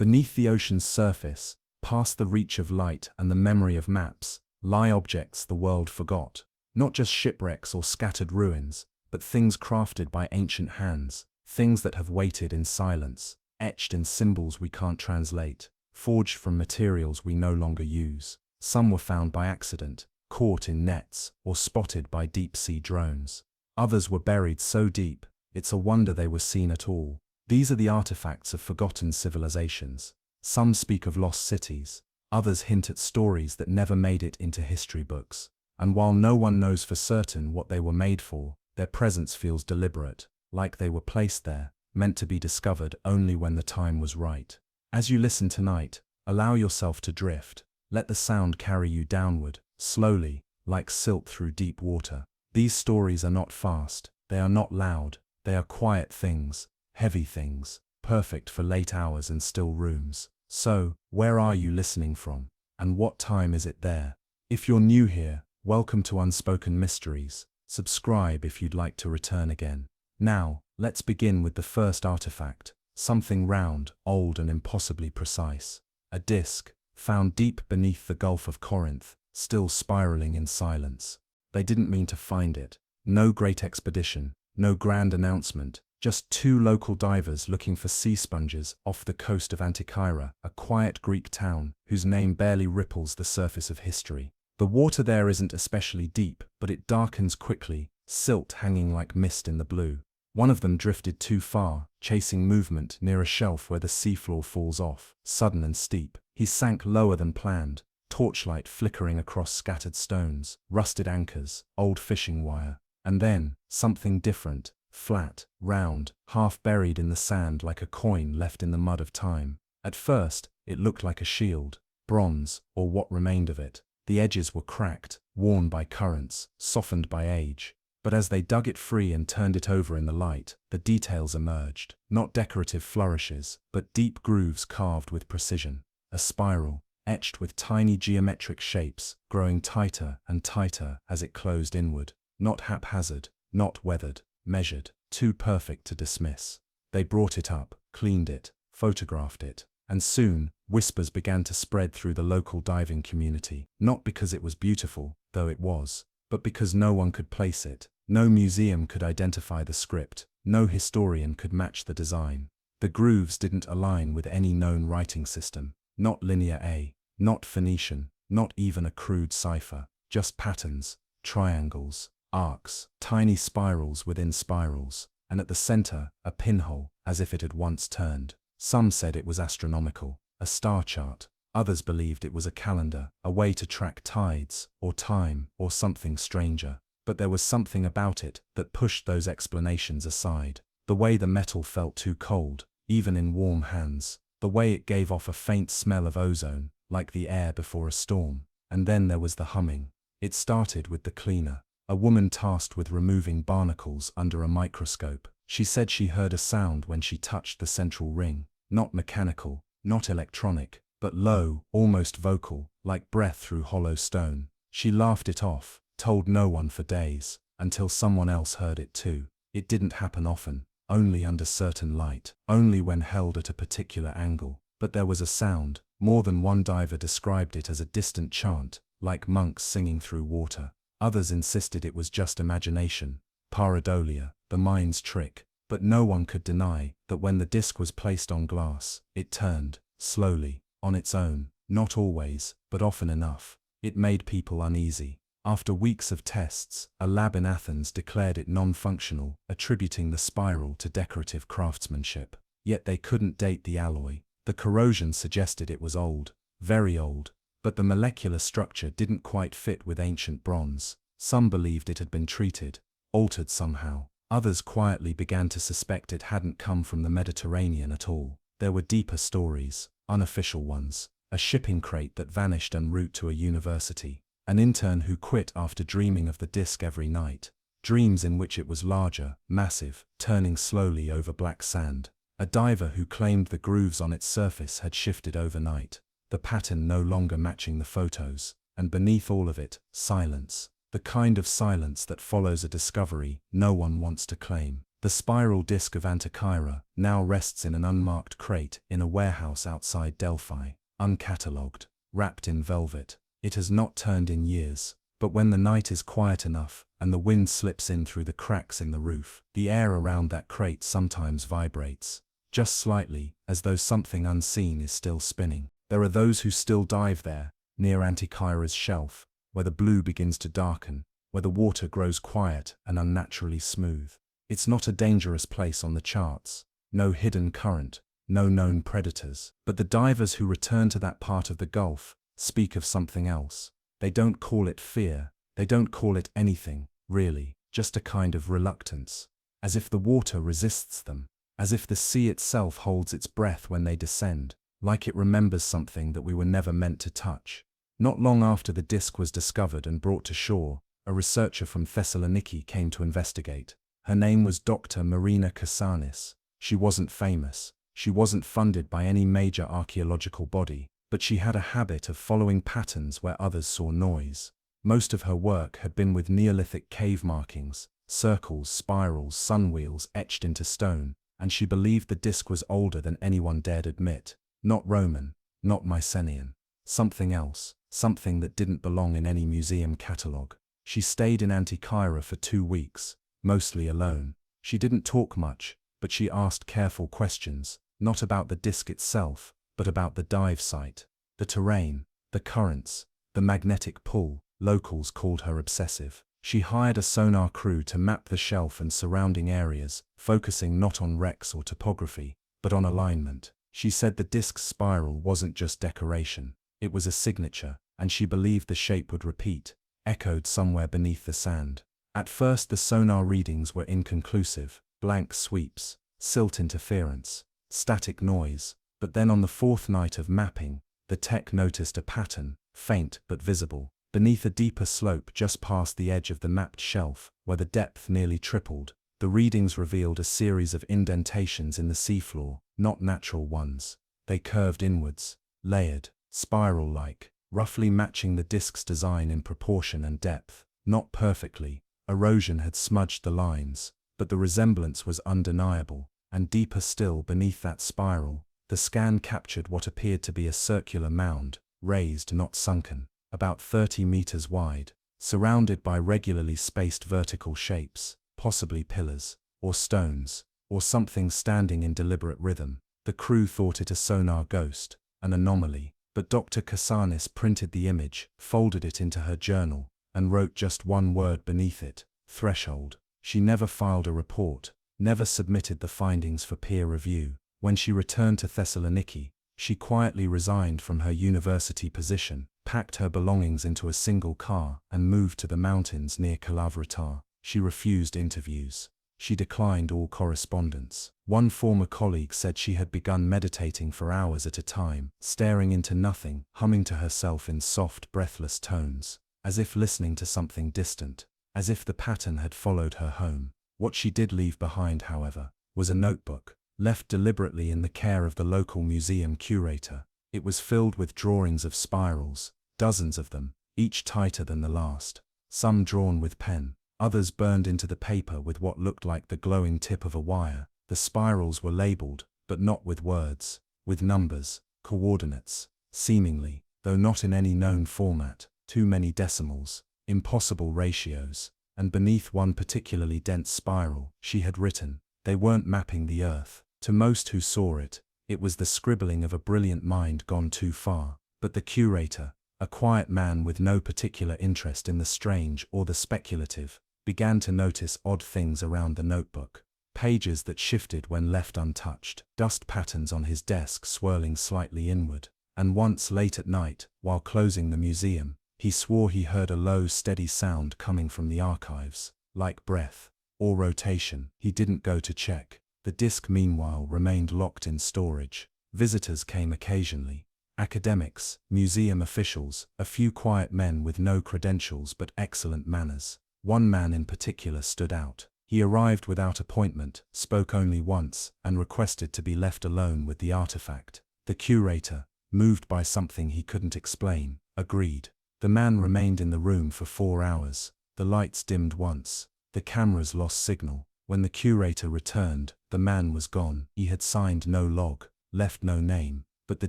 Beneath the ocean's surface, past the reach of light and the memory of maps, lie objects the world forgot. Not just shipwrecks or scattered ruins, but things crafted by ancient hands, things that have waited in silence, etched in symbols we can't translate, forged from materials we no longer use. Some were found by accident, caught in nets, or spotted by deep-sea drones. Others were buried so deep, it's a wonder they were seen at all. These are the artifacts of forgotten civilizations. Some speak of lost cities, others hint at stories that never made it into history books. And while no one knows for certain what they were made for, their presence feels deliberate, like they were placed there, meant to be discovered only when the time was right. As you listen tonight, allow yourself to drift. Let the sound carry you downward, slowly, like silt through deep water. These stories are not fast, they are not loud, they are quiet things, heavy things, perfect for late hours and still rooms. So, where are you listening from? And what time is it there? If you're new here, welcome to Unspoken Mysteries. Subscribe if you'd like to return again. Now, let's begin with the first artifact, something round, old and impossibly precise. A disc, found deep beneath the Gulf of Corinth, still spiraling in silence. They didn't mean to find it. No great expedition, no grand announcement, just two local divers looking for sea sponges off the coast of Antikyra, a quiet Greek town whose name barely ripples the surface of history. The water there isn't especially deep, but it darkens quickly, silt hanging like mist in the blue. One of them drifted too far, chasing movement near a shelf where the seafloor falls off, sudden and steep. He sank lower than planned, torchlight flickering across scattered stones, rusted anchors, old fishing wire. And then, something different, flat, round, half buried in the sand like a coin left in the mud of time. At first, it looked like a shield, bronze, or what remained of it. The edges were cracked, worn by currents, softened by age. But as they dug it free and turned it over in the light, the details emerged. Not decorative flourishes, but deep grooves carved with precision. A spiral, etched with tiny geometric shapes, growing tighter and tighter as it closed inward. Not haphazard, not weathered, measured, too perfect to dismiss. They brought it up, cleaned it, photographed it, and soon, whispers began to spread through the local diving community. Not because it was beautiful, though it was, but because no one could place it. No museum could identify the script, no historian could match the design. The grooves didn't align with any known writing system. Not linear A, not Phoenician, not even a crude cipher. Just patterns, triangles, arcs, tiny spirals within spirals, and at the center, a pinhole, as if it had once turned. Some said it was astronomical, a star chart. Others believed it was a calendar, a way to track tides, or time, or something stranger. But there was something about it that pushed those explanations aside. The way the metal felt too cold, even in warm hands. The way it gave off a faint smell of ozone, like the air before a storm. And then there was the humming. It started with the cleaner, a woman tasked with removing barnacles under a microscope. She said she heard a sound when she touched the central ring. Not mechanical, not electronic, but low, almost vocal, like breath through hollow stone. She laughed it off, told no one for days, until someone else heard it too. It didn't happen often, only under certain light, only when held at a particular angle. But there was a sound. More than one diver described it as a distant chant, like monks singing through water. Others insisted it was just imagination, pareidolia, the mind's trick. But no one could deny that when the disc was placed on glass, it turned, slowly, on its own, not always, but often enough. It made people uneasy. After weeks of tests, a lab in Athens declared it non-functional, attributing the spiral to decorative craftsmanship. Yet they couldn't date the alloy. The corrosion suggested it was old, very old, but the molecular structure didn't quite fit with ancient bronze. Some believed it had been treated, altered somehow. Others quietly began to suspect it hadn't come from the Mediterranean at all. There were deeper stories, unofficial ones. A shipping crate that vanished en route to a university. An intern who quit after dreaming of the disc every night. Dreams in which it was larger, massive, turning slowly over black sand. A diver who claimed the grooves on its surface had shifted overnight. The pattern no longer matching the photos. And beneath all of it, silence. The kind of silence that follows a discovery no one wants to claim. The spiral disc of Antikyra now rests in an unmarked crate in a warehouse outside Delphi, uncatalogued, wrapped in velvet. It has not turned in years, but when the night is quiet enough and the wind slips in through the cracks in the roof, the air around that crate sometimes vibrates, just slightly, as though something unseen is still spinning. There are those who still dive there, near Antikyra's shelf, where the blue begins to darken, where the water grows quiet and unnaturally smooth. It's not a dangerous place on the charts, no hidden current, no known predators. But the divers who return to that part of the Gulf speak of something else. They don't call it fear, they don't call it anything, really, just a kind of reluctance. As if the water resists them, as if the sea itself holds its breath when they descend, like it remembers something that we were never meant to touch. Not long after the disc was discovered and brought to shore, a researcher from Thessaloniki came to investigate. Her name was Dr. Marina Kasanis. She wasn't famous. She wasn't funded by any major archaeological body, but she had a habit of following patterns where others saw noise. Most of her work had been with Neolithic cave markings, circles, spirals, sunwheels etched into stone, and she believed the disc was older than anyone dared admit. Not Roman, not Mycenaean. Something else, something that didn't belong in any museum catalogue. She stayed in Antikyra for 2 weeks. Mostly alone. She didn't talk much, but she asked careful questions, not about the disc itself, but about the dive site, the terrain, the currents, the magnetic pull. Locals called her obsessive. She hired a sonar crew to map the shelf and surrounding areas, focusing not on wrecks or topography, but on alignment. She said the disc's spiral wasn't just decoration, it was a signature, and she believed the shape would repeat, echoed somewhere beneath the sand. At first the sonar readings were inconclusive, blank sweeps, silt interference, static noise, but then on the 4th night of mapping, the tech noticed a pattern, faint but visible, beneath a deeper slope just past the edge of the mapped shelf, where the depth nearly tripled. The readings revealed a series of indentations in the seafloor, not natural ones. They curved inwards, layered, spiral-like, roughly matching the disc's design in proportion and depth, not perfectly. Erosion had smudged the lines, but the resemblance was undeniable, and deeper still beneath that spiral, the scan captured what appeared to be a circular mound, raised not sunken, about 30 meters wide, surrounded by regularly spaced vertical shapes, possibly pillars, or stones, or something standing in deliberate rhythm. The crew thought it a sonar ghost, an anomaly, but Dr. Kasanis printed the image, folded it into her journal, and wrote just one word beneath it, threshold. She never filed a report, never submitted the findings for peer review. When she returned to Thessaloniki, she quietly resigned from her university position, packed her belongings into a single car, and moved to the mountains near Kalavratar. She refused interviews. She declined all correspondence. One former colleague said she had begun meditating for hours at a time, staring into nothing, humming to herself in soft, breathless tones, as if listening to something distant, as if the pattern had followed her home. What she did leave behind, however, was a notebook, left deliberately in the care of the local museum curator. It was filled with drawings of spirals, dozens of them, each tighter than the last, some drawn with pen, others burned into the paper with what looked like the glowing tip of a wire. The spirals were labeled, but not with words, with numbers, coordinates, seemingly, though not in any known format. Too many decimals, impossible ratios, and beneath one particularly dense spiral, she had written, they weren't mapping the earth. To most who saw it, it was the scribbling of a brilliant mind gone too far. But the curator, a quiet man with no particular interest in the strange or the speculative, began to notice odd things around the notebook. Pages that shifted when left untouched, dust patterns on his desk swirling slightly inward, and once late at night, while closing the museum, he swore he heard a low, steady sound coming from the archives, like breath, or rotation. He didn't go to check. The disc, meanwhile, remained locked in storage. Visitors came occasionally. Academics, museum officials, a few quiet men with no credentials but excellent manners. One man in particular stood out. He arrived without appointment, spoke only once, and requested to be left alone with the artifact. The curator, moved by something he couldn't explain, agreed. The man remained in the room for 4 hours. The lights dimmed once. The cameras lost signal. When the curator returned, the man was gone. He had signed no log, left no name, but the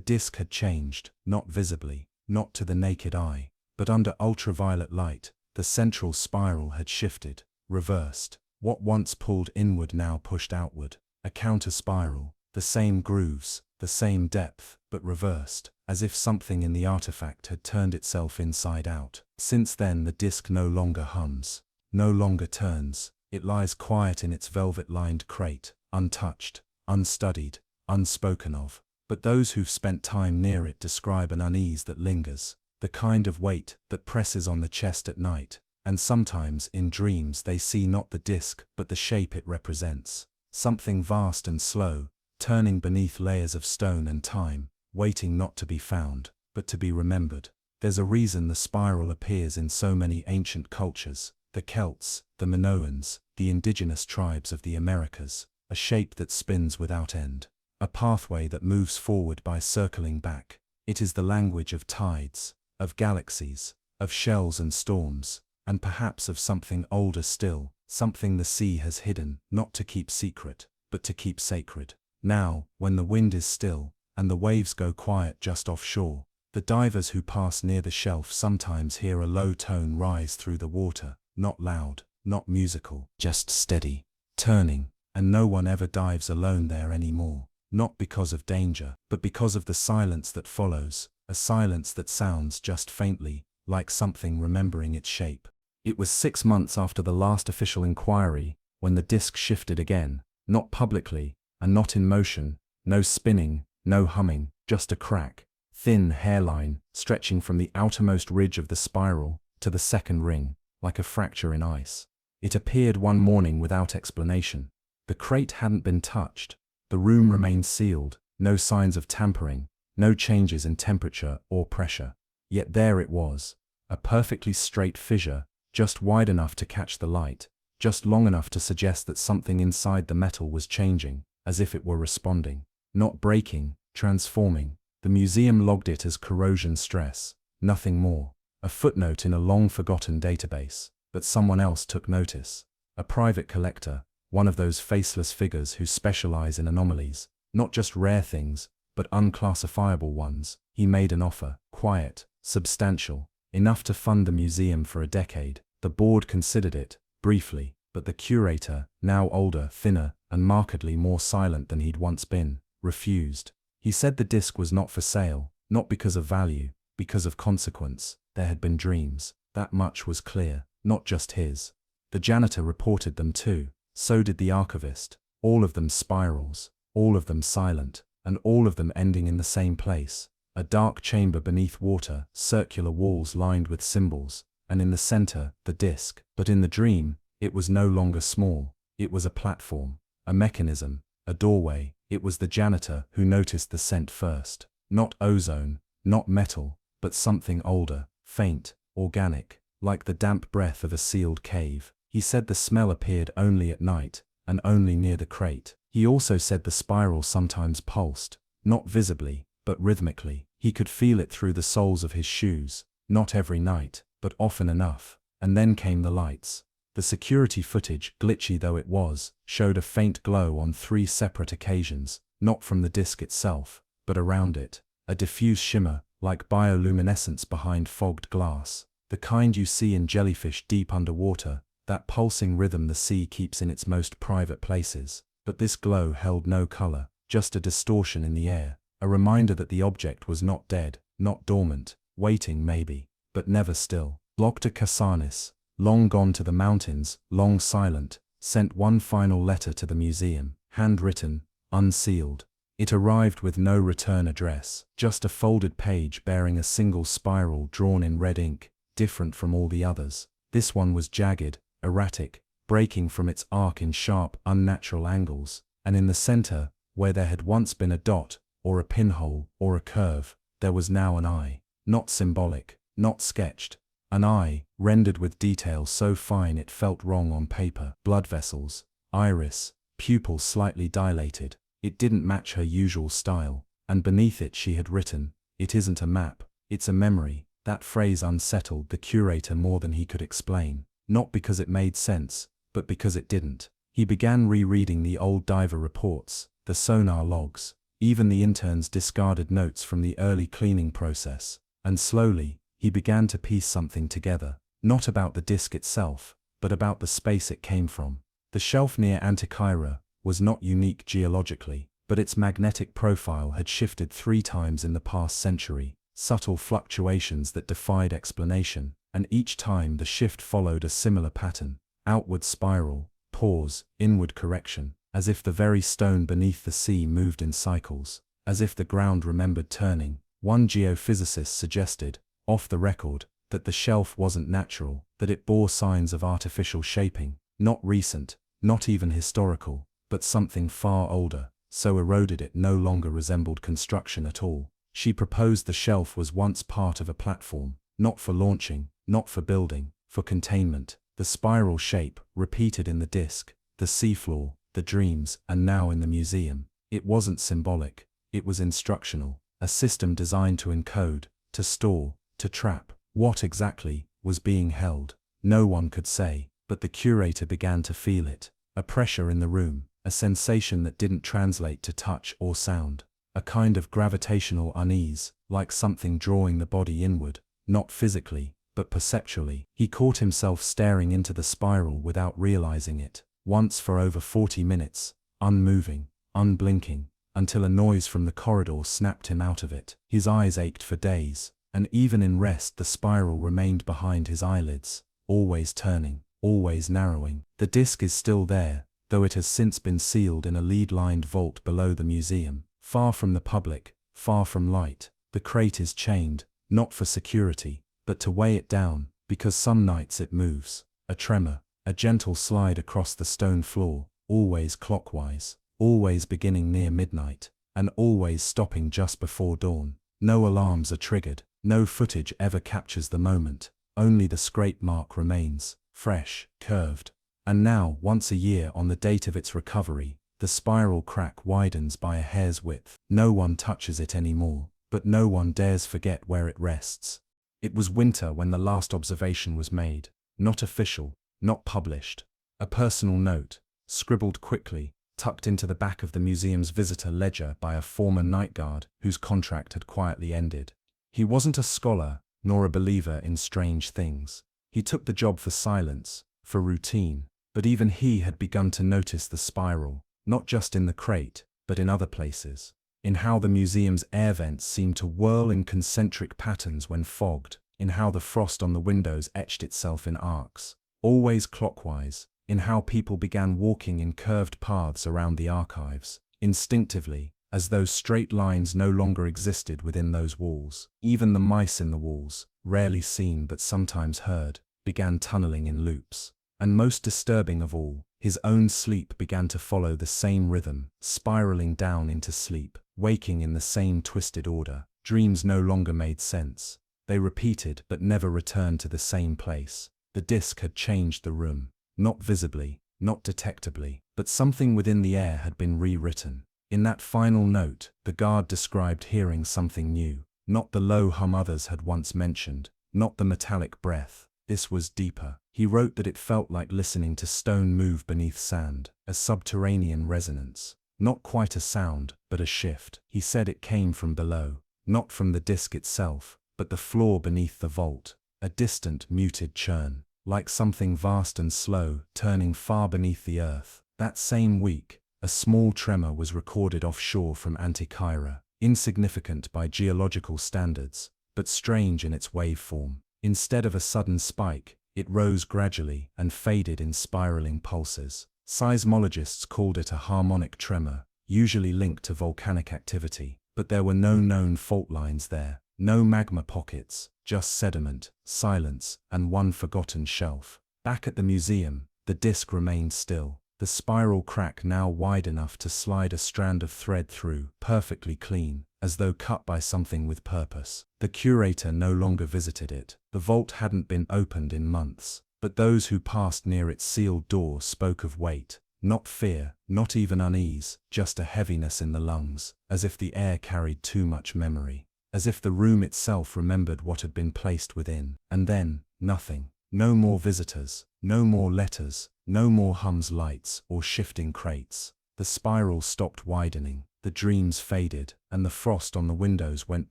disc had changed, not visibly, not to the naked eye, but under ultraviolet light. The central spiral had shifted, reversed. What once pulled inward now pushed outward. A counter-spiral, the same grooves, the same depth, but reversed, as if something in the artifact had turned itself inside out. Since then the disc no longer hums, no longer turns. It lies quiet in its velvet-lined crate, untouched, unstudied, unspoken of. But those who've spent time near it describe an unease that lingers, the kind of weight that presses on the chest at night, and sometimes in dreams they see not the disc but the shape it represents. Something vast and slow, turning beneath layers of stone and time, waiting not to be found, but to be remembered. There's a reason the spiral appears in so many ancient cultures, the Celts, the Minoans, the indigenous tribes of the Americas, a shape that spins without end, a pathway that moves forward by circling back. It is the language of tides, of galaxies, of shells and storms, and perhaps of something older still, something the sea has hidden, not to keep secret, but to keep sacred. Now, when the wind is still, and the waves go quiet just offshore, the divers who pass near the shelf sometimes hear a low tone rise through the water, not loud, not musical, just steady, turning, and no one ever dives alone there anymore, not because of danger, but because of the silence that follows, a silence that sounds just faintly, like something remembering its shape. It was 6 months after the last official inquiry, when the disc shifted again, not publicly, and not in motion, no spinning, no humming, just a crack, thin hairline, stretching from the outermost ridge of the spiral to the second ring, like a fracture in ice. It appeared one morning without explanation. The crate hadn't been touched. The room remained sealed, no signs of tampering, no changes in temperature or pressure. Yet there it was, a perfectly straight fissure, just wide enough to catch the light, just long enough to suggest that something inside the metal was changing, as if it were responding, not breaking, transforming. The museum logged it as corrosion stress, nothing more. A footnote in a long-forgotten database, but someone else took notice. A private collector, one of those faceless figures who specialize in anomalies, not just rare things, but unclassifiable ones. He made an offer, quiet, substantial, enough to fund the museum for a decade. The board considered it, briefly, but the curator, now older, thinner, and markedly more silent than he'd once been, refused. He said the disc was not for sale, not because of value, because of consequence. There had been dreams, that much was clear, not just his. The janitor reported them too, so did the archivist, all of them spirals, all of them silent, and all of them ending in the same place, a dark chamber beneath water, circular walls lined with symbols, and in the center, the disc. But in the dream, it was no longer small, it was a platform, a mechanism, a doorway. It was the janitor who noticed the scent first, not ozone, not metal, but something older, faint, organic, like the damp breath of a sealed cave. He said the smell appeared only at night, and only near the crate. He also said the spiral sometimes pulsed, not visibly, but rhythmically. He could feel it through the soles of his shoes, not every night, but often enough. And then came the lights. The security footage, glitchy though it was, showed a faint glow on 3 separate occasions, not from the disc itself, but around it, a diffuse shimmer, like bioluminescence behind fogged glass, the kind you see in jellyfish deep underwater, that pulsing rhythm the sea keeps in its most private places. But this glow held no color, just a distortion in the air, a reminder that the object was not dead, not dormant, waiting maybe, but never still. Dr. Casanis, long gone to the mountains, long silent, sent one final letter to the museum, handwritten, unsealed. It arrived with no return address, just a folded page bearing a single spiral drawn in red ink, different from all the others. This one was jagged, erratic, breaking from its arc in sharp, unnatural angles, and in the center, where there had once been a dot, or a pinhole, or a curve, there was now an eye, not symbolic, not sketched, an eye, rendered with detail so fine it felt wrong on paper. Blood vessels, iris, pupil slightly dilated. It didn't match her usual style, and beneath it she had written, "It isn't a map, it's a memory." That phrase unsettled the curator more than he could explain, not because it made sense, but because it didn't. He began rereading the old diver reports, the sonar logs, even the intern's discarded notes from the early cleaning process, and slowly, he began to piece something together, not about the disc itself, but about the space it came from. The shelf near Antikythera was not unique geologically, but its magnetic profile had shifted 3 times in the past century, subtle fluctuations that defied explanation, and each time the shift followed a similar pattern: outward spiral, pause, inward correction, as if the very stone beneath the sea moved in cycles, as if the ground remembered turning. One geophysicist suggested, off the record, that the shelf wasn't natural, that it bore signs of artificial shaping, not recent, not even historical, but something far older, so eroded it no longer resembled construction at all. She proposed the shelf was once part of a platform, not for launching, not for building, for containment. The spiral shape, repeated in the disc, the seafloor, the dreams, and now in the museum. It wasn't symbolic, it was instructional, a system designed to encode, to store, to trap. What exactly was being held? No one could say, but the curator began to feel it. A pressure in the room, a sensation that didn't translate to touch or sound, a kind of gravitational unease, like something drawing the body inward, not physically, but perceptually. He caught himself staring into the spiral without realizing it, once for over 40 minutes, unmoving, unblinking, until a noise from the corridor snapped him out of it. His eyes ached for days, and even in rest the spiral remained behind his eyelids, always turning, always narrowing. The disc is still there, though it has since been sealed in a lead-lined vault below the museum, far from the public, far from light. The crate is chained, not for security, but to weigh it down, because some nights it moves. A tremor, a gentle slide across the stone floor, always clockwise, always beginning near midnight, and always stopping just before dawn. No alarms are triggered, no footage ever captures the moment, only the scrape mark remains, fresh, curved. And now, once a year on the date of its recovery, the spiral crack widens by a hair's width. No one touches it anymore, but no one dares forget where it rests. It was winter when the last observation was made, not official, not published. A personal note, scribbled quickly, tucked into the back of the museum's visitor ledger by a former night guard whose contract had quietly ended. He wasn't a scholar, nor a believer in strange things. He took the job for silence, for routine, but even he had begun to notice the spiral, not just in the crate, but in other places. In how the museum's air vents seemed to whirl in concentric patterns when fogged, in how the frost on the windows etched itself in arcs, always clockwise, in how people began walking in curved paths around the archives, instinctively, as though straight lines no longer existed within those walls. Even the mice in the walls, rarely seen but sometimes heard, began tunneling in loops. And most disturbing of all, his own sleep began to follow the same rhythm, spiraling down into sleep, waking in the same twisted order. Dreams no longer made sense. They repeated but never returned to the same place. The disc had changed the room, not visibly, not detectably, but something within the air had been rewritten. In that final note, the guard described hearing something new, not the low hum others had once mentioned, not the metallic breath. This was deeper. He wrote that it felt like listening to stone move beneath sand, a subterranean resonance. Not quite a sound, but a shift. He said it came from below, not from the disc itself, but the floor beneath the vault. A distant, muted churn, like something vast and slow, turning far beneath the earth. That same week, a small tremor was recorded offshore from Antikythera, insignificant by geological standards, but strange in its waveform. Instead of a sudden spike, it rose gradually and faded in spiraling pulses. Seismologists called it a harmonic tremor, usually linked to volcanic activity, but there were no known fault lines there, no magma pockets, just sediment, silence, and one forgotten shelf. Back at the museum, the disc remained still, the spiral crack now wide enough to slide a strand of thread through, perfectly clean, as though cut by something with purpose. The curator no longer visited it. The vault hadn't been opened in months, but those who passed near its sealed door spoke of weight, not fear, not even unease, just a heaviness in the lungs, as if the air carried too much memory, as if the room itself remembered what had been placed within. And then, nothing. No more visitors, no more letters, No more hums, lights, or shifting crates. The spiral stopped widening, the dreams faded, and the frost on the windows went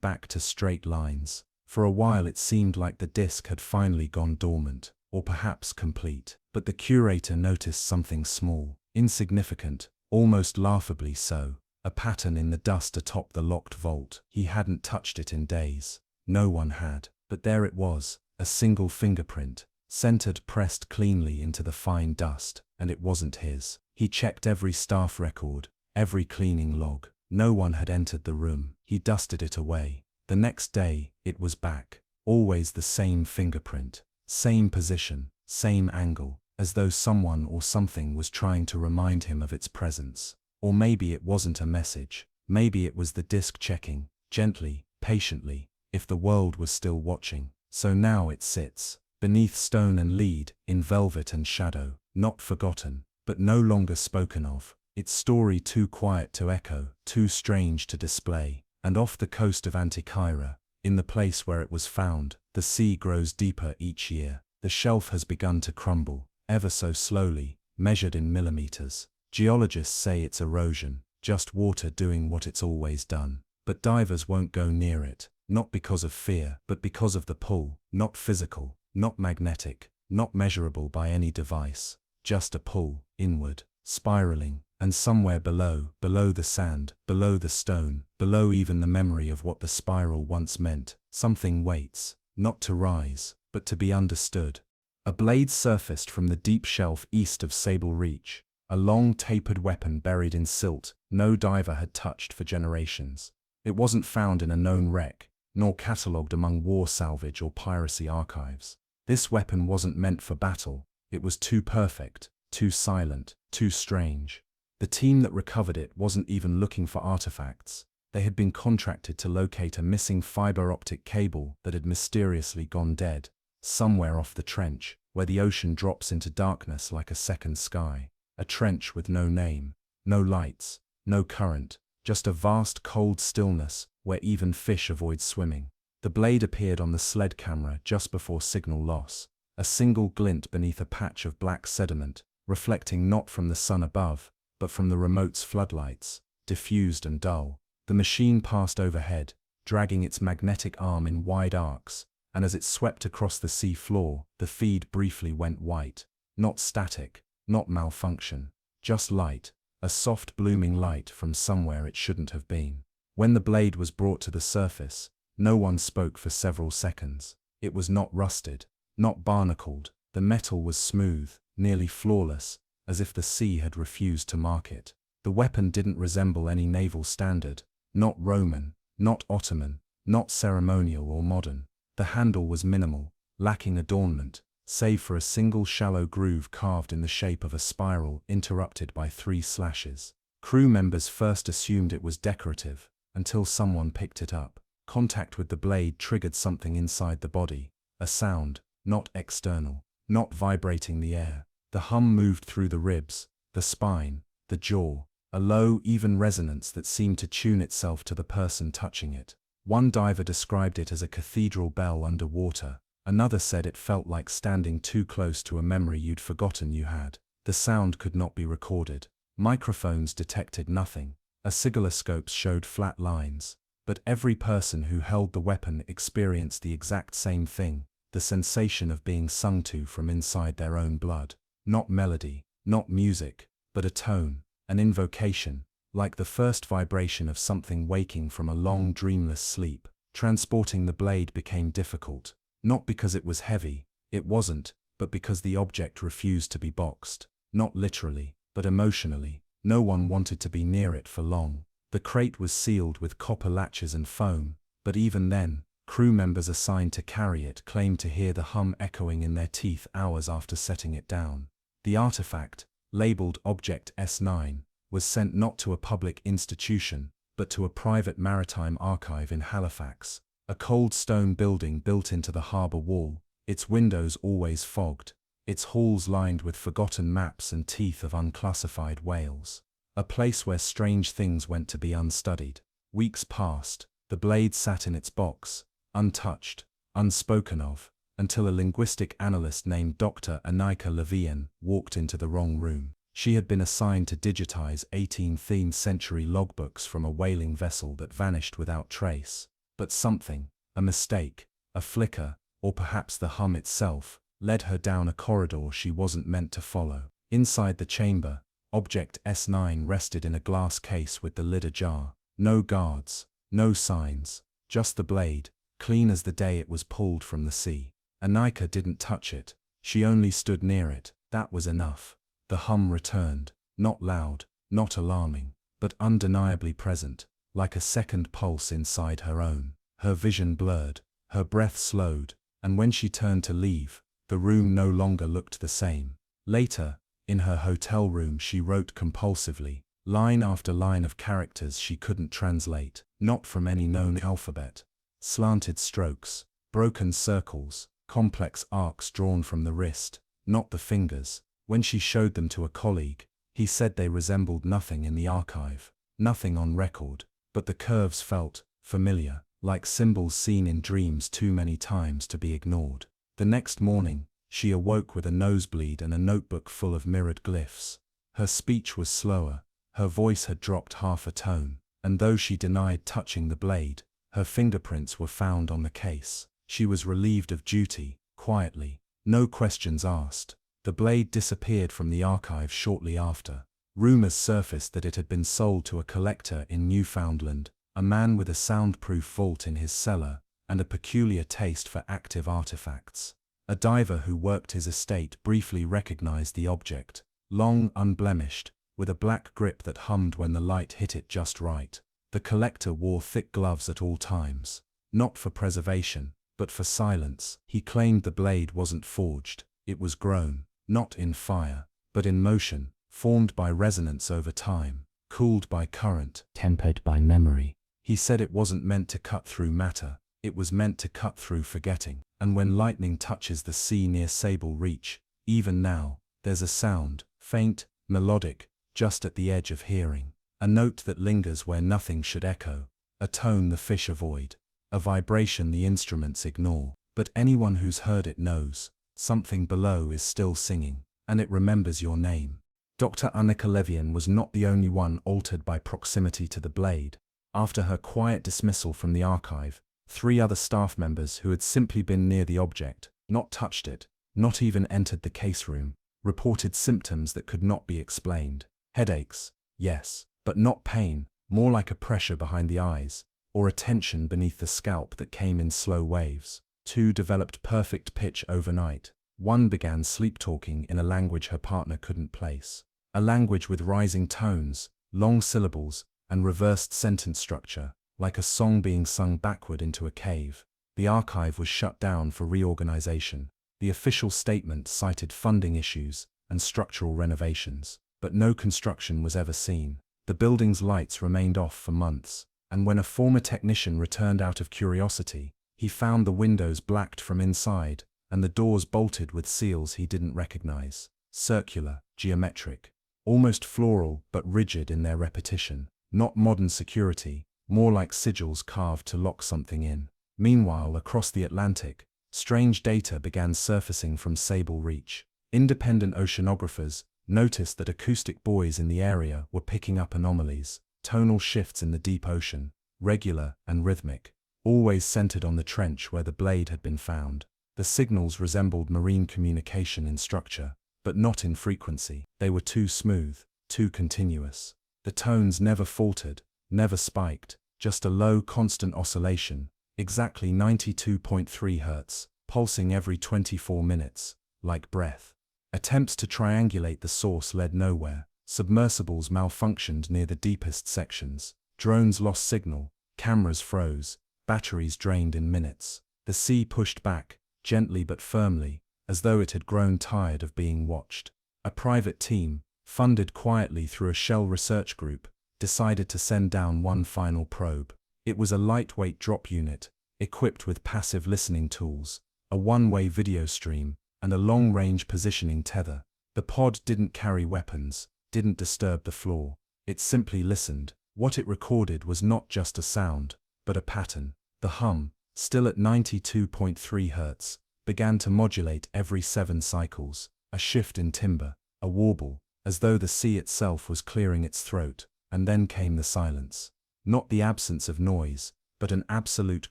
back to straight lines. For a while it seemed like the disc had finally gone dormant, or perhaps complete. But the curator noticed something small, insignificant, almost laughably so. A pattern in the dust atop the locked vault. He hadn't touched it in days. No one had. But there it was, a single fingerprint, centered, pressed cleanly into the fine dust, and it wasn't his. He checked every staff record, every cleaning log. No one had entered the room. He dusted it away. The next day, it was back. Always the same fingerprint, same position, same angle, as though someone or something was trying to remind him of its presence. Or maybe it wasn't a message. Maybe it was the disc checking, gently, patiently, if the world was still watching. So now it sits, beneath stone and lead, in velvet and shadow, not forgotten, but no longer spoken of. Its story too quiet to echo, too strange to display. And off the coast of Antikyra, in the place where it was found, the sea grows deeper each year. The shelf has begun to crumble, ever so slowly, measured in millimeters. Geologists say it's erosion, just water doing what it's always done. But divers won't go near it, not because of fear, but because of the pull, not physical, not magnetic, not measurable by any device, just a pull, inward, spiraling, and somewhere below the sand, below the stone, below even the memory of what the spiral once meant, something waits, not to rise, but to be understood. A blade surfaced from the deep shelf east of Sable Reach, a long tapered weapon buried in silt no diver had touched for generations. It wasn't found in a known wreck, nor catalogued among war salvage or piracy archives. This weapon wasn't meant for battle. It was too perfect, too silent, too strange. The team that recovered it wasn't even looking for artifacts. They had been contracted to locate a missing fiber optic cable that had mysteriously gone dead, somewhere off the trench, where the ocean drops into darkness like a second sky. A trench with no name, no lights, no current, just a vast cold stillness where even fish avoid swimming. The blade appeared on the sled camera just before signal loss, a single glint beneath a patch of black sediment, reflecting not from the sun above, but from the remote's floodlights, diffused and dull. The machine passed overhead, dragging its magnetic arm in wide arcs, and as it swept across the sea floor, the feed briefly went white. Not static, not malfunction, just light, a soft blooming light from somewhere it shouldn't have been. When the blade was brought to the surface, no one spoke for several seconds. It was not rusted, not barnacled. The metal was smooth, nearly flawless, as if the sea had refused to mark it. The weapon didn't resemble any naval standard, not Roman, not Ottoman, not ceremonial or modern. The handle was minimal, lacking adornment, save for a single shallow groove carved in the shape of a spiral interrupted by 3 slashes. Crew members first assumed it was decorative, until someone picked it up. Contact with the blade triggered something inside the body, a sound, not external, not vibrating the air. The hum moved through the ribs, the spine, the jaw, a low, even resonance that seemed to tune itself to the person touching it. One diver described it as a cathedral bell underwater. Another said it felt like standing too close to a memory you'd forgotten you had. The sound could not be recorded. Microphones detected nothing. Oscilloscopes showed flat lines. But every person who held the weapon experienced the exact same thing, the sensation of being sung to from inside their own blood. Not melody, not music, but a tone, an invocation, like the first vibration of something waking from a long dreamless sleep. Transporting the blade became difficult. Not because it was heavy, it wasn't, but because the object refused to be boxed. Not literally, but emotionally. No one wanted to be near it for long. The crate was sealed with copper latches and foam, but even then, crew members assigned to carry it claimed to hear the hum echoing in their teeth hours after setting it down. The artifact, labeled Object S9, was sent not to a public institution, but to a private maritime archive in Halifax. A cold stone building built into the harbour wall, its windows always fogged, its halls lined with forgotten maps and teeth of unclassified whales. A place where strange things went to be unstudied. Weeks passed. The blade sat in its box, untouched, unspoken of. until a linguistic analyst named Dr. Anika Levian walked into the wrong room. She had been assigned to digitize 18th century logbooks from a whaling vessel that vanished without trace. But something, a mistake, a flicker, or perhaps the hum itself, led her down a corridor she wasn't meant to follow. Inside the chamber, Object S9 rested in a glass case with the lid ajar. No guards, no signs, just the blade, clean as the day it was pulled from the sea. Anika didn't touch it, she only stood near it. That was enough. The hum returned, not loud, not alarming, but undeniably present, like a second pulse inside her own. Her vision blurred, her breath slowed, and when she turned to leave, the room no longer looked the same. Later, in her hotel room, she wrote compulsively, line after line of characters she couldn't translate, not from any known alphabet. Slanted strokes, broken circles, complex arcs drawn from the wrist, not the fingers. When she showed them to a colleague, he said they resembled nothing in the archive, nothing on record, but the curves felt familiar, like symbols seen in dreams too many times to be ignored. The next morning, she awoke with a nosebleed and a notebook full of mirrored glyphs. Her speech was slower, her voice had dropped half a tone, and though she denied touching the blade, her fingerprints were found on the case. She was relieved of duty, quietly, no questions asked. The blade disappeared from the archive shortly after. Rumors surfaced that it had been sold to a collector in Newfoundland, a man with a soundproof vault in his cellar, and a peculiar taste for active artifacts. A diver who worked his estate briefly recognized the object, long unblemished, with a black grip that hummed when the light hit it just right. The collector wore thick gloves at all times, not for preservation, but for silence. He claimed the blade wasn't forged, it was grown, not in fire, but in motion, formed by resonance over time, cooled by current, tempered by memory. He said it wasn't meant to cut through matter, it was meant to cut through forgetting. And when lightning touches the sea near Sable Reach, even now, there's a sound, faint, melodic, just at the edge of hearing. A note that lingers where nothing should echo, a tone the fish avoid, a vibration the instruments ignore. But anyone who's heard it knows, something below is still singing, and it remembers your name. Dr. Anika Levian was not the only one altered by proximity to the blade. After her quiet dismissal from the archive, 3 other staff members who had simply been near the object, not touched it, not even entered the case room, reported symptoms that could not be explained. Headaches, yes, but not pain, more like a pressure behind the eyes, or a tension beneath the scalp that came in slow waves. 2 developed perfect pitch overnight. 1 began sleep-talking in a language her partner couldn't place. A language with rising tones, long syllables, and reversed sentence structure, like a song being sung backward into a cave. The archive was shut down for reorganization. The official statement cited funding issues and structural renovations, but no construction was ever seen. The building's lights remained off for months, and when a former technician returned out of curiosity, he found the windows blacked from inside and the doors bolted with seals he didn't recognize. Circular, geometric, almost floral but rigid in their repetition. Not modern security, more like sigils carved to lock something in. Meanwhile, across the Atlantic, strange data began surfacing from Sable Reach. Independent oceanographers noticed that acoustic buoys in the area were picking up anomalies, tonal shifts in the deep ocean, regular and rhythmic, always centered on the trench where the blade had been found. The signals resembled marine communication in structure, but not in frequency. They were too smooth, too continuous. The tones never faltered, never spiked, just a low constant oscillation, exactly 92.3 Hz, pulsing every 24 minutes, like breath. Attempts to triangulate the source led nowhere. Submersibles malfunctioned near the deepest sections. Drones lost signal, cameras froze, batteries drained in minutes. The sea pushed back, gently but firmly, as though it had grown tired of being watched. A private team, funded quietly through a Shell research group, decided to send down one final probe. It was a lightweight drop unit, equipped with passive listening tools, a one-way video stream, and a long-range positioning tether. The pod didn't carry weapons, didn't disturb the floor. It simply listened. What it recorded was not just a sound, but a pattern. The hum, still at 92.3 Hz, began to modulate every 7 cycles, a shift in timbre, a warble, as though the sea itself was clearing its throat, and then came the silence. Not the absence of noise, but an absolute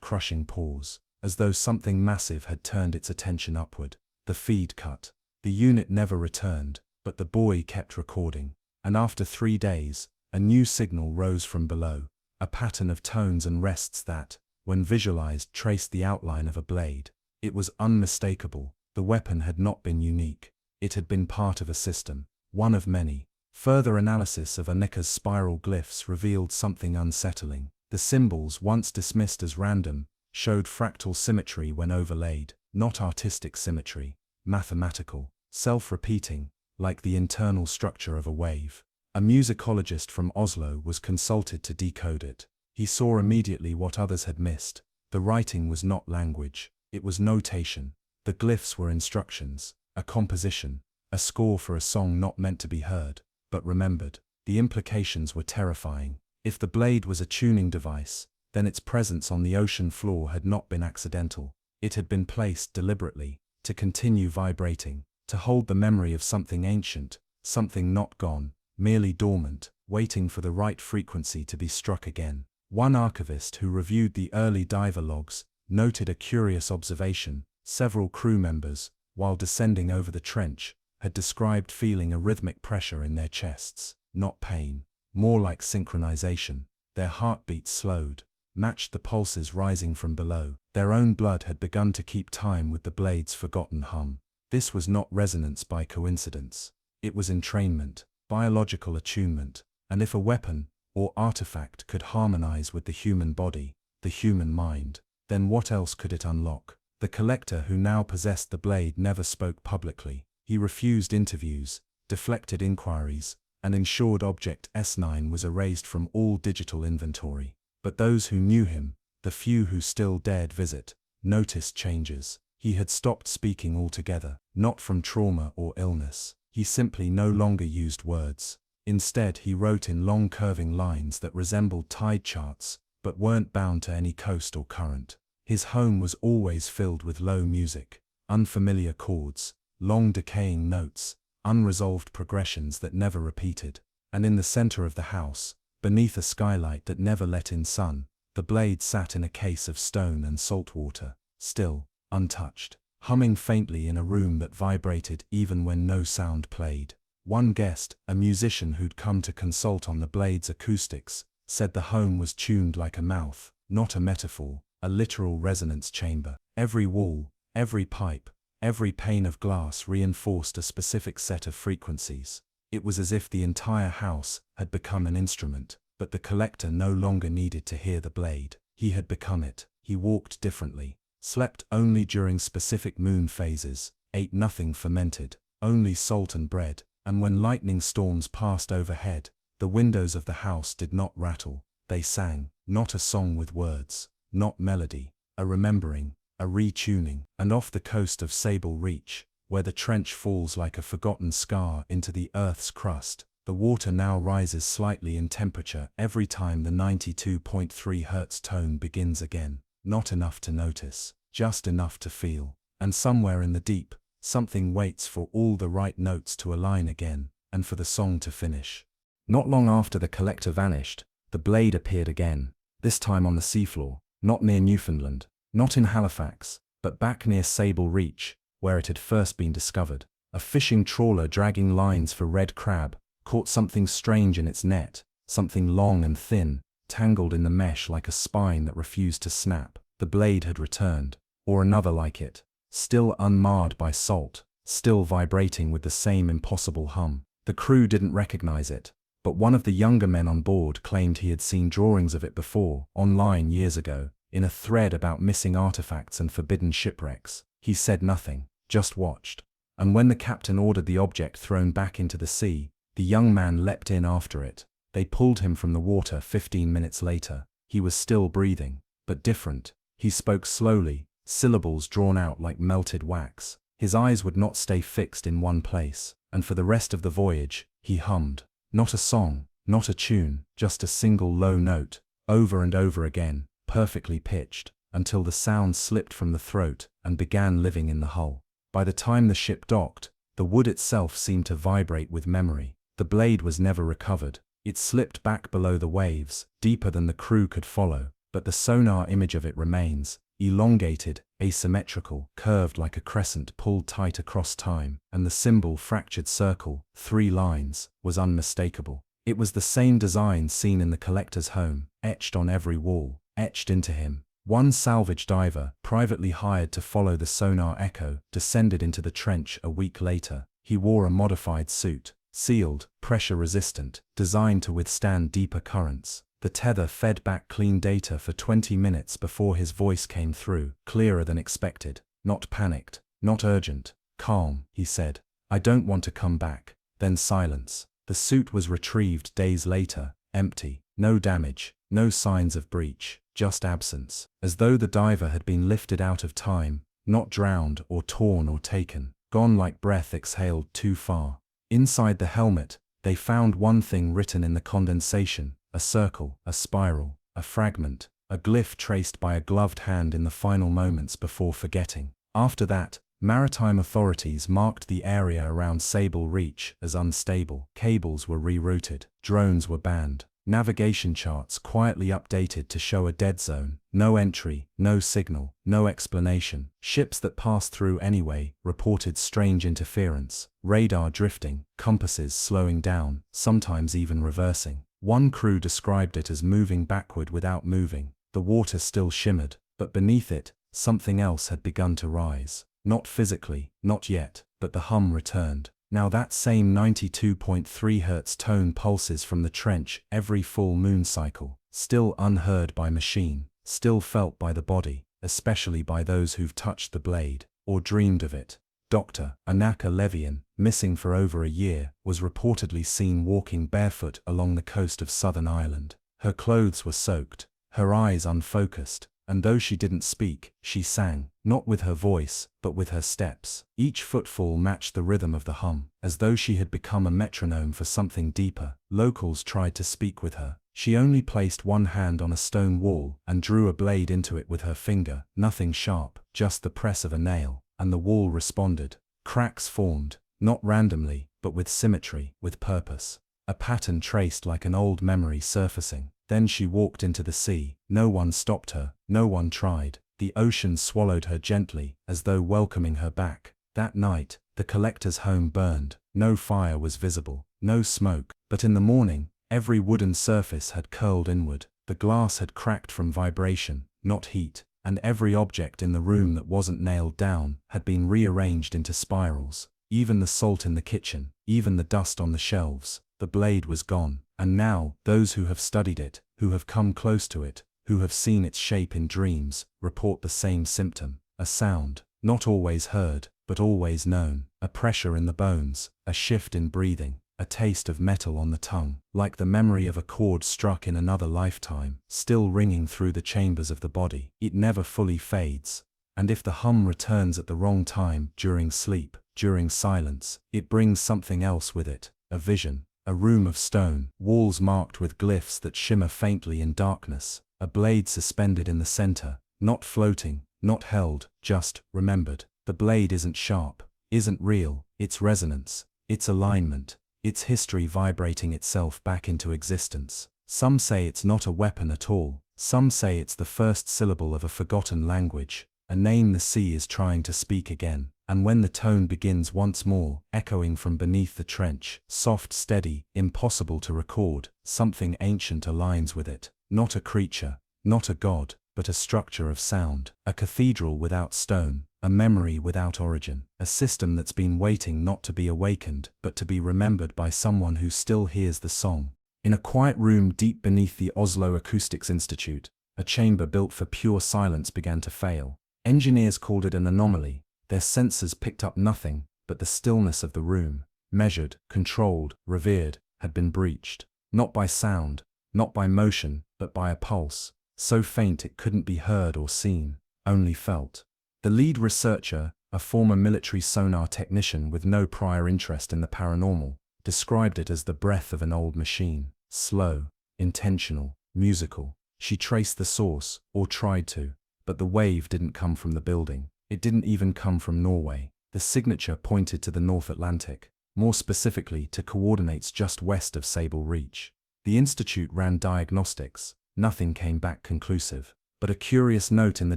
crushing pause, as though something massive had turned its attention upward. The feed cut. The unit never returned, but the boy kept recording, and after 3 days, a new signal rose from below, a pattern of tones and rests that, when visualized, traced the outline of a blade. It was unmistakable. The weapon had not been unique. It had been part of a system, one of many. Further analysis of Anika's spiral glyphs revealed something unsettling. The symbols, once dismissed as random, showed fractal symmetry when overlaid, not artistic symmetry, mathematical, self-repeating, like the internal structure of a wave. A musicologist from Oslo was consulted to decode it. He saw immediately what others had missed. The writing was not language, it was notation. The glyphs were instructions, a composition, a score for a song not meant to be heard, but remembered. The implications were terrifying. If the blade was a tuning device, then its presence on the ocean floor had not been accidental. It had been placed deliberately, to continue vibrating, to hold the memory of something ancient, something not gone, merely dormant, waiting for the right frequency to be struck again. One archivist who reviewed the early diver logs noted a curious observation. Several crew members, while descending over the trench, had described feeling a rhythmic pressure in their chests, not pain, more like synchronization. Their heartbeats slowed, matched the pulses rising from below. Their own blood had begun to keep time with the blade's forgotten hum. This was not resonance by coincidence. It was entrainment, biological attunement, and if a weapon, or artifact could harmonize with the human body, the human mind, then what else could it unlock? The collector who now possessed the blade never spoke publicly. He refused interviews, deflected inquiries, and ensured Object S9 was erased from all digital inventory. But those who knew him, the few who still dared visit, noticed changes. He had stopped speaking altogether, not from trauma or illness. He simply no longer used words. Instead, he wrote in long curving lines that resembled tide charts, but weren't bound to any coast or current. His home was always filled with low music, unfamiliar chords, long decaying notes, unresolved progressions that never repeated. And in the center of the house, beneath a skylight that never let in sun, the blade sat in a case of stone and salt water, still, untouched, humming faintly in a room that vibrated even when no sound played. One guest, a musician who'd come to consult on the blade's acoustics, said the home was tuned like a mouth, not a metaphor, a literal resonance chamber. Every wall, every pipe, every pane of glass reinforced a specific set of frequencies. It was as if the entire house had become an instrument, but the collector no longer needed to hear the blade. He had become it. He walked differently, slept only during specific moon phases, ate nothing fermented, only salt and bread, and when lightning storms passed overhead, the windows of the house did not rattle. They sang, not a song with words, not melody, a remembering, a retuning. And off the coast of Sable Reach, where the trench falls like a forgotten scar into the Earth's crust, the water now rises slightly in temperature every time the 92.3 Hz tone begins again. Not enough to notice, just enough to feel. And somewhere in the deep, something waits for all the right notes to align again, and for the song to finish. Not long after the collector vanished, the blade appeared again, this time on the seafloor, not near Newfoundland, not in Halifax, but back near Sable Reach, where it had first been discovered. A fishing trawler dragging lines for red crab caught something strange in its net, something long and thin, tangled in the mesh like a spine that refused to snap. The blade had returned, or another like it, still unmarred by salt, still vibrating with the same impossible hum. The crew didn't recognize it, but one of the younger men on board claimed he had seen drawings of it before, online years ago, in a thread about missing artifacts and forbidden shipwrecks. He said nothing, just watched. And when the captain ordered the object thrown back into the sea, the young man leapt in after it. They pulled him from the water 15 minutes later. He was still breathing, but different. He spoke slowly, syllables drawn out like melted wax. His eyes would not stay fixed in one place, and for the rest of the voyage, he hummed. Not a song, not a tune, just a single low note, over and over again, perfectly pitched. until the sound slipped from the throat and began living in the hull. By the time the ship docked, the wood itself seemed to vibrate with memory. The blade was never recovered. It slipped back below the waves, deeper than the crew could follow, but the sonar image of it remains, elongated, asymmetrical, curved like a crescent pulled tight across time, and the symbol fractured circle, 3 lines, was unmistakable. It was the same design seen in the collector's home, etched on every wall, etched into him. One salvage diver, privately hired to follow the sonar echo, descended into the trench a week later. He wore a modified suit, sealed, pressure-resistant, designed to withstand deeper currents. The tether fed back clean data for 20 minutes before his voice came through, clearer than expected. Not panicked, not urgent, calm, he said. "I don't want to come back." Then silence. The suit was retrieved days later, empty, no damage, no signs of breach, just absence, as though the diver had been lifted out of time, not drowned or torn or taken, gone like breath exhaled too far. Inside the helmet, they found one thing written in the condensation, a circle, a spiral, a fragment, a glyph traced by a gloved hand in the final moments before forgetting. After that, maritime authorities marked the area around Sable Reach as unstable. Cables were rerouted, drones were banned, navigation charts quietly updated to show a dead zone. No entry, no signal, no explanation. Ships that passed through anyway reported strange interference, radar drifting, compasses slowing down, sometimes even reversing. One crew described it as moving backward without moving. The water still shimmered, but beneath it, something else had begun to rise. Not physically, not yet, but the hum returned. Now that same 92.3 Hz tone pulses from the trench every full moon cycle, still unheard by machine, still felt by the body, especially by those who've touched the blade, or dreamed of it. Dr. Anaka Levian, missing for over a year, was reportedly seen walking barefoot along the coast of Southern Ireland. Her clothes were soaked, her eyes unfocused, and though she didn't speak, she sang, not with her voice, but with her steps. Each footfall matched the rhythm of the hum, as though she had become a metronome for something deeper. Locals tried to speak with her. She only placed one hand on a stone wall and drew a blade into it with her finger, nothing sharp, just the press of a nail, and the wall responded. Cracks formed, not randomly, but with symmetry, with purpose. A pattern traced like an old memory surfacing. Then she walked into the sea. No one stopped her, no one tried. The ocean swallowed her gently, as though welcoming her back. That night, the collector's home burned. No fire was visible, no smoke, but in the morning, every wooden surface had curled inward. The glass had cracked from vibration, not heat, and every object in the room that wasn't nailed down had been rearranged into spirals. Even the salt in the kitchen, even the dust on the shelves. The blade was gone, and now, those who have studied it, who have come close to it, who have seen its shape in dreams, report the same symptom. A sound, not always heard, but always known. A pressure in the bones, a shift in breathing, a taste of metal on the tongue, like the memory of a chord struck in another lifetime, still ringing through the chambers of the body. It never fully fades. And if the hum returns at the wrong time, during sleep, during silence, it brings something else with it, a vision. A room of stone, walls marked with glyphs that shimmer faintly in darkness, a blade suspended in the center, not floating, not held, just remembered. The blade isn't sharp, isn't real, it's resonance, it's alignment, it's history vibrating itself back into existence. Some say it's not a weapon at all, some say it's the first syllable of a forgotten language, a name the sea is trying to speak again. And when the tone begins once more, echoing from beneath the trench, soft, steady, impossible to record, something ancient aligns with it. Not a creature, not a god, but a structure of sound, a cathedral without stone, a memory without origin, a system that's been waiting not to be awakened, but to be remembered by someone who still hears the song. In a quiet room deep beneath the Oslo Acoustics Institute, a chamber built for pure silence began to fail. Engineers called it an anomaly. Their sensors picked up nothing, but the stillness of the room, measured, controlled, revered, had been breached. Not by sound, not by motion, but by a pulse, so faint it couldn't be heard or seen, only felt. The lead researcher, a former military sonar technician with no prior interest in the paranormal, described it as the breath of an old machine, slow, intentional, musical. She traced the source, or tried to. But the wave didn't come from the building. It didn't even come from Norway. The signature pointed to the North Atlantic, more specifically to coordinates just west of Sable Reach. The Institute ran diagnostics. Nothing came back conclusive. But a curious note in the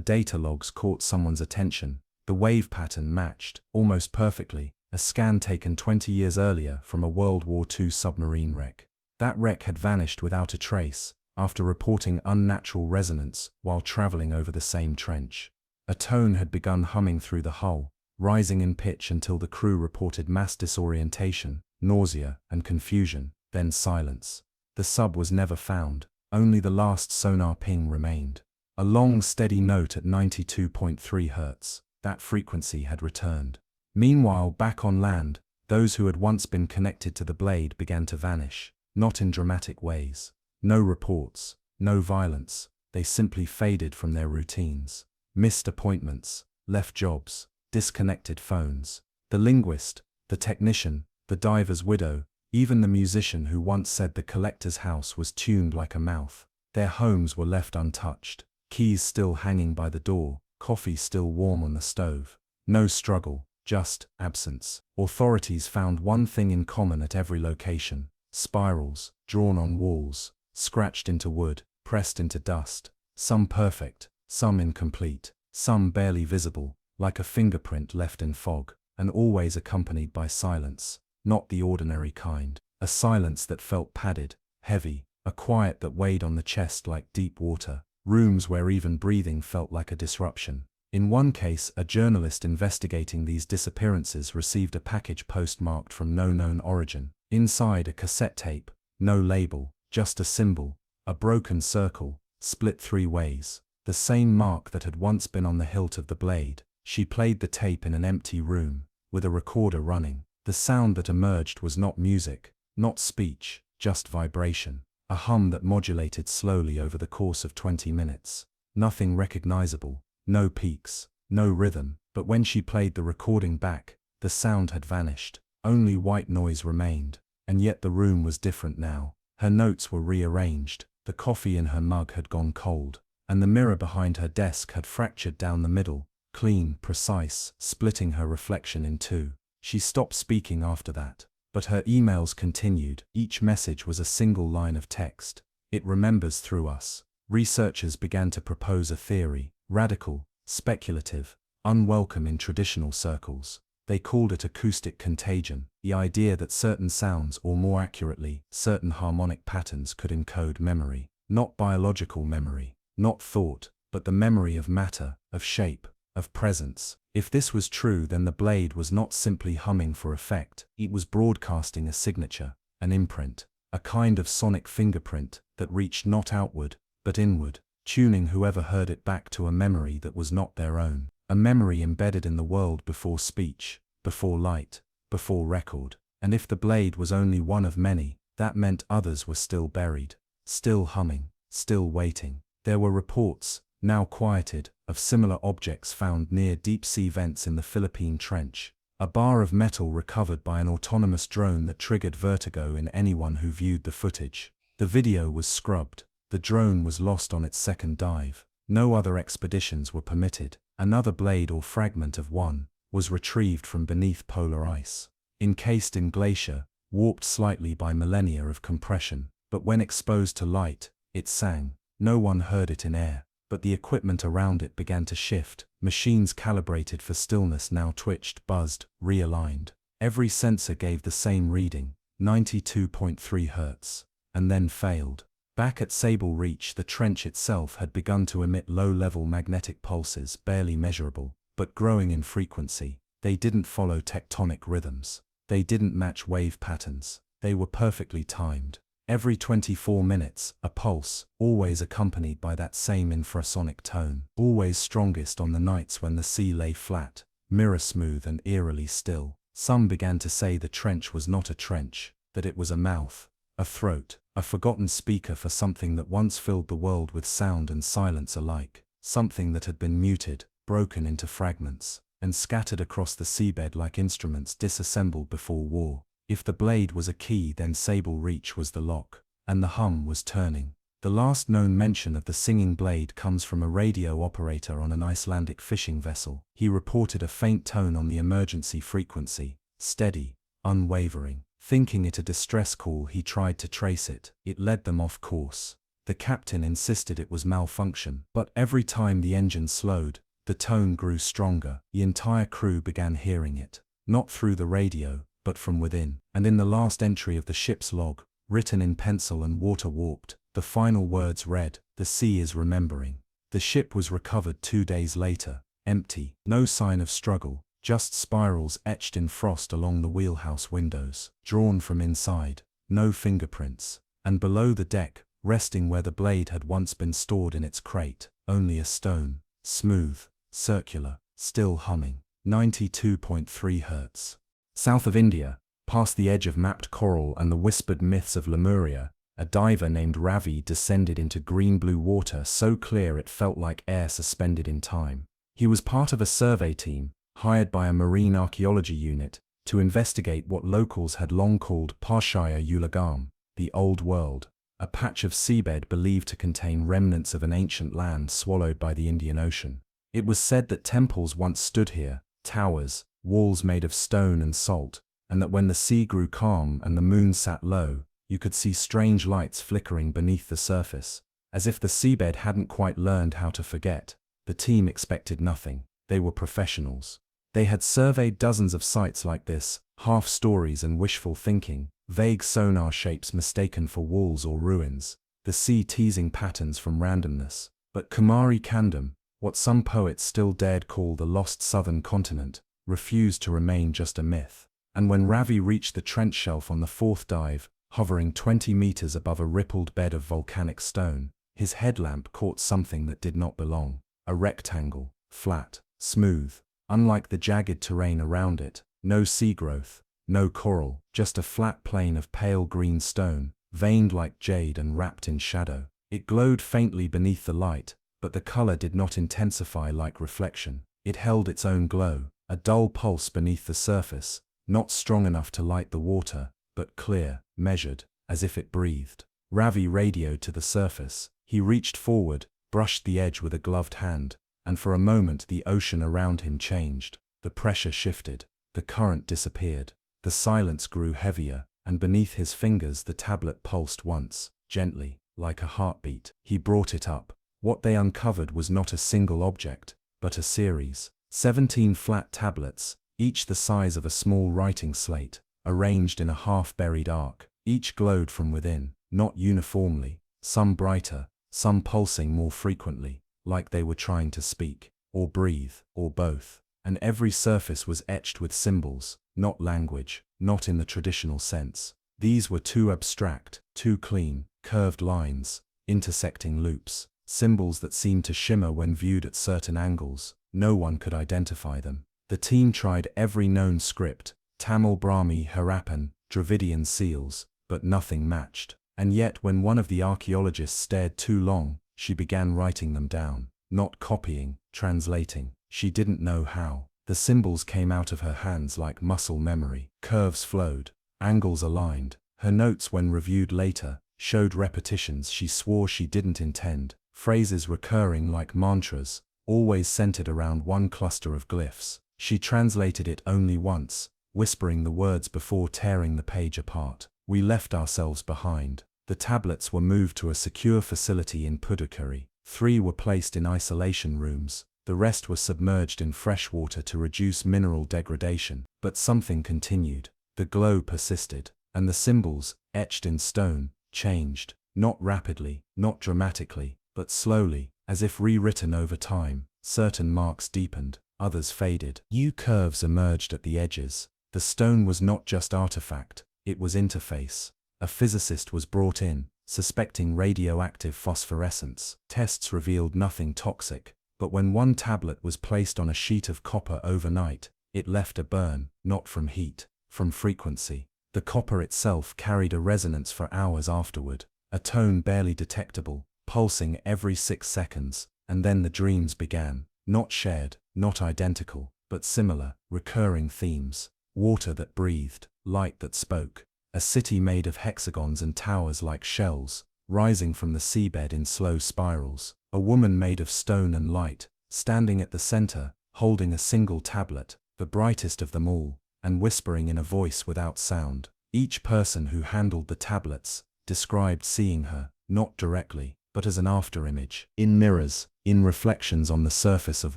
data logs caught someone's attention. The wave pattern matched, almost perfectly, a scan taken 20 years earlier from a World War II submarine wreck. That wreck had vanished without a trace, after reporting unnatural resonance while traveling over the same trench. A tone had begun humming through the hull, rising in pitch until the crew reported mass disorientation, nausea, and confusion, then silence. The sub was never found, only the last sonar ping remained. A long, steady note at 92.3 Hz. That frequency had returned. Meanwhile, back on land, those who had once been connected to the blade began to vanish, not in dramatic ways. No reports, no violence, they simply faded from their routines. Missed appointments, left jobs, disconnected phones. The linguist, the technician, the diver's widow, even the musician who once said the collector's house was tuned like a mouth. Their homes were left untouched, keys still hanging by the door, coffee still warm on the stove. No struggle, just absence. Authorities found one thing in common at every location: spirals, drawn on walls, scratched into wood, pressed into dust. Some perfect, some incomplete, some barely visible, like a fingerprint left in fog, and always accompanied by silence. Not the ordinary kind. A silence that felt padded, heavy, a quiet that weighed on the chest like deep water. Rooms where even breathing felt like a disruption. In one case, a journalist investigating these disappearances received a package postmarked from no known origin. Inside, a cassette tape, no label, just a symbol, a broken circle, split 3 ways. The same mark that had once been on the hilt of the blade. She played the tape in an empty room, with a recorder running. The sound that emerged was not music, not speech, just vibration. A hum that modulated slowly over the course of 20 minutes. Nothing recognizable, no peaks, no rhythm, but when she played the recording back, the sound had vanished. Only white noise remained, and yet the room was different now. Her notes were rearranged, the coffee in her mug had gone cold, and the mirror behind her desk had fractured down the middle, clean, precise, splitting her reflection in 2. She stopped speaking after that. But her emails continued. Each message was a single line of text. It remembers through us. Researchers began to propose a theory, radical, speculative, unwelcome in traditional circles. They called it acoustic contagion, the idea that certain sounds, or more accurately, certain harmonic patterns could encode memory. Not biological memory, not thought, but the memory of matter, of shape, of presence. If this was true, then the blade was not simply humming for effect, it was broadcasting a signature, an imprint, a kind of sonic fingerprint that reached not outward, but inward, tuning whoever heard it back to a memory that was not their own, a memory embedded in the world before speech, before light, before record. And if the blade was only one of many, that meant others were still buried, still humming, still waiting. There were reports, now quieted, of similar objects found near deep-sea vents in the Philippine Trench. A bar of metal recovered by an autonomous drone that triggered vertigo in anyone who viewed the footage. The video was scrubbed. The drone was lost on its second dive. No other expeditions were permitted. Another blade or fragment of one was retrieved from beneath polar ice. Encased in glacier, warped slightly by millennia of compression, but when exposed to light, it sang. No one heard it in air. But the equipment around it began to shift. Machines calibrated for stillness now twitched, buzzed, realigned. Every sensor gave the same reading, 92.3 Hz, and then failed. Back at Sable Reach, the trench itself had begun to emit low-level magnetic pulses, barely measurable, but growing in frequency. They didn't follow tectonic rhythms. They didn't match wave patterns. They were perfectly timed. Every 24 minutes, a pulse, always accompanied by that same infrasonic tone, always strongest on the nights when the sea lay flat, mirror-smooth and eerily still. Some began to say the trench was not a trench, that it was a mouth, a throat, a forgotten speaker for something that once filled the world with sound and silence alike, something that had been muted, broken into fragments, and scattered across the seabed like instruments disassembled before war. If the blade was a key, then Sable Reach was the lock, and the hum was turning. The last known mention of the singing blade comes from a radio operator on an Icelandic fishing vessel. He reported a faint tone on the emergency frequency, steady, unwavering. Thinking it a distress call, he tried to trace it. It led them off course. The captain insisted it was malfunction, but every time the engine slowed, the tone grew stronger. The entire crew began hearing it, not through the radio, but from within. And in the last entry of the ship's log, written in pencil and water-warped, the final words read, "The sea is remembering." The ship was recovered 2 days later, empty, no sign of struggle, just spirals etched in frost along the wheelhouse windows, drawn from inside, no fingerprints, and below the deck, resting where the blade had once been stored in its crate, only a stone, smooth, circular, still humming, 92.3 Hz. South of India, past the edge of mapped coral and the whispered myths of Lemuria, a diver named Ravi descended into green-blue water so clear it felt like air suspended in time. He was part of a survey team, hired by a marine archaeology unit, to investigate what locals had long called Parshaya Ulagam, the Old World, a patch of seabed believed to contain remnants of an ancient land swallowed by the Indian Ocean. It was said that temples once stood here, towers, walls made of stone and salt, and that when the sea grew calm and the moon sat low, you could see strange lights flickering beneath the surface. As if the seabed hadn't quite learned how to forget, the team expected nothing. They were professionals. They had surveyed dozens of sites like this, half-stories and wishful thinking, vague sonar shapes mistaken for walls or ruins, the sea teasing patterns from randomness. But Kumari Kandom, what some poets still dared call the lost southern continent, refused to remain just a myth. And when Ravi reached the trench shelf on the fourth dive, hovering 20 meters above a rippled bed of volcanic stone, his headlamp caught something that did not belong. A rectangle, flat, smooth, unlike the jagged terrain around it, no sea growth, no coral, just a flat plane of pale green stone, veined like jade and wrapped in shadow. It glowed faintly beneath the light, but the color did not intensify like reflection. It held its own glow, a dull pulse beneath the surface, not strong enough to light the water, but clear, measured, as if it breathed. Ravi radioed to the surface. He reached forward, brushed the edge with a gloved hand, and for a moment the ocean around him changed. The pressure shifted, the current disappeared, the silence grew heavier, and beneath his fingers the tablet pulsed once, gently, like a heartbeat. He brought it up. What they uncovered was not a single object, but a series. 17 flat tablets, each the size of a small writing slate, arranged in a half-buried arc. Each glowed from within, not uniformly, some brighter, some pulsing more frequently, like they were trying to speak, or breathe, or both. And every surface was etched with symbols, not language, not in the traditional sense. These were too abstract, too clean, curved lines, intersecting loops, symbols that seemed to shimmer when viewed at certain angles. No one could identify them. The team tried every known script, Tamil Brahmi, Harappan, Dravidian seals, but nothing matched. And yet when one of the archaeologists stared too long, she began writing them down, not copying, translating. She didn't know how. The symbols came out of her hands like muscle memory. Curves flowed, angles aligned. Her notes, when reviewed later, showed repetitions she swore she didn't intend, phrases recurring like mantras, always centered around one cluster of glyphs. She translated it only once, whispering the words before tearing the page apart. We left ourselves behind. The tablets were moved to a secure facility in Puducherry. 3 were placed in isolation rooms. The rest were submerged in fresh water to reduce mineral degradation. But something continued. The glow persisted, and the symbols, etched in stone, changed. Not rapidly, not dramatically, but slowly, as if rewritten over time. Certain marks deepened, others faded. New curves emerged at the edges. The stone was not just artifact, it was interface. A physicist was brought in, suspecting radioactive phosphorescence. Tests revealed nothing toxic, but when one tablet was placed on a sheet of copper overnight, it left a burn, not from heat, from frequency. The copper itself carried a resonance for hours afterward, a tone barely detectable, pulsing every 6 seconds, and then the dreams began. Not shared, not identical, but similar, recurring themes. Water that breathed, light that spoke. A city made of hexagons and towers like shells, rising from the seabed in slow spirals. A woman made of stone and light, standing at the center, holding a single tablet, the brightest of them all, and whispering in a voice without sound. Each person who handled the tablets described seeing her, not directly, but as an afterimage, in mirrors, in reflections on the surface of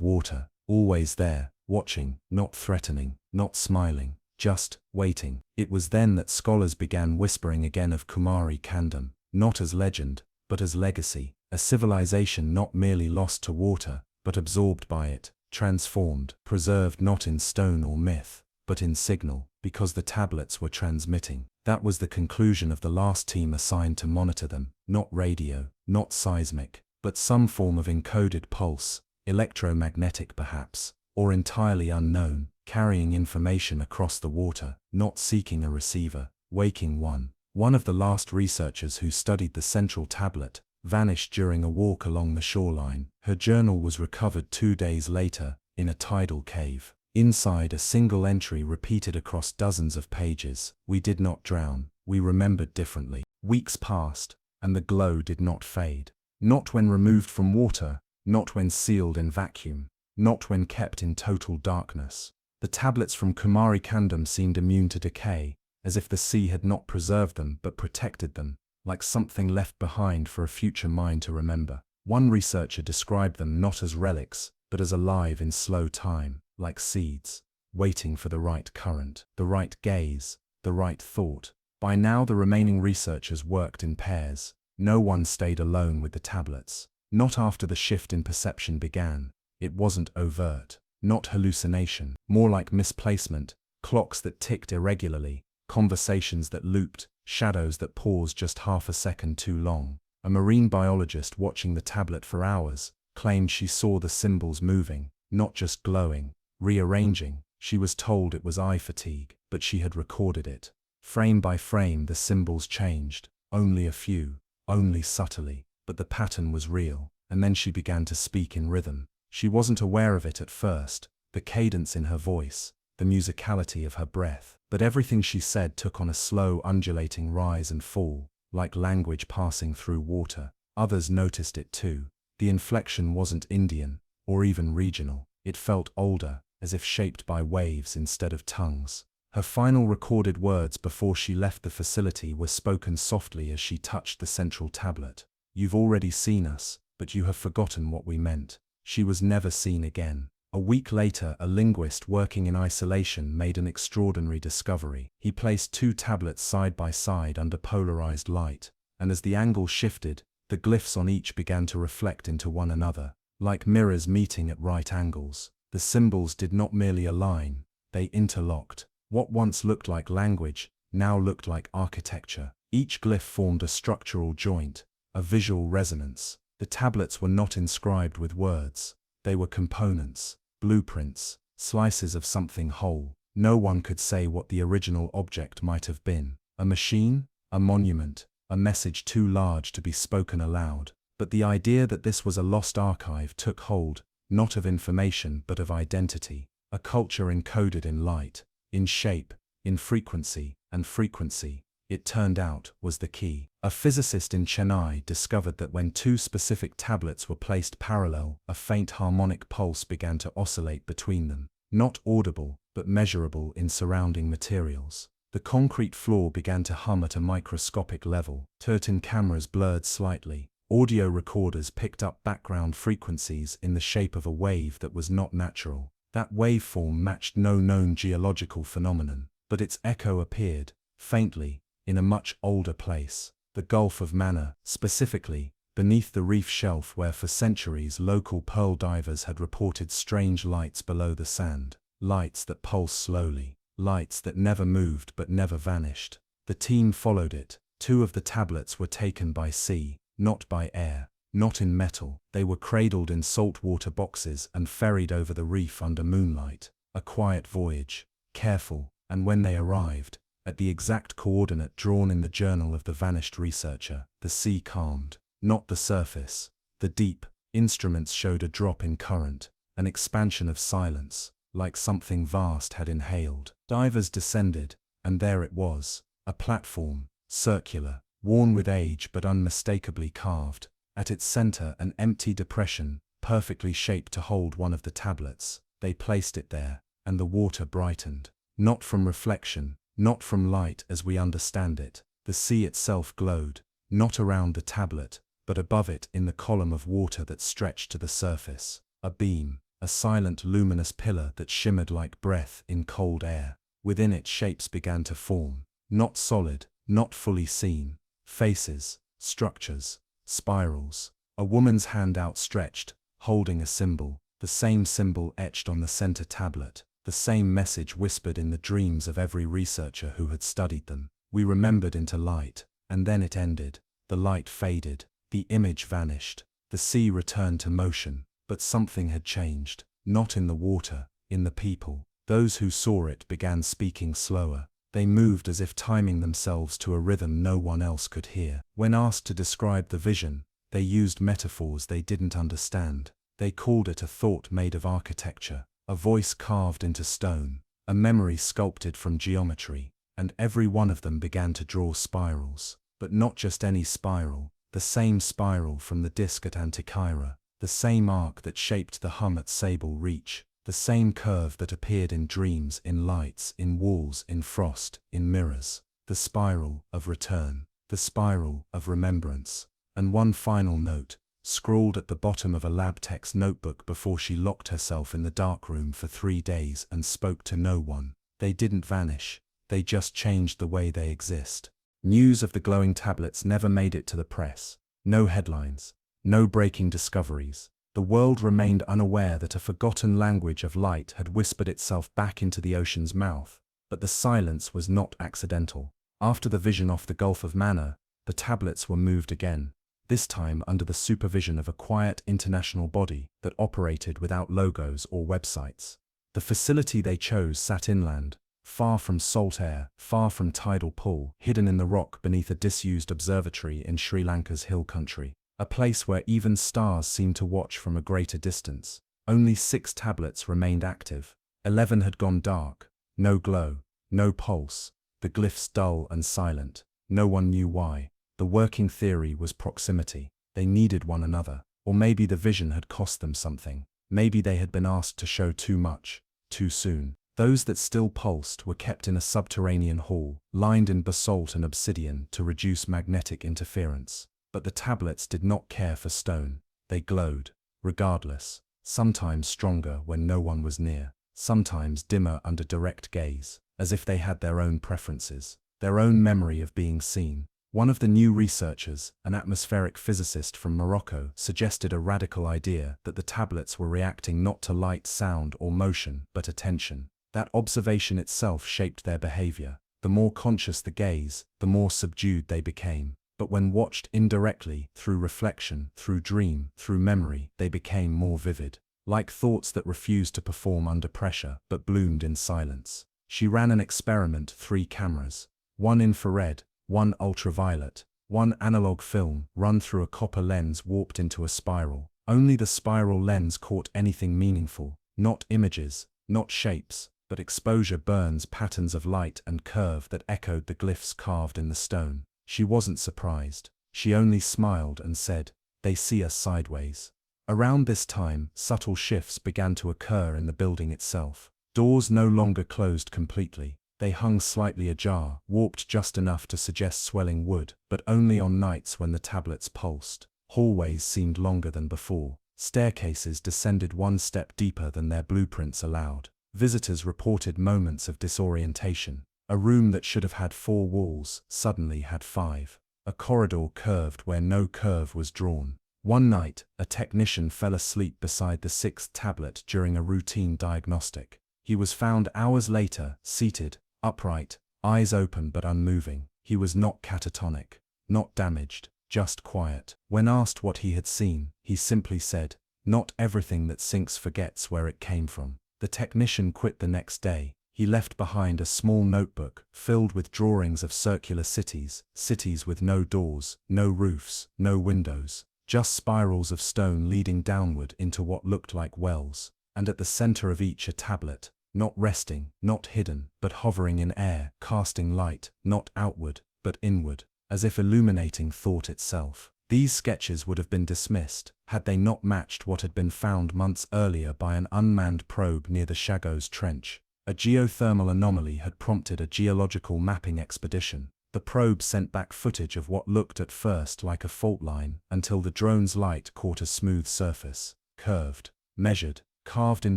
water, always there, watching, not threatening, not smiling, just waiting. It was then that scholars began whispering again of Kumari Kandom, not as legend, but as legacy, a civilization not merely lost to water, but absorbed by it, transformed, preserved not in stone or myth, but in signal, because the tablets were transmitting. That was the conclusion of the last team assigned to monitor them, not radio, not seismic, but some form of encoded pulse, electromagnetic perhaps, or entirely unknown, carrying information across the water, not seeking a receiver, waking one. One of the last researchers who studied the central tablet vanished during a walk along the shoreline. Her journal was recovered 2 days later, in a tidal cave. Inside, a single entry repeated across dozens of pages: "We did not drown, we remembered differently." Weeks passed, and the glow did not fade. Not when removed from water, not when sealed in vacuum, not when kept in total darkness. The tablets from Kumari Kandom seemed immune to decay, as if the sea had not preserved them but protected them, like something left behind for a future mind to remember. One researcher described them not as relics, but as alive in slow time, like seeds, waiting for the right current, the right gaze, the right thought. By now the remaining researchers worked in pairs. No one stayed alone with the tablets. Not after the shift in perception began. It wasn't overt, not hallucination, more like misplacement, clocks that ticked irregularly, conversations that looped, shadows that paused just half a second too long. A marine biologist watching the tablet for hours claimed she saw the symbols moving, not just glowing, rearranging. She was told it was eye fatigue, but she had recorded it. Frame by frame the symbols changed, only a few, only subtly, but the pattern was real. And then she began to speak in rhythm. She wasn't aware of it at first, the cadence in her voice, the musicality of her breath, but everything she said took on a slow undulating rise and fall, like language passing through water. Others noticed it too. The inflection wasn't Indian, or even regional. It felt older, as if shaped by waves instead of tongues. Her final recorded words before she left the facility were spoken softly as she touched the central tablet. "You've already seen us, but you have forgotten what we meant." She was never seen again. A week later, a linguist working in isolation made an extraordinary discovery. He placed 2 tablets side by side under polarized light, and as the angle shifted, the glyphs on each began to reflect into one another, like mirrors meeting at right angles. The symbols did not merely align, they interlocked. What once looked like language now looked like architecture. Each glyph formed a structural joint, a visual resonance. The tablets were not inscribed with words. They were components, blueprints, slices of something whole. No one could say what the original object might have been. A machine, a monument, a message too large to be spoken aloud. But the idea that this was a lost archive took hold, not of information but of identity. A culture encoded in light, in shape, in frequency, and frequency, it turned out, was the key. A physicist in Chennai discovered that when 2 specific tablets were placed parallel, a faint harmonic pulse began to oscillate between them, not audible, but measurable in surrounding materials. The concrete floor began to hum at a microscopic level. Certain cameras blurred slightly. Audio recorders picked up background frequencies in the shape of a wave that was not natural. That waveform matched no known geological phenomenon, but its echo appeared, faintly, in a much older place, the Gulf of Mannar, specifically, beneath the reef shelf where for centuries local pearl divers had reported strange lights below the sand, lights that pulsed slowly, lights that never moved but never vanished. The team followed it. 2 of the tablets were taken by sea, not by air, not in metal. They were cradled in saltwater boxes and ferried over the reef under moonlight. A quiet voyage, careful, and when they arrived, at the exact coordinate drawn in the journal of the vanished researcher, the sea calmed, not the surface, the deep. Instruments showed a drop in current, an expansion of silence, like something vast had inhaled. Divers descended, and there it was, a platform, circular, worn with age but unmistakably carved. At its center, an empty depression, perfectly shaped to hold one of the tablets. They placed it there, and the water brightened. Not from reflection, not from light as we understand it. The sea itself glowed, not around the tablet, but above it in the column of water that stretched to the surface. A beam, a silent luminous pillar that shimmered like breath in cold air. Within it shapes began to form, not solid, not fully seen. Faces, structures, spirals. A woman's hand outstretched, holding a symbol, the same symbol etched on the center tablet, the same message whispered in the dreams of every researcher who had studied them. We remembered into light, and then it ended. The light faded, the image vanished, the sea returned to motion, but something had changed, not in the water, in the people. Those who saw it began speaking slower. They moved as if timing themselves to a rhythm no one else could hear. When asked to describe the vision, they used metaphors they didn't understand. They called it a thought made of architecture, a voice carved into stone, a memory sculpted from geometry, and every one of them began to draw spirals. But not just any spiral, the same spiral from the disk at Antikyra, the same arc that shaped the hum at Sable Reach, the same curve that appeared in dreams, in lights, in walls, in frost, in mirrors. The spiral of return, the spiral of remembrance. And one final note, scrawled at the bottom of a lab-tech's notebook before she locked herself in the darkroom for 3 days and spoke to no one. They didn't vanish, they just changed the way they exist. News of the glowing tablets never made it to the press. No headlines, no breaking discoveries. The world remained unaware that a forgotten language of light had whispered itself back into the ocean's mouth. But the silence was not accidental. After the vision off the Gulf of Manna, the tablets were moved again, this time under the supervision of a quiet international body that operated without logos or websites. The facility they chose sat inland, far from salt air, far from tidal pull, hidden in the rock beneath a disused observatory in Sri Lanka's hill country. A place where even stars seemed to watch from a greater distance. Only 6 tablets remained active. 11 had gone dark. No glow, no pulse. The glyphs dull and silent. No one knew why. The working theory was proximity. They needed one another. Or maybe the vision had cost them something. Maybe they had been asked to show too much, too soon. Those that still pulsed were kept in a subterranean hall, lined in basalt and obsidian to reduce magnetic interference. But the tablets did not care for stone. They glowed, regardless, sometimes stronger when no one was near, sometimes dimmer under direct gaze, as if they had their own preferences, their own memory of being seen. One of the new researchers, an atmospheric physicist from Morocco, suggested a radical idea that the tablets were reacting not to light, sound, or motion, but attention. That observation itself shaped their behavior. The more conscious the gaze, the more subdued they became. But when watched indirectly, through reflection, through dream, through memory, they became more vivid, like thoughts that refused to perform under pressure but bloomed in silence. She ran an experiment: 3 cameras, one infrared, one ultraviolet, one analog film run through a copper lens warped into a spiral. Only the spiral lens caught anything meaningful, not images, not shapes, but exposure burns, patterns of light and curve that echoed the glyphs carved in the stone. She wasn't surprised. She only smiled and said, "They see us sideways." Around this time, subtle shifts began to occur in the building itself. Doors no longer closed completely. They hung slightly ajar, warped just enough to suggest swelling wood, but only on nights when the tablets pulsed. Hallways seemed longer than before. Staircases descended 1 step deeper than their blueprints allowed. Visitors reported moments of disorientation. A room that should have had 4 walls suddenly had 5. A corridor curved where no curve was drawn. One night, a technician fell asleep beside the 6th tablet during a routine diagnostic. He was found hours later, seated, upright, eyes open but unmoving. He was not catatonic, not damaged, just quiet. When asked what he had seen, he simply said, "Not everything that sinks forgets where it came from." The technician quit the next day. He left behind a small notebook filled with drawings of circular cities, cities with no doors, no roofs, no windows, just spirals of stone leading downward into what looked like wells, and at the center of each a tablet, not resting, not hidden, but hovering in air, casting light, not outward, but inward. as if illuminating thought itself. These sketches would have been dismissed had they not matched what had been found months earlier by an unmanned probe near the Chagos Trench. A geothermal anomaly had prompted a geological mapping expedition. The probe sent back footage of what looked at first like a fault line until the drone's light caught a smooth surface, curved, measured, carved in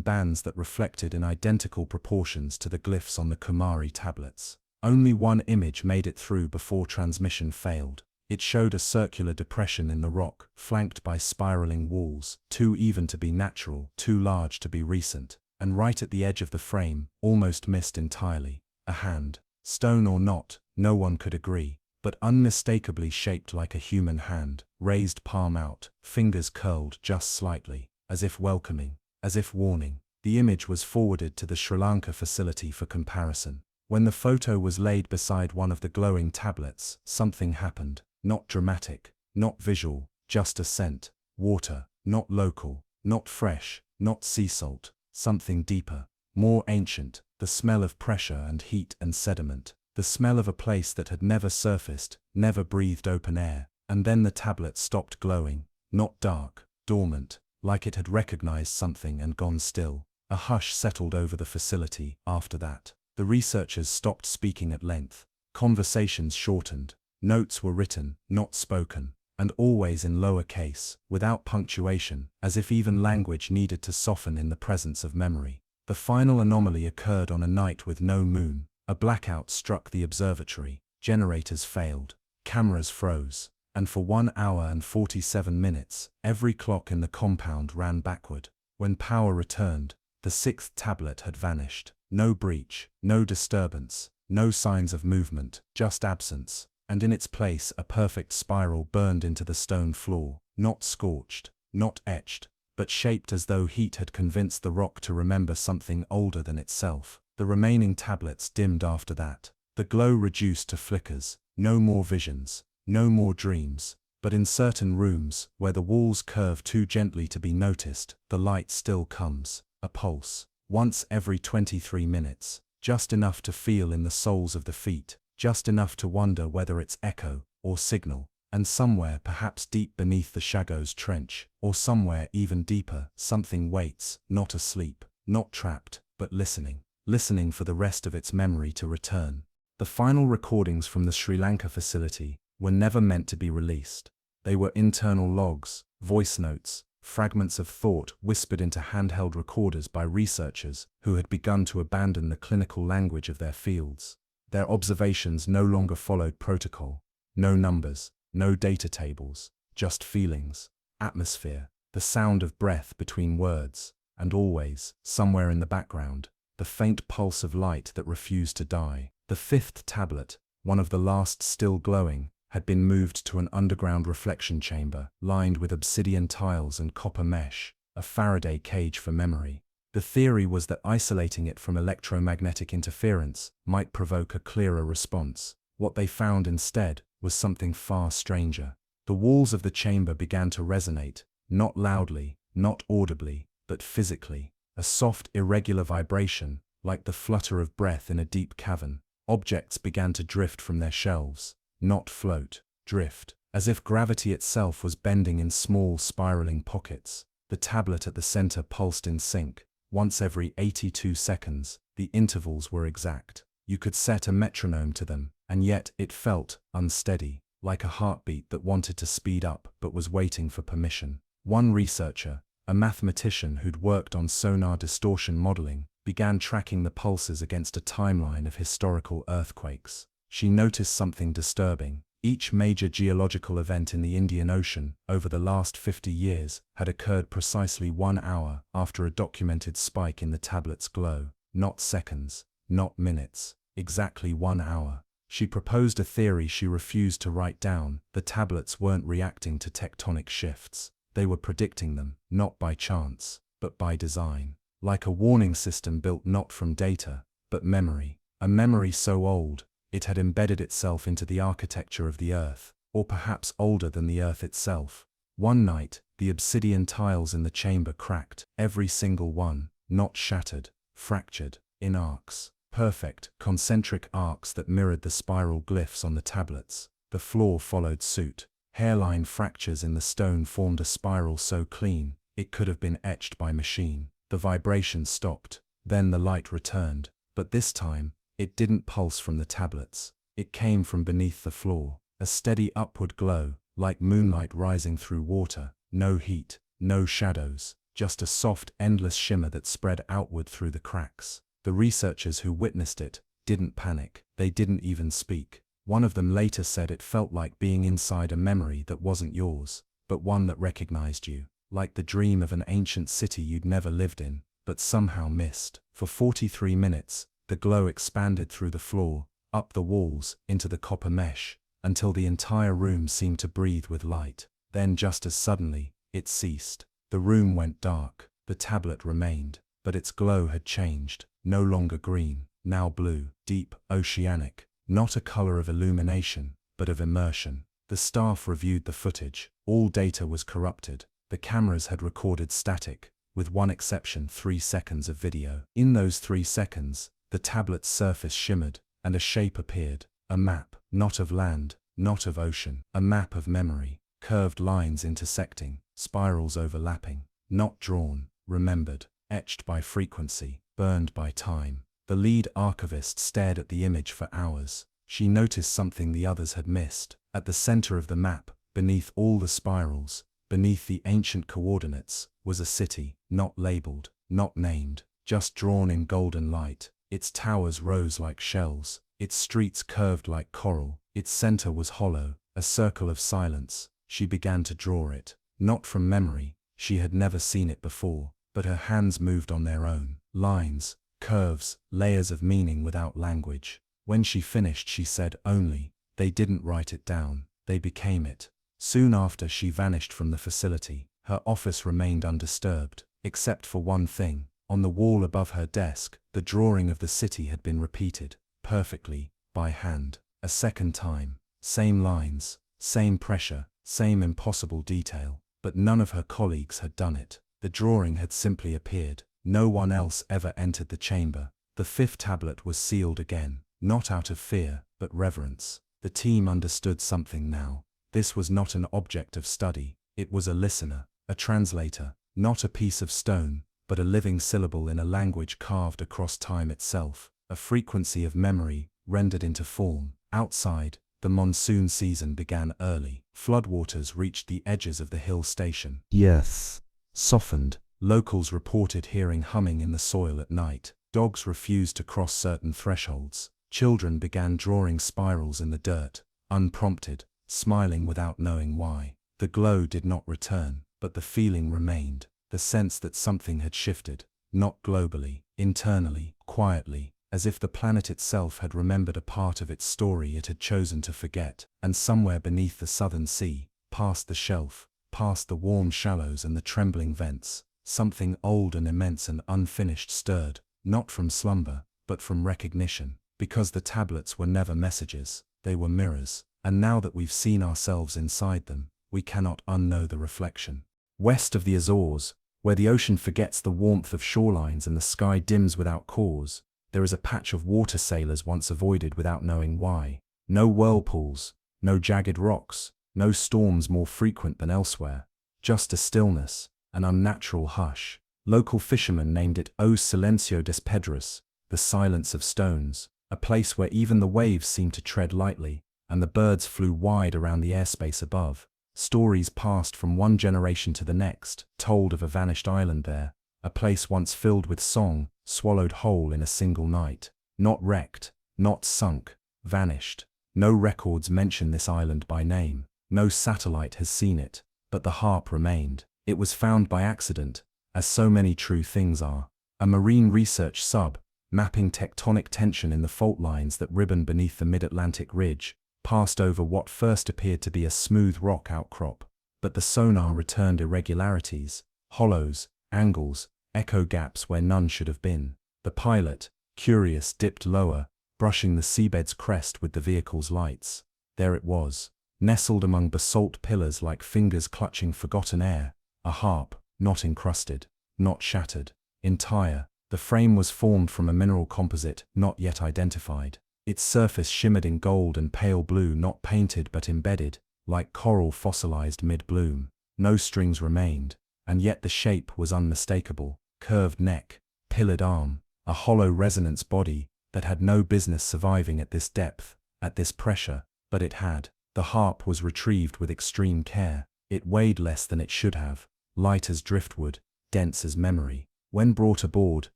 bands that reflected in identical proportions to the glyphs on the Kumari tablets. Only one image made it through before transmission failed. It showed a circular depression in the rock, flanked by spiraling walls, too even to be natural, too large to be recent, and right at the edge of the frame, almost missed entirely, a hand. Stone or not, no one could agree, but unmistakably shaped like a human hand, raised palm out, fingers curled just slightly, as if welcoming, as if warning. The image was forwarded to the Sri Lanka facility for comparison. When the photo was laid beside one of the glowing tablets, something happened. Not dramatic, not visual, just a scent. Water, not local, not fresh, not sea salt, something deeper, more ancient, the smell of pressure and heat and sediment, the smell of a place that had never surfaced, never breathed open air. And then the tablet stopped glowing, not dark, dormant, like it had recognized something and gone still. A hush settled over the facility after that. The researchers stopped speaking at length. Conversations shortened. Notes were written, not spoken, and always in lower case, without punctuation, as if even language needed to soften in the presence of memory. The final anomaly occurred on a night with no moon. A blackout struck the observatory, generators failed, cameras froze, and for 1 hour and 47 minutes, every clock in the compound ran backward. When power returned, the 6th tablet had vanished. No breach, no disturbance, no signs of movement, just absence. And in its place a perfect spiral burned into the stone floor, not scorched, not etched, but shaped as though heat had convinced the rock to remember something older than itself. The remaining tablets dimmed after that. The glow reduced to flickers, no more visions, no more dreams. But in certain rooms, where the walls curve too gently to be noticed, the light still comes, a pulse, once every 23 minutes, just enough to feel in the soles of the feet. Just enough to wonder whether it's echo or signal, and somewhere perhaps deep beneath the Chagos Trench, or somewhere even deeper, something waits, not asleep, not trapped, but listening for the rest of its memory to return. The final recordings from the Sri Lanka facility were never meant to be released. They were internal logs, voice notes, fragments of thought whispered into handheld recorders by researchers who had begun to abandon the clinical language of their fields. Their observations no longer followed protocol. No numbers, no data tables, just feelings, atmosphere, the sound of breath between words, and always, somewhere in the background, the faint pulse of light that refused to die. The 5th tablet, one of the last still glowing, had been moved to an underground reflection chamber, lined with obsidian tiles and copper mesh, a Faraday cage for memory. The theory was that isolating it from electromagnetic interference might provoke a clearer response. What they found instead was something far stranger. The walls of the chamber began to resonate, not loudly, not audibly, but physically. A soft, irregular vibration, like the flutter of breath in a deep cavern. Objects began to drift from their shelves, not float, drift, as if gravity itself was bending in small, spiraling pockets. The tablet at the center pulsed in sync. Once every 82 seconds, the intervals were exact. You could set a metronome to them, and yet it felt unsteady, like a heartbeat that wanted to speed up but was waiting for permission. One researcher, a mathematician who'd worked on sonar distortion modeling, began tracking the pulses against a timeline of historical earthquakes. She noticed something disturbing. Each major geological event in the Indian Ocean over the last 50 years had occurred precisely 1 hour after a documented spike in the tablet's glow. Not seconds, not minutes, exactly 1 hour. She proposed a theory she refused to write down. The tablets weren't reacting to tectonic shifts. They were predicting them, not by chance, but by design. Like a warning system built not from data, but memory. A memory so old, it had embedded itself into the architecture of the Earth, or perhaps older than the Earth itself. One night, the obsidian tiles in the chamber cracked, every single one, not shattered, fractured, in arcs, perfect, concentric arcs that mirrored the spiral glyphs on the tablets. The floor followed suit. Hairline fractures in the stone formed a spiral so clean, it could have been etched by machine. The vibration stopped. Then the light returned. But this time, it didn't pulse from the tablets. It came from beneath the floor. A steady upward glow, like moonlight rising through water. No heat, no shadows, just a soft, endless shimmer that spread outward through the cracks. The researchers who witnessed it didn't panic. They didn't even speak. One of them later said it felt like being inside a memory that wasn't yours, but one that recognized you, like the dream of an ancient city you'd never lived in, but somehow missed. For 43 minutes, the glow expanded through the floor, up the walls, into the copper mesh, until the entire room seemed to breathe with light. Then just as suddenly, it ceased. The room went dark. The tablet remained, but its glow had changed. No longer green, now blue, deep, oceanic. Not a color of illumination, but of immersion. The staff reviewed the footage. All data was corrupted. The cameras had recorded static, with one exception: 3 seconds of video. In those 3 seconds, the tablet's surface shimmered, and a shape appeared. A map, not of land, not of ocean. A map of memory. Curved lines intersecting, spirals overlapping. Not drawn, remembered, etched by frequency, burned by time. The lead archivist stared at the image for hours. She noticed something the others had missed. At the center of the map, beneath all the spirals, beneath the ancient coordinates, was a city, not labeled, not named, just drawn in golden light. Its towers rose like shells, its streets curved like coral, its center was hollow, a circle of silence. She began to draw it, not from memory, she had never seen it before, but her hands moved on their own. Lines, curves, layers of meaning without language. When she finished, she said only, "They didn't write it down, they became it." Soon after, she vanished from the facility. Her office remained undisturbed, except for one thing. On the wall above her desk, the drawing of the city had been repeated, perfectly, by hand. A second time. Same lines, same pressure, same impossible detail. But none of her colleagues had done it. The drawing had simply appeared. No one else ever entered the chamber. The 5th tablet was sealed again, not out of fear, but reverence. The team understood something now. This was not an object of study, it was a listener, a translator, not a piece of stone, but a living syllable in a language carved across time itself, a frequency of memory, rendered into form. Outside, the monsoon season began early. Floodwaters reached the edges of the hill station. Yes. Softened. Locals reported hearing humming in the soil at night. Dogs refused to cross certain thresholds. Children began drawing spirals in the dirt, unprompted, smiling without knowing why. The glow did not return, but the feeling remained, the sense that something had shifted, not globally, internally, quietly, as if the planet itself had remembered a part of its story it had chosen to forget. And somewhere beneath the southern sea, past the shelf, past the warm shallows and the trembling vents, something old and immense and unfinished stirred, not from slumber, but from recognition. Because the tablets were never messages, they were mirrors, and now that we've seen ourselves inside them, we cannot unknow the reflection. West of the Azores, where the ocean forgets the warmth of shorelines and the sky dims without cause, there is a patch of water sailors once avoided without knowing why. No whirlpools, no jagged rocks, no storms more frequent than elsewhere, just a stillness, an unnatural hush. Local fishermen named it O Silencio des Pedras, the silence of stones, a place where even the waves seemed to tread lightly, and the birds flew wide around the airspace above. Stories passed from one generation to the next, told of a vanished island there, a place once filled with song, swallowed whole in a single night. Not wrecked, not sunk, vanished. No records mention this island by name, no satellite has seen it, but the harp remained. It was found by accident, as so many true things are. A marine research sub, mapping tectonic tension in the fault lines that ribbon beneath the mid-Atlantic ridge, passed over what first appeared to be a smooth rock outcrop, but the sonar returned irregularities, hollows, angles, echo gaps where none should have been. The pilot, curious, dipped lower, brushing the seabed's crest with the vehicle's lights. There it was, nestled among basalt pillars like fingers clutching forgotten air, a harp, not encrusted, not shattered, entire. The frame was formed from a mineral composite not yet identified. Its surface shimmered in gold and pale blue, not painted but embedded, like coral fossilized mid-bloom. No strings remained, and yet the shape was unmistakable. Curved neck, pillared arm, a hollow resonance body that had no business surviving at this depth, at this pressure, but it had. The harp was retrieved with extreme care. It weighed less than it should have, light as driftwood, dense as memory. When brought aboard,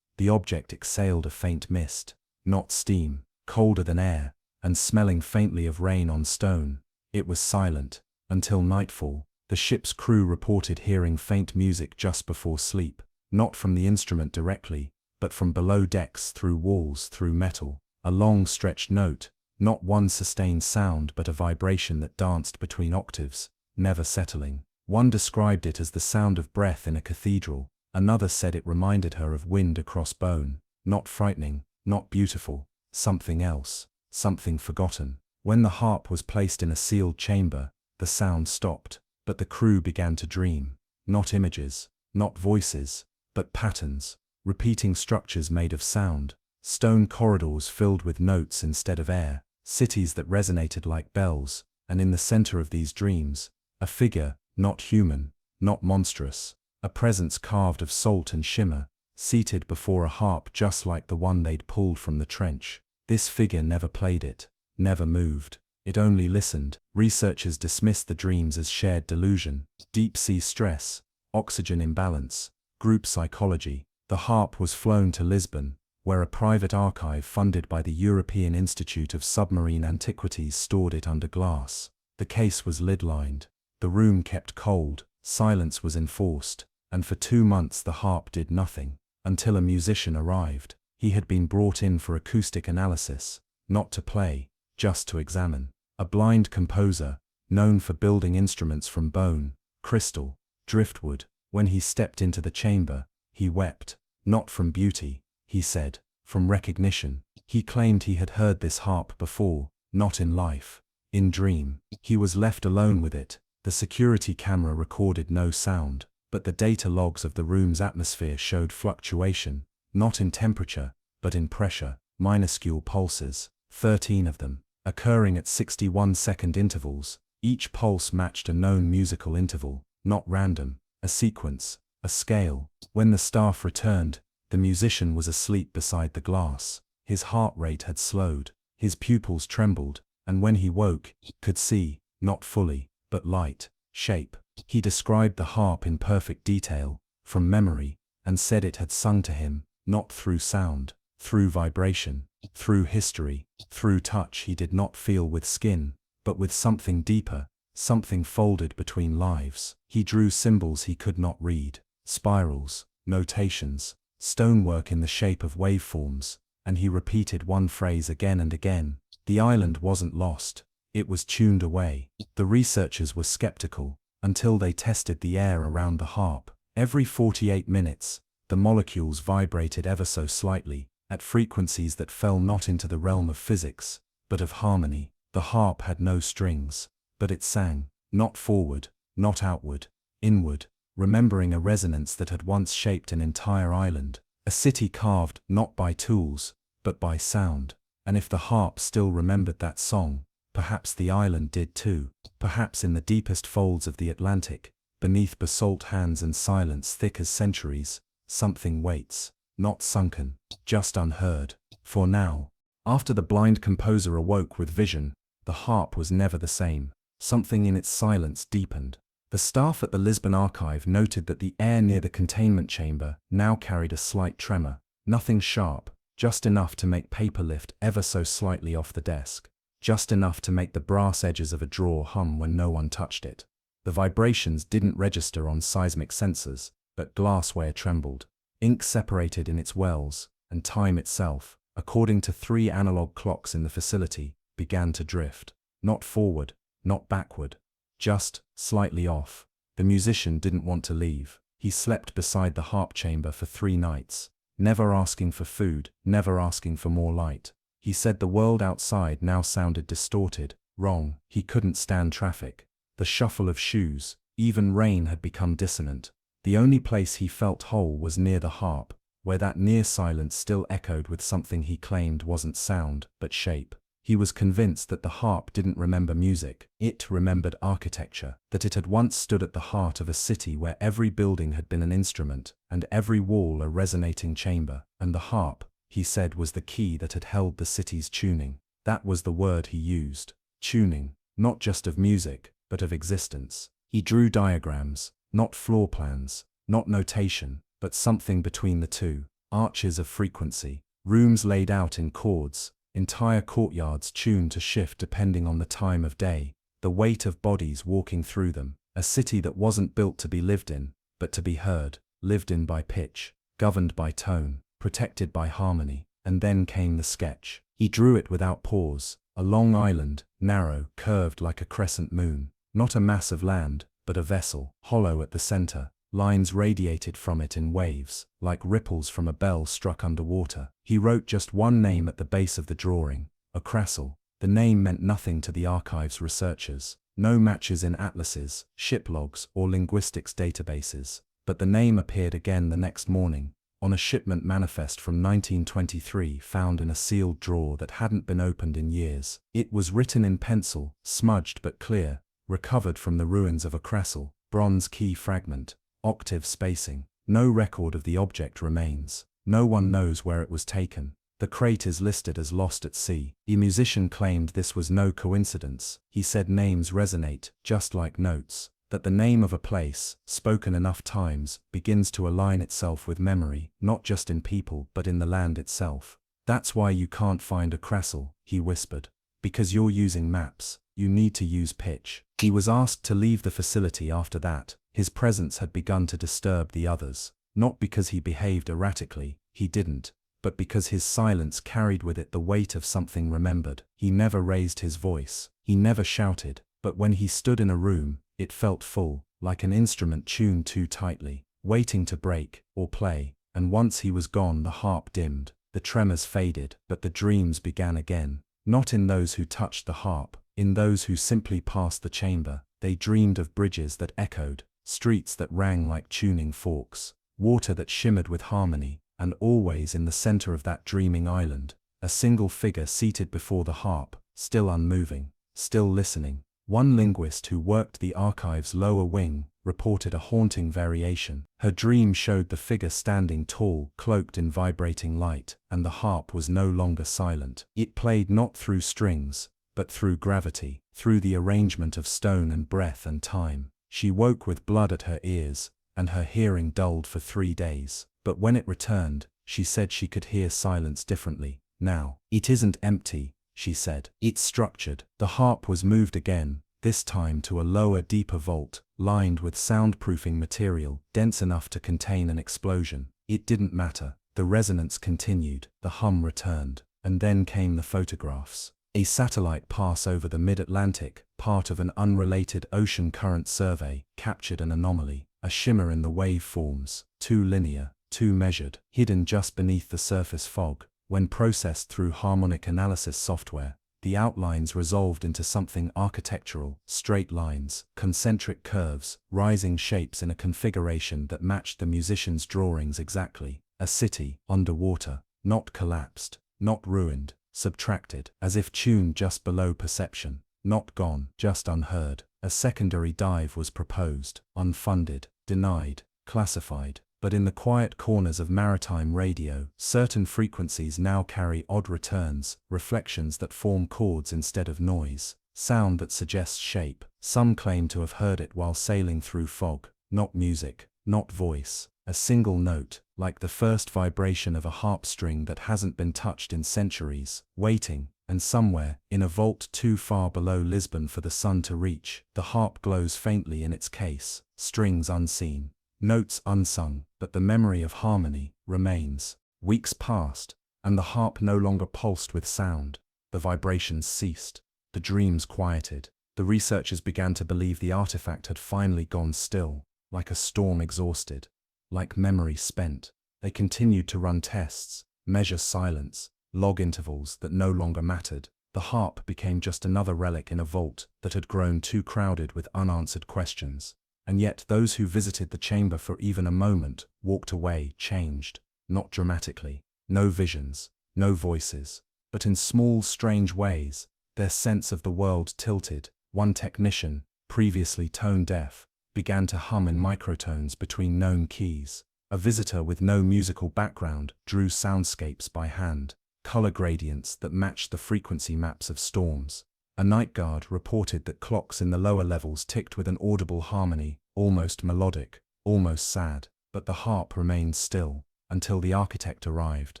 the object exhaled a faint mist, not steam, colder than air, and smelling faintly of rain on stone. It was silent, until nightfall. The ship's crew reported hearing faint music just before sleep, not from the instrument directly, but from below decks, through walls, through metal. A long stretched note, not one sustained sound but a vibration that danced between octaves, never settling. One described it as the sound of breath in a cathedral. Another said it reminded her of wind across bone. Not frightening, not beautiful, something else, something forgotten. When the harp was placed in a sealed chamber, the sound stopped, but the crew began to dream. Not images, not voices, but patterns, repeating structures made of sound, stone corridors filled with notes instead of air, cities that resonated like bells, and in the center of these dreams, a figure, not human, not monstrous, a presence carved of salt and shimmer, seated before a harp just like the one they'd pulled from the trench. This figure never played it, never moved. It only listened. Researchers dismissed the dreams as shared delusion, deep-sea stress, oxygen imbalance, group psychology. The harp was flown to Lisbon, where a private archive funded by the European Institute of Submarine Antiquities stored it under glass. The case was lid-lined. The room kept cold, silence was enforced, and for 2 months the harp did nothing, until a musician arrived. He had been brought in for acoustic analysis, not to play, just to examine. A blind composer, known for building instruments from bone, crystal, driftwood. When he stepped into the chamber, he wept. Not from beauty, he said, from recognition. He claimed he had heard this harp before, not in life, in dream. He was left alone with it. The security camera recorded no sound, but the data logs of the room's atmosphere showed fluctuation, not in temperature, but in pressure, minuscule pulses, 13 of them, occurring at 61-second intervals. Each pulse matched a known musical interval, not random, a sequence, a scale. When the staff returned, the musician was asleep beside the glass. His heart rate had slowed, his pupils trembled, and when he woke, he could see, not fully, but light, shape. He described the harp in perfect detail, from memory, and said it had sung to him, not through sound, through vibration, through history, through touch he did not feel with skin, but with something deeper, something folded between lives. He drew symbols he could not read, spirals, notations, stonework in the shape of waveforms, and he repeated one phrase again and again. The island wasn't lost, it was tuned away. The researchers were skeptical, until they tested the air around the harp. Every 48 minutes, the molecules vibrated ever so slightly, at frequencies that fell not into the realm of physics, but of harmony. The harp had no strings, but it sang, not forward, not outward, inward, remembering a resonance that had once shaped an entire island, a city carved not by tools, but by sound. And if the harp still remembered that song, perhaps the island did too. Perhaps in the deepest folds of the Atlantic, beneath basalt hands and silence thick as centuries, something waits, not sunken, just unheard. For now, after the blind composer awoke with vision, the harp was never the same. Something in its silence deepened. The staff at the Lisbon archive noted that the air near the containment chamber now carried a slight tremor. Nothing sharp, just enough to make paper lift ever so slightly off the desk. Just enough to make the brass edges of a drawer hum when no one touched it. The vibrations didn't register on seismic sensors, but glassware trembled. Ink separated in its wells, and time itself, according to 3 analog clocks in the facility, began to drift. Not forward, not backward, just slightly off. The musician didn't want to leave. He slept beside the harp chamber for 3 nights, never asking for food, never asking for more light. He said the world outside now sounded distorted, wrong. He couldn't stand traffic, the shuffle of shoes, even rain had become dissonant. The only place he felt whole was near the harp, where that near silence still echoed with something he claimed wasn't sound, but shape. He was convinced that the harp didn't remember music, it remembered architecture, that it had once stood at the heart of a city where every building had been an instrument, and every wall a resonating chamber, and the harp, he said, was the key that had held the city's tuning. That was the word he used. Tuning, not just of music, but of existence. He drew diagrams, not floor plans, not notation, but something between the two. Arches of frequency, rooms laid out in chords, entire courtyards tuned to shift depending on the time of day, the weight of bodies walking through them, a city that wasn't built to be lived in, but to be heard, lived in by pitch, governed by tone, protected by harmony. And then came the sketch. He drew it without pause, a long island, narrow, curved like a crescent moon, not a mass of land, but a vessel, hollow at the center. Lines radiated from it in waves, like ripples from a bell struck underwater. He wrote just one name at the base of the drawing, Okrasl. The name meant nothing to the archive's researchers, no matches in atlases, ship logs, or linguistics databases. But the name appeared again the next morning, on a shipment manifest from 1923 found in a sealed drawer that hadn't been opened in years. It was written in pencil, smudged but clear, recovered from the ruins of Okrasl, bronze key fragment. Octave spacing. No record of the object remains. No one knows where it was taken. The crate is listed as lost at sea. The musician claimed this was no coincidence. He said names resonate, just like notes, that the name of a place, spoken enough times, begins to align itself with memory, not just in people but in the land itself. That's why you can't find Okrasl, he whispered. Because you're using maps, you need to use pitch. He was asked to leave the facility after that. His presence had begun to disturb the others, not because he behaved erratically, he didn't, but because his silence carried with it the weight of something remembered. He never raised his voice, he never shouted, but when he stood in a room, it felt full, like an instrument tuned too tightly, waiting to break or play. And once he was gone, the harp dimmed, the tremors faded, but the dreams began again. Not in those who touched the harp, in those who simply passed the chamber. They dreamed of bridges that echoed, streets that rang like tuning forks, water that shimmered with harmony, and always in the center of that dreaming island, a single figure seated before the harp, still unmoving, still listening. One linguist who worked the archive's lower wing reported a haunting variation. Her dream showed the figure standing tall, cloaked in vibrating light, and the harp was no longer silent. It played not through strings, but through gravity, through the arrangement of stone and breath and time. She woke with blood at her ears, and her hearing dulled for 3 days. But when it returned, she said she could hear silence differently. Now, it isn't empty, she said. It's structured. The harp was moved again, this time to a lower, deeper vault, lined with soundproofing material, dense enough to contain an explosion. It didn't matter. The resonance continued, the hum returned, and then came the photographs. A satellite pass over the mid-Atlantic, part of an unrelated ocean current survey, captured an anomaly, a shimmer in the wave forms, too linear, too measured, hidden just beneath the surface fog. When processed through harmonic analysis software, the outlines resolved into something architectural, straight lines, concentric curves, rising shapes in a configuration that matched the musician's drawings exactly. A city, underwater, not collapsed, not ruined, subtracted, as if tuned just below perception, not gone, just unheard. A secondary dive was proposed, unfunded, denied, classified. But in the quiet corners of maritime radio, certain frequencies now carry odd returns, reflections that form chords instead of noise, sound that suggests shape. Some claim to have heard it while sailing through fog, not music, not voice, a single note, like the first vibration of a harp string that hasn't been touched in centuries, waiting. And somewhere, in a vault too far below Lisbon for the sun to reach, the harp glows faintly in its case, strings unseen, notes unsung, but the memory of harmony remains. Weeks passed, and the harp no longer pulsed with sound. The vibrations ceased. The dreams quieted. The researchers began to believe the artifact had finally gone still, like a storm exhausted, like memory spent. They continued to run tests, measure silence, log intervals that no longer mattered. The harp became just another relic in a vault that had grown too crowded with unanswered questions. And yet those who visited the chamber for even a moment walked away changed. not dramatically. No visions, no voices. But in small, strange ways, their sense of the world tilted. One technician, previously tone-deaf, began to hum in microtones between known keys. A visitor with no musical background drew soundscapes by hand, color gradients that matched the frequency maps of storms. A night guard reported that clocks in the lower levels ticked with an audible harmony, almost melodic, almost sad. But the harp remained still, until the architect arrived.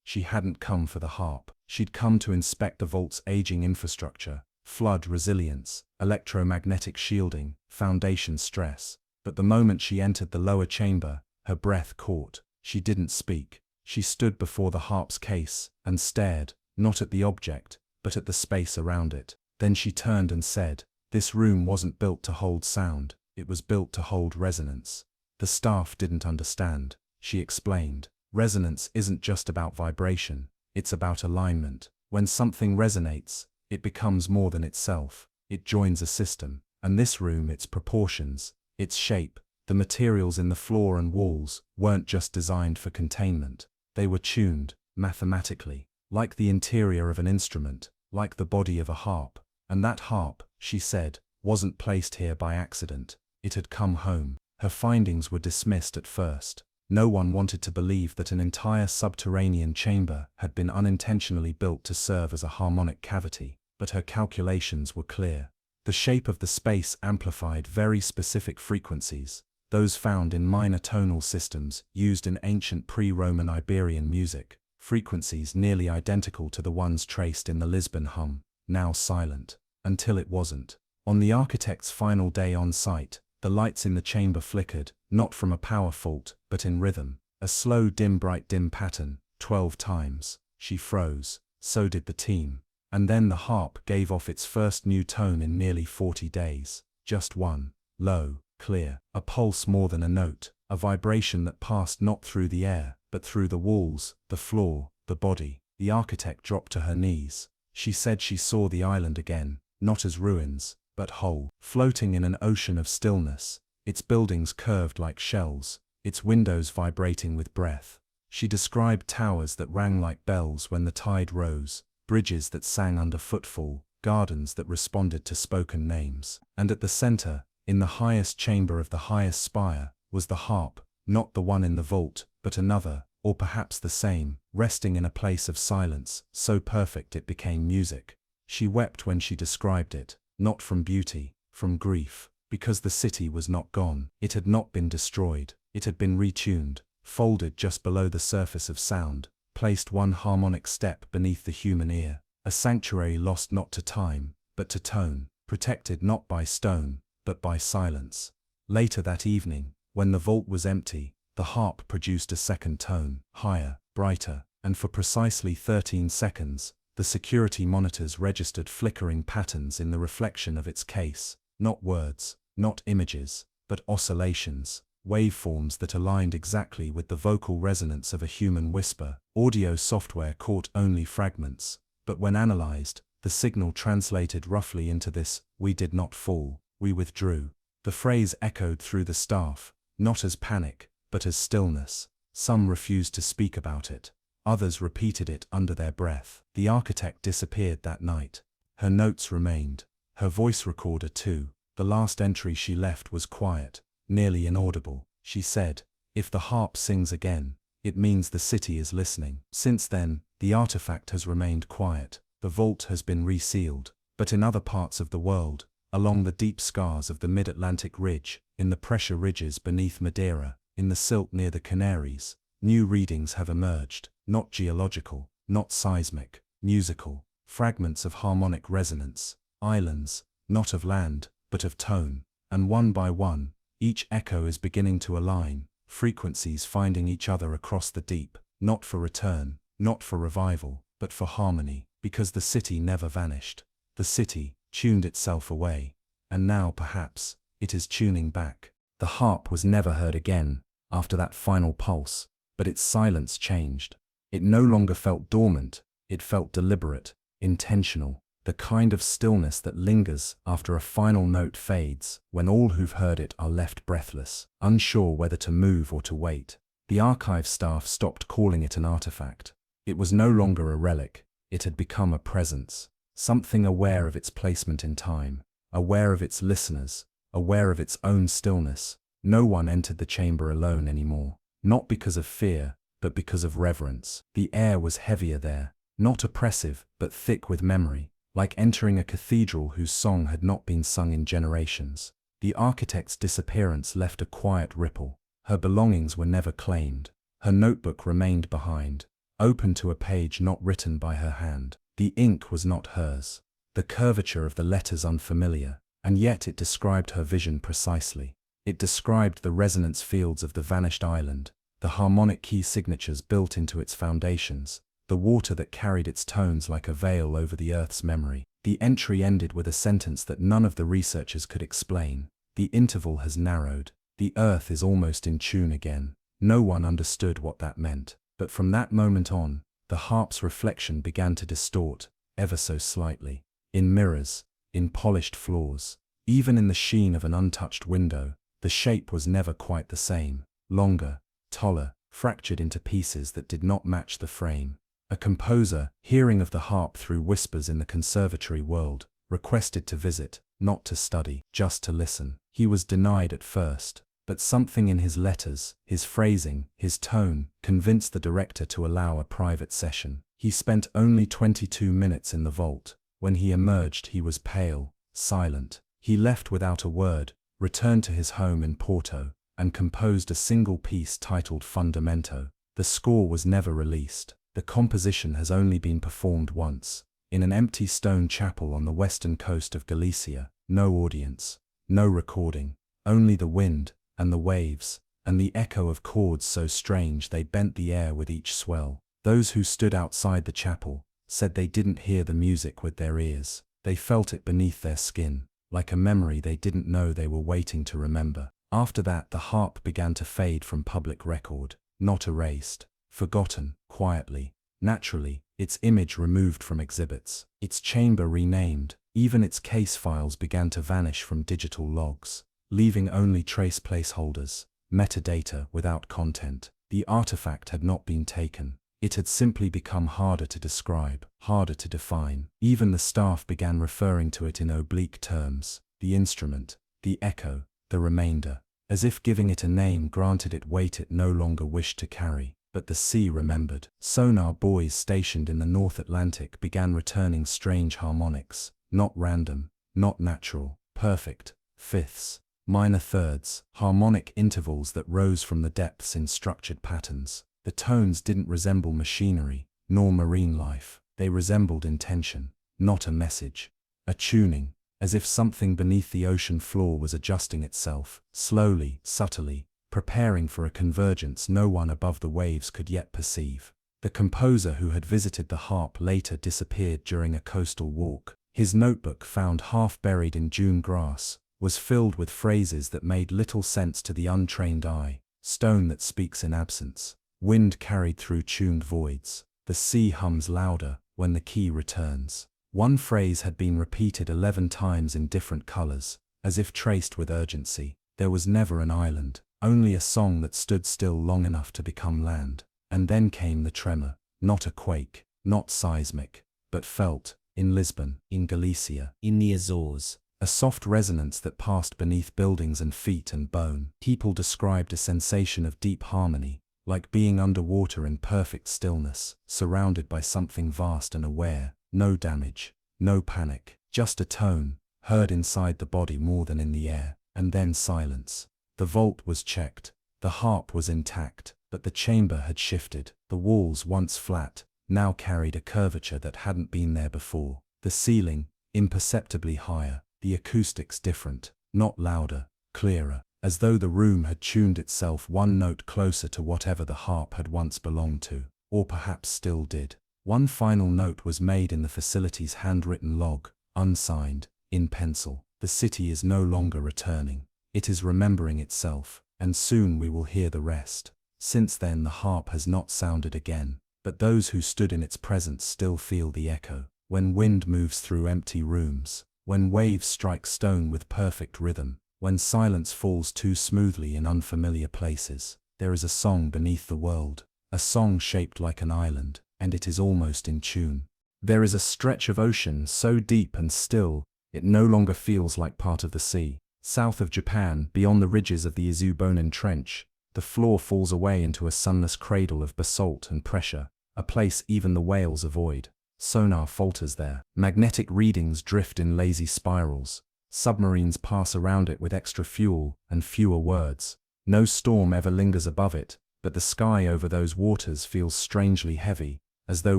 She hadn't come for the harp. She'd come to inspect the vault's aging infrastructure, flood resilience, electromagnetic shielding, foundation stress. But the moment she entered the lower chamber, her breath caught. She didn't speak. She stood before the harp's case and stared, not at the object, but at the space around it. Then she turned and said, "This room wasn't built to hold sound, it was built to hold resonance." The staff didn't understand. She explained, "Resonance isn't just about vibration, it's about alignment. When something resonates, it becomes more than itself. It joins a system. And this room, its proportions, its shape, the materials in the floor and walls, weren't just designed for containment. They were tuned, mathematically, like the interior of an instrument, like the body of a harp. And that harp, she said, wasn't placed here by accident. It had come home." Her findings were dismissed at first. No one wanted to believe that an entire subterranean chamber had been unintentionally built to serve as a harmonic cavity. But her calculations were clear. The shape of the space amplified very specific frequencies, those found in minor tonal systems used in ancient pre-Roman Iberian music, frequencies nearly identical to the ones traced in the Lisbon hum, now silent, until it wasn't. On the architect's final day on site, the lights in the chamber flickered, not from a power fault, but in rhythm. A slow dim bright dim pattern, 12 times. She froze. So did the team. And then the harp gave off its first new tone in nearly 40 days. Just one. Low, clear. A pulse more than a note. A vibration that passed not through the air, but through the walls, the floor, the body. The architect dropped to her knees. She said she saw the island again, not as ruins, but whole, floating in an ocean of stillness, its buildings curved like shells, its windows vibrating with breath. She described towers that rang like bells when the tide rose, bridges that sang under footfall, gardens that responded to spoken names. And at the center, in the highest chamber of the highest spire, was the harp, not the one in the vault, but another, or perhaps the same, resting in a place of silence, so perfect it became music. She wept when she described it. Not from beauty, from grief, because the city was not gone. It had not been destroyed. It had been retuned, folded just below the surface of sound, placed one harmonic step beneath the human ear. A sanctuary lost not to time, but to tone, protected not by stone, but by silence. Later that evening, when the vault was empty, the harp produced a second tone, higher, brighter, and for precisely 13 seconds, the security monitors registered flickering patterns in the reflection of its case. Not words, not images, but oscillations, waveforms that aligned exactly with the vocal resonance of a human whisper. Audio software caught only fragments, but when analyzed, the signal translated roughly into this: "We did not fall, we withdrew." The phrase echoed through the staff, not as panic, but as stillness. Some refused to speak about it. Others repeated it under their breath. The architect disappeared that night. Her notes remained. Her voice recorder too. The last entry she left was quiet, nearly inaudible. She said, "If the harp sings again, it means the city is listening." Since then, the artifact has remained quiet. The vault has been resealed. But in other parts of the world, along the deep scars of the mid-Atlantic ridge, in the pressure ridges beneath Madeira, in the silt near the Canaries, new readings have emerged. Not geological, not seismic, musical, fragments of harmonic resonance, islands, not of land, but of tone. And one by one, each echo is beginning to align, frequencies finding each other across the deep, not for return, not for revival, but for harmony, because the city never vanished. The city tuned itself away, and now perhaps, it is tuning back. The harp was never heard again, after that final pulse, but its silence changed. It no longer felt dormant, it felt deliberate, intentional, the kind of stillness that lingers after a final note fades, when all who've heard it are left breathless, unsure whether to move or to wait. The archive staff stopped calling it an artifact. It was no longer a relic, it had become a presence, something aware of its placement in time, aware of its listeners, aware of its own stillness. No one entered the chamber alone anymore, not because of fear, but because of reverence. The air was heavier there, not oppressive, but thick with memory, like entering a cathedral whose song had not been sung in generations. The architect's disappearance left a quiet ripple. Her belongings were never claimed. Her notebook remained behind, open to a page not written by her hand. The ink was not hers, the curvature of the letters unfamiliar, and yet it described her vision precisely. It described the resonance fields of the vanished island, the harmonic key signatures built into its foundations, the water that carried its tones like a veil over the Earth's memory. The entry ended with a sentence that none of the researchers could explain. The interval has narrowed. The Earth is almost in tune again. No one understood what that meant, but from that moment on, the harp's reflection began to distort, ever so slightly. In mirrors, in polished floors, even in the sheen of an untouched window, the shape was never quite the same. Longer, taller, fractured into pieces that did not match the frame. A composer, hearing of the harp through whispers in the conservatory world, requested to visit, not to study, just to listen. He was denied at first, but something in his letters, his phrasing, his tone, convinced the director to allow a private session. He spent only 22 minutes in the vault. When he emerged, he was pale, silent. He left without a word, returned to his home in Porto, and composed a single piece titled Fundamento. The score was never released. The composition has only been performed once, in an empty stone chapel on the western coast of Galicia. No audience, no recording, only the wind, and the waves, and the echo of chords so strange they bent the air with each swell. Those who stood outside the chapel said they didn't hear the music with their ears. They felt it beneath their skin, like a memory they didn't know they were waiting to remember. After that, the harp began to fade from public record, not erased, forgotten, quietly, naturally, its image removed from exhibits, its chamber renamed. Even its case files began to vanish from digital logs, leaving only trace placeholders, metadata without content. The artifact had not been taken. It had simply become harder to describe, harder to define. Even the staff began referring to it in oblique terms: the instrument, the echo, the remainder, as if giving it a name granted it weight it no longer wished to carry. But the sea remembered. Sonar buoys stationed in the North Atlantic began returning strange harmonics, not random, not natural, perfect, fifths, minor thirds, harmonic intervals that rose from the depths in structured patterns. The tones didn't resemble machinery, nor marine life. They resembled intention, not a message, a tuning, as if something beneath the ocean floor was adjusting itself, slowly, subtly, preparing for a convergence no one above the waves could yet perceive. The composer who had visited the harp later disappeared during a coastal walk. His notebook, found half buried in dune grass, was filled with phrases that made little sense to the untrained eye. Stone that speaks in absence. Wind carried through tuned voids. The sea hums louder when the key returns. One phrase had been repeated 11 times in different colors, as if traced with urgency. There was never an island, only a song that stood still long enough to become land. And then came the tremor, not a quake, not seismic, but felt, in Lisbon, in Galicia, in the Azores. A soft resonance that passed beneath buildings and feet and bone. People described a sensation of deep harmony, like being underwater in perfect stillness, surrounded by something vast and aware. No damage, no panic, just a tone, heard inside the body more than in the air. And then silence. The vault was checked. The harp was intact, but the chamber had shifted. The walls, once flat, now carried a curvature that hadn't been there before. The ceiling, imperceptibly higher. The acoustics different, not louder, clearer, as though the room had tuned itself one note closer to whatever the harp had once belonged to, or perhaps still did. One final note was made in the facility's handwritten log, unsigned, in pencil. The city is no longer returning. It is remembering itself, and soon we will hear the rest. Since then the harp has not sounded again, but those who stood in its presence still feel the echo. When wind moves through empty rooms, when waves strike stone with perfect rhythm, when silence falls too smoothly in unfamiliar places, There is a song beneath the world, a song shaped like an island, and it is almost in tune. There is a stretch of ocean so deep and still, it no longer feels like part of the sea. South of Japan, beyond the ridges of the Izubonin Trench, the floor falls away into a sunless cradle of basalt and pressure, a place even the whales avoid. Sonar falters there. Magnetic readings drift in lazy spirals. Submarines pass around it with extra fuel and fewer words. No storm ever lingers above it, but the sky over those waters feels strangely heavy, as though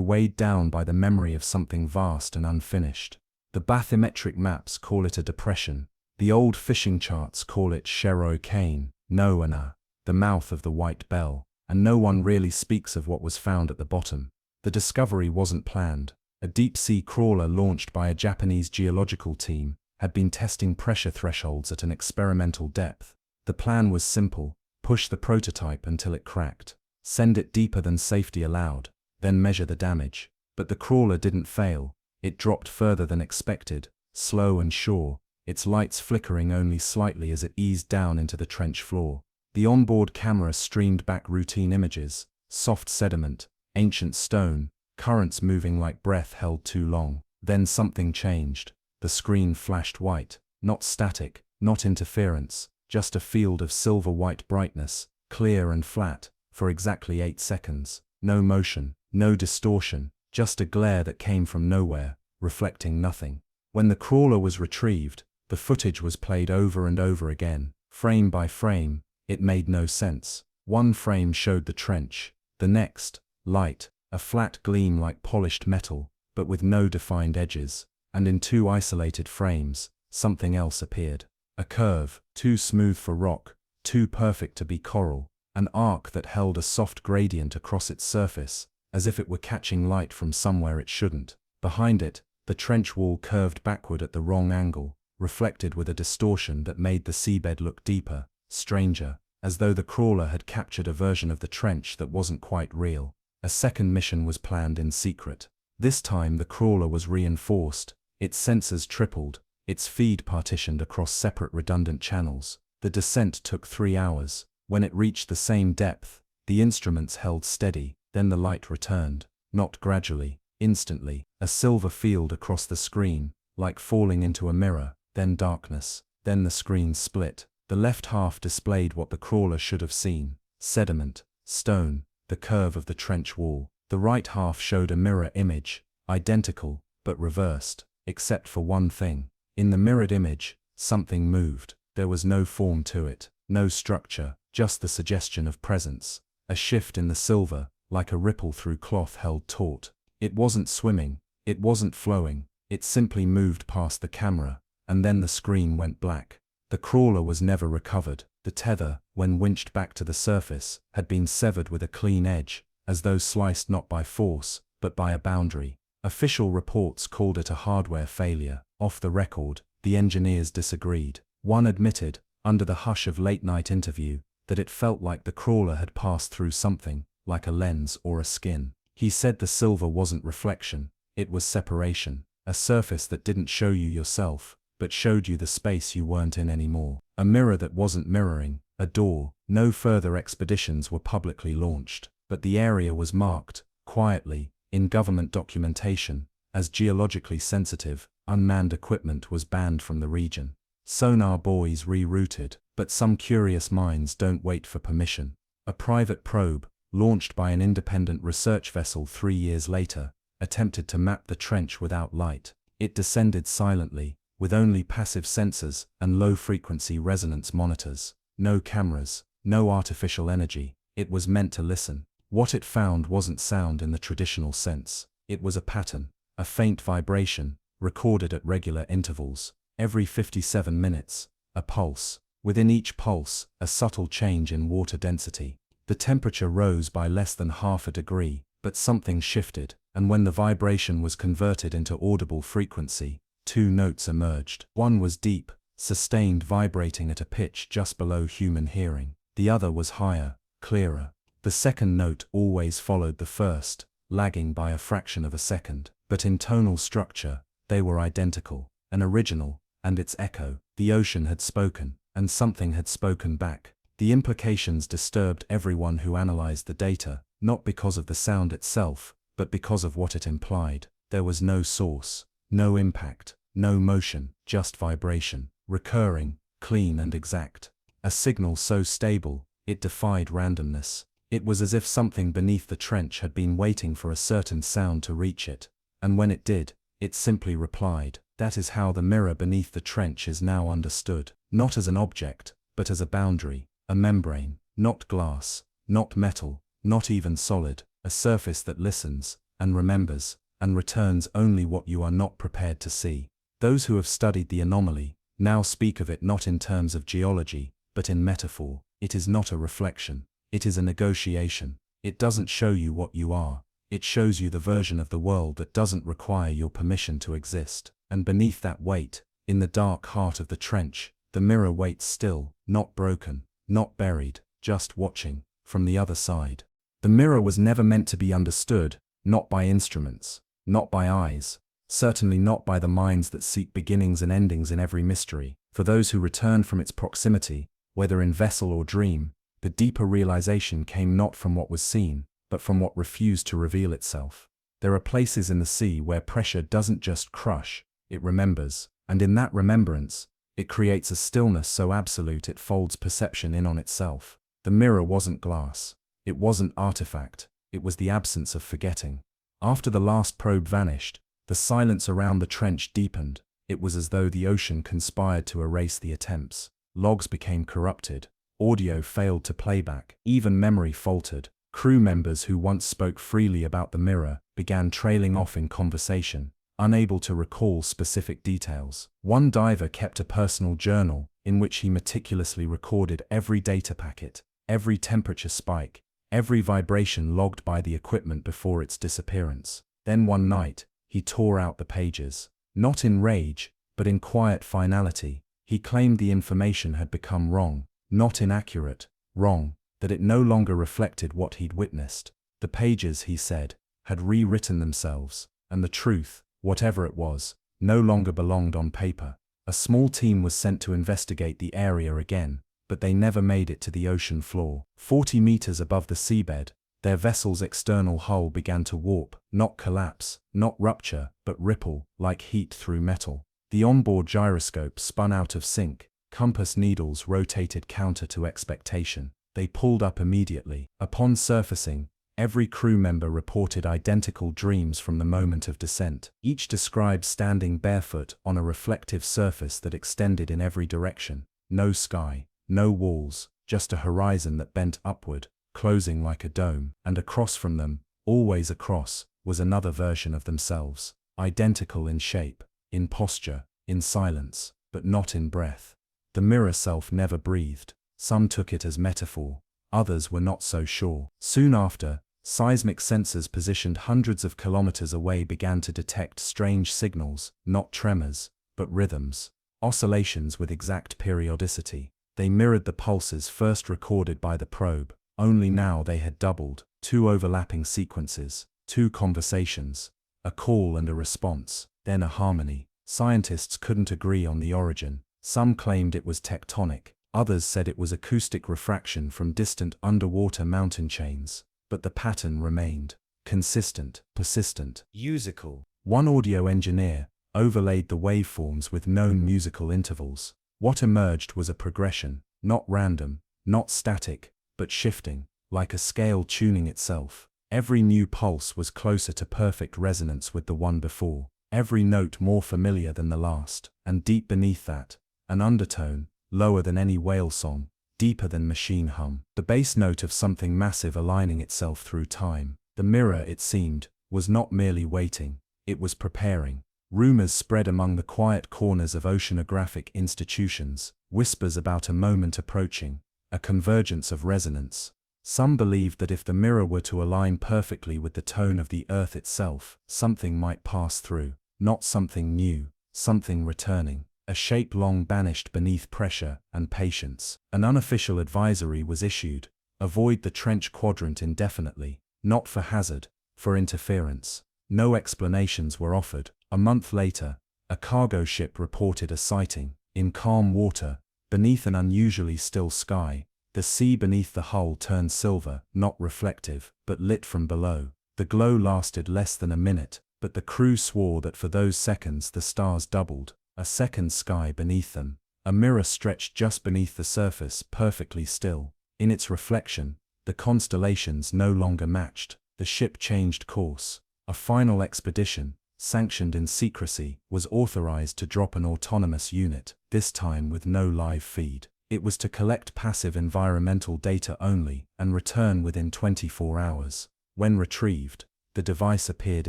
weighed down by the memory of something vast and unfinished. The bathymetric maps call it a depression. The old fishing charts call it Shero Kane, Noana, the mouth of the White Bell, and no one really speaks of what was found at the bottom. The discovery wasn't planned. A deep-sea crawler launched by a Japanese geological team had been testing pressure thresholds at an experimental depth. The plan was simple: push the prototype until it cracked, send it deeper than safety allowed, then measure the damage. But the crawler didn't fail. It dropped further than expected, slow and sure, its lights flickering only slightly as it eased down into the trench floor. The onboard camera streamed back routine images: soft sediment, ancient stone, currents moving like breath held too long. Then something changed. The screen flashed white, not static, not interference, just a field of silver-white brightness, clear and flat, for exactly 8 seconds. No motion, no distortion, just a glare that came from nowhere, reflecting nothing. When the crawler was retrieved, the footage was played over and over again, frame by frame. It made no sense. One frame showed the trench, the next, light, a flat gleam like polished metal, but with no defined edges, and in 2 isolated frames, something else appeared. A curve, too smooth for rock, too perfect to be coral, an arc that held a soft gradient across its surface, as if it were catching light from somewhere it shouldn't. Behind it, the trench wall curved backward at the wrong angle, reflected with a distortion that made the seabed look deeper, stranger, as though the crawler had captured a version of the trench that wasn't quite real. A second mission was planned in secret. This time the crawler was reinforced, its sensors tripled, its feed partitioned across separate redundant channels. The descent took 3 hours. When it reached the same depth, the instruments held steady, then the light returned, not gradually, instantly, a silver field across the screen, like falling into a mirror, then darkness, then the screen split. The left half displayed what the crawler should have seen: sediment, stone, the curve of the trench wall. The right half showed a mirror image, identical, but reversed, except for one thing. In the mirrored image, something moved. There was no form to it, no structure, just the suggestion of presence. A shift in the silver, like a ripple through cloth held taut. It wasn't swimming, it wasn't flowing, it simply moved past the camera, and then the screen went black. The crawler was never recovered. The tether, when winched back to the surface, had been severed with a clean edge, as though sliced not by force, but by a boundary. Official reports called it a hardware failure. Off the record, the engineers disagreed. One admitted, under the hush of late-night interview, that it felt like the crawler had passed through something, like a lens or a skin. He said the silver wasn't reflection, it was separation, a surface that didn't show you yourself, but showed you the space you weren't in anymore. A mirror that wasn't mirroring, a door. No further expeditions were publicly launched, but the area was marked, quietly, in government documentation, as geologically sensitive. Unmanned equipment was banned from the region. Sonar buoys rerouted, but some curious minds don't wait for permission. A private probe, launched by an independent research vessel 3 years later, attempted to map the trench without light. It descended silently, with only passive sensors and low-frequency resonance monitors. No cameras, no artificial energy. It was meant to listen. What it found wasn't sound in the traditional sense. It was a pattern, a faint vibration, recorded at regular intervals. Every 57 minutes, a pulse. Within each pulse, a subtle change in water density. The temperature rose by less than half a degree, but something shifted, and when the vibration was converted into audible frequency, 2 notes emerged. One was deep, sustained, vibrating at a pitch just below human hearing. The other was higher, clearer. The second note always followed the first, lagging by a fraction of a second. But in tonal structure, they were identical, an original, and its echo. The ocean had spoken, and something had spoken back. The implications disturbed everyone who analyzed the data, not because of the sound itself, but because of what it implied. There was no source, no impact, no motion, just vibration, recurring, clean and exact. A signal so stable, it defied randomness. It was as if something beneath the trench had been waiting for a certain sound to reach it, and when it did, it simply replied. That is how the mirror beneath the trench is now understood, not as an object, but as a boundary, a membrane, not glass, not metal, not even solid, a surface that listens, and remembers, and returns only what you are not prepared to see. Those who have studied the anomaly now speak of it not in terms of geology, but in metaphor. It is not a reflection, it is a negotiation. It doesn't show you what you are, it shows you the version of the world that doesn't require your permission to exist. And beneath that weight, in the dark heart of the trench, the mirror waits still, not broken, not buried, just watching, from the other side. The mirror was never meant to be understood, not by instruments, not by eyes, certainly not by the minds that seek beginnings and endings in every mystery. For those who return from its proximity, whether in vessel or dream, the deeper realization came not from what was seen, but from what refused to reveal itself. There are places in the sea where pressure doesn't just crush, it remembers, and in that remembrance, it creates a stillness so absolute it folds perception in on itself. The mirror wasn't glass, it wasn't artifact, it was the absence of forgetting. After the last probe vanished, the silence around the trench deepened. It was as though the ocean conspired to erase the attempts. Logs became corrupted, audio failed to playback, even memory faltered. Crew members who once spoke freely about the mirror began trailing off in conversation, unable to recall specific details. One diver kept a personal journal in which he meticulously recorded every data packet, every temperature spike, every vibration logged by the equipment before its disappearance. Then one night, he tore out the pages. Not in rage, but in quiet finality. He claimed the information had become wrong, not inaccurate, wrong, that it no longer reflected what he'd witnessed. The pages, he said, had rewritten themselves, and the truth, whatever it was, no longer belonged on paper. A small team was sent to investigate the area again, but they never made it to the ocean floor. 40 meters above the seabed, their vessel's external hull began to warp, not collapse, not rupture, but ripple, like heat through metal. The onboard gyroscope spun out of sync, compass needles rotated counter to expectation. They pulled up immediately. Upon surfacing, every crew member reported identical dreams from the moment of descent. Each described standing barefoot on a reflective surface that extended in every direction. No sky, no walls, just a horizon that bent upward, closing like a dome, and across from them, always across, was another version of themselves, identical in shape, in posture, in silence, but not in breath. The mirror self never breathed. Some took it as metaphor, others were not so sure. Soon after, seismic sensors positioned hundreds of kilometers away began to detect strange signals, not tremors, but rhythms, oscillations with exact periodicity. They mirrored the pulses first recorded by the probe, only now they had doubled. 2 overlapping sequences, 2 conversations, a call and a response, then a harmony. Scientists couldn't agree on the origin. Some claimed it was tectonic, others said it was acoustic refraction from distant underwater mountain chains, but the pattern remained consistent, persistent, musical. One audio engineer overlaid the waveforms with known musical intervals. What emerged was a progression, not random, not static, but shifting, like a scale tuning itself. Every new pulse was closer to perfect resonance with the one before, every note more familiar than the last, and deep beneath that, an undertone, lower than any whale song, deeper than machine hum, the bass note of something massive aligning itself through time. The mirror, it seemed, was not merely waiting, it was preparing. Rumors spread among the quiet corners of oceanographic institutions, whispers about a moment approaching, a convergence of resonance. Some believed that if the mirror were to align perfectly with the tone of the earth itself, something might pass through, not something new, something returning, a shape long banished beneath pressure and patience. An unofficial advisory was issued: avoid the trench quadrant indefinitely, not for hazard, for interference. No explanations were offered. A month later, a cargo ship reported a sighting, in calm water, beneath an unusually still sky, The sea beneath the hull turned silver, not reflective, but lit from below. The glow lasted less than a minute, but the crew swore that for those seconds the stars doubled. A second sky beneath them. A mirror stretched just beneath the surface, perfectly still. In its reflection, the constellations no longer matched. The ship changed course. A final expedition, sanctioned in secrecy, was authorized to drop an autonomous unit, this time with no live feed. It was to collect passive environmental data only and return within 24 hours. When retrieved, the device appeared